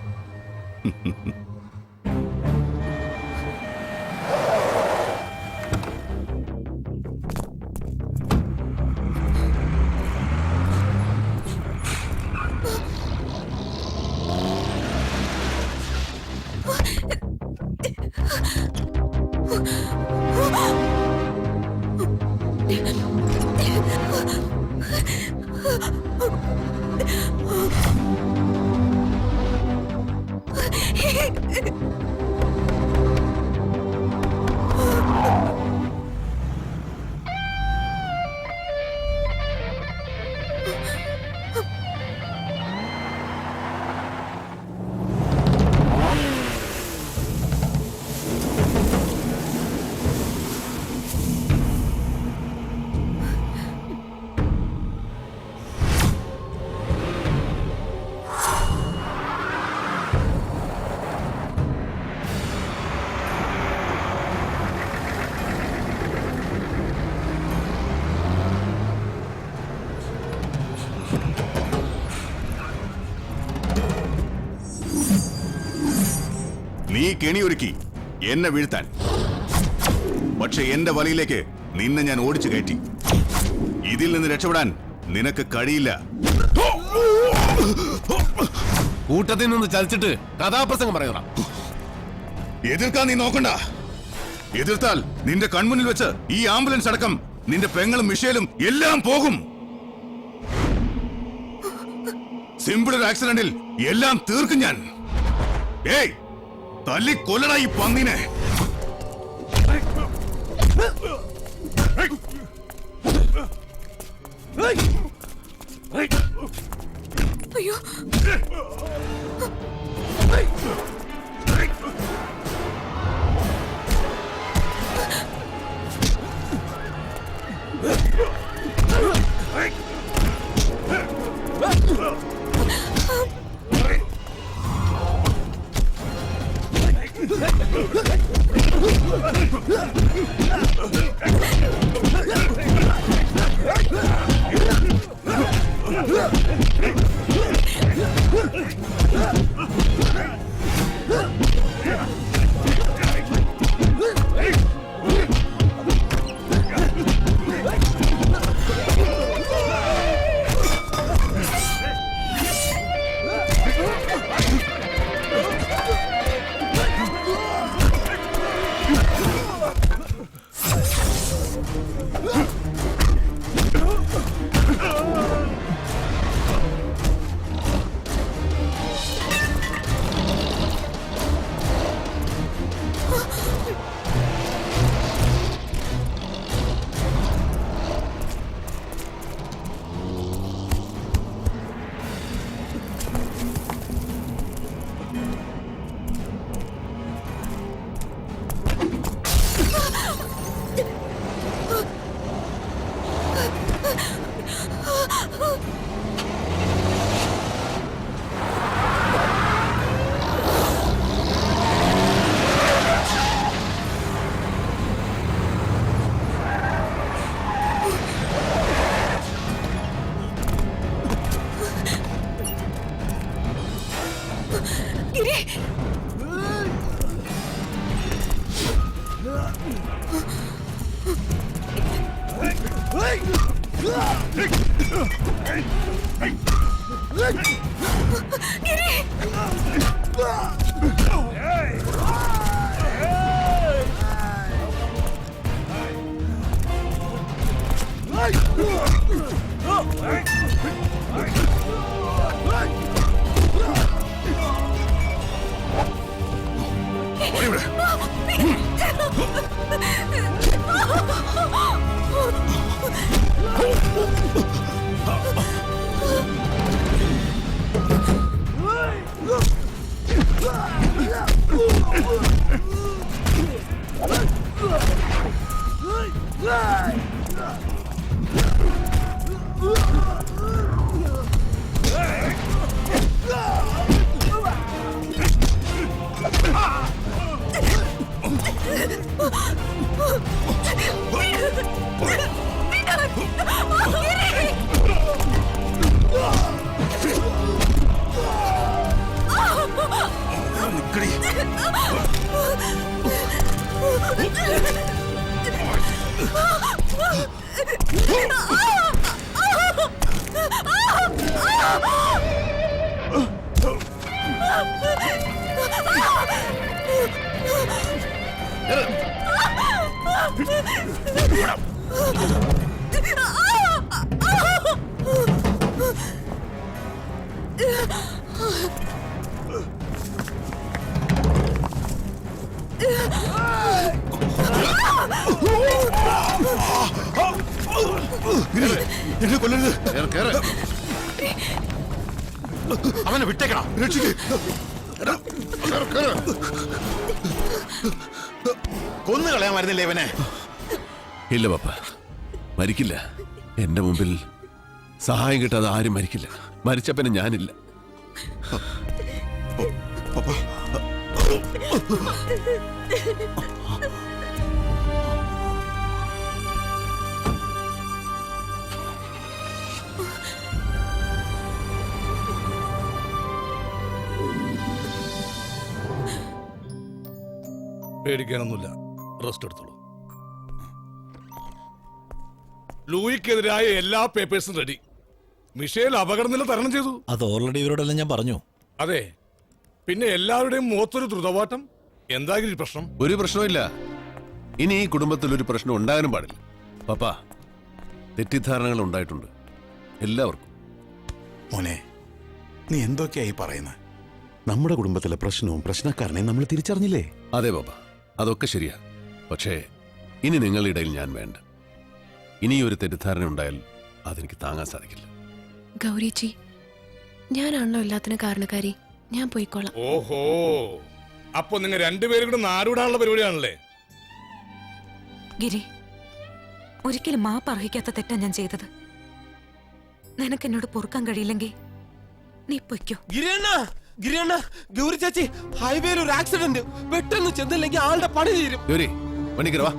നീ കെണിയൊരുക്കി എന്നെ വീഴ്ത്താൻ. പക്ഷെ എന്റെ വലയിലേക്ക് നിന്നെ ഞാൻ ഓടിച്ചു കയറ്റി. ഇതിൽ നിന്ന് രക്ഷപ്പെടാൻ നിനക്ക് കഴിയില്ല. കൂട്ടത്തിൽ നിന്ന് ചലിച്ചിട്ട് കഥാപ്രസംഗം പറയുക. എതിർക്കാൻ നീ നോക്കണ്ട. എതിർത്താൽ നിന്റെ കൺമുന്നിൽ വെച്ച് ഈ ആംബുലൻസ് അടക്കം നിന്റെ പെങ്ങളും മിഷേലും എല്ലാം പോകും. സിമ്പിൾ ഒരു ആക്സിഡന്റിൽ എല്ലാം തീർക്കും ഞാൻ. ഏയ്, തല്ലി കൊല്ലടാ ഈ പന്നിനെ. അയ്യോ എന്നെ കൊല്ലരുത്. അവനെ വിട്ടേക്കണം. കൊന്നു കളയാമായിരുന്നില്ലേ ഇവനെ? ഇല്ല പപ്പ, മരിക്കില്ല. എന്റെ മുമ്പിൽ സഹായം കിട്ടാതെ ആരും മരിക്കില്ല. മരിച്ചപ്പനെ ഞാനില്ല. പേടിക്കാനൊന്നുമില്ല, റെസ്റ്റ് എടുത്തോളൂ. ലൂയിക്കെതിരായ എല്ലാ പേപ്പേഴ്സും റെഡി. മിഷേൽ അപകടനില തരണം ചെയ്തു. അത് ഓൾറെഡി ഇവരോടെല്ലാം ഞാൻ പറഞ്ഞു. അതെ, പിന്നെ എല്ലാവരുടെയും മുഖത്തൊരു ദ്രുതവാട്ടം. എന്തായാലും പ്രശ്നം? ഒരു പ്രശ്നമില്ല. ഇനി ഈ കുടുംബത്തിൽ ഒരു പ്രശ്നം ഉണ്ടാകാനും പാടില്ല. പപ്പ, തെറ്റിദ്ധാരണകൾ ഉണ്ടായിട്ടുണ്ട് എല്ലാവർക്കും. മോനെ, നീ എന്തൊക്കെയായി പറയുന്നത്? നമ്മുടെ കുടുംബത്തിലെ പ്രശ്നവും പ്രശ്നക്കാരനെയും നമ്മൾ തിരിച്ചറിഞ്ഞില്ലേ? അതെ ബാബ, അതൊക്കെ ശരിയാ. പക്ഷേ ഇനി നിങ്ങളുടെ ഇടയിൽ ഞാൻ വേണ്ട. ഇനി ഒരു തെറ്റിദ്ധാരണ ഉണ്ടായാൽ അതെനിക്ക് താങ്ങാൻ സാധിക്കില്ല. ഗൗരിച്ചി, ഞാനാണല്ലോ എല്ലാത്തിനും കാരണക്കാരി. ഞാൻ പോയിക്കോളാം. ഓഹോ, അപ്പൊ നിങ്ങൾ രണ്ടുപേരും കൂടെ നാടുവിടാനുള്ള പരിപാടിയാണല്ലേ? ഗിരി, ഒരിക്കലും മാപ്പ് അർഹിക്കാത്ത തെറ്റാ ഞാൻ ചെയ്തത്. നിനക്ക് എന്നോട് പൊറുക്കാൻ കഴിയില്ലെങ്കിൽ നീ പൊയ്ക്കോ. ഗിരിയണ്ണ, ഗൗരി ചേച്ചി, ഹൈവേയിൽ ഒരു ആക്സിഡന്റ്. പെട്ടെന്ന് ചെന്നില്ലെങ്കിൽ ആളുടെ പണി തീരും. ഗൗരി, വണ്ടിക്കര വാ.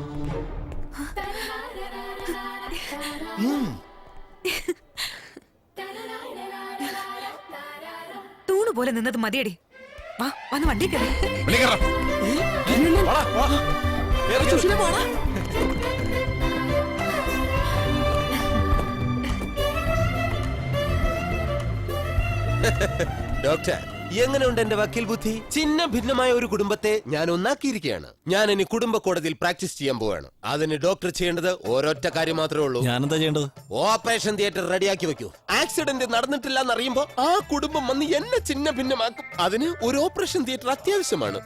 തൂണ് പോലെ നിന്നത് മതിയടി. വാ, വന്ന് വണ്ടി കയറി. ഡോക്ടർ, എങ്ങനെയുണ്ട് എന്റെ വക്കീൽ ബുദ്ധി? ചിഹ്ന ഭിന്നമായ ഒരു കുടുംബത്തെ ഞാൻ ഒന്നാക്കിയിരിക്കുകയാണ്. ഞാൻ ഇനി കുടുംബ കോടതിയിൽ പ്രാക്ടീസ് ചെയ്യാൻ പോവാണ്. അതിന് ഡോക്ടർ ചെയ്യേണ്ടത് ഒരൊറ്റ കാര്യം മാത്രമേ ഉള്ളൂ. ഞാനെന്താ ചെയ്യേണ്ടത്? ഓപ്പറേഷൻ തിയേറ്റർ റെഡിയാക്കി വെക്കൂ. ആക്സിഡന്റ് നടന്നിട്ടില്ല എന്നറിയുമ്പോ ആ കുടുംബം വന്ന് എന്നെ ചിഹ്ന ഭിന്നമാക്കും. അതിന് ഒരു ഓപ്പറേഷൻ തിയേറ്റർ അത്യാവശ്യമാണ്.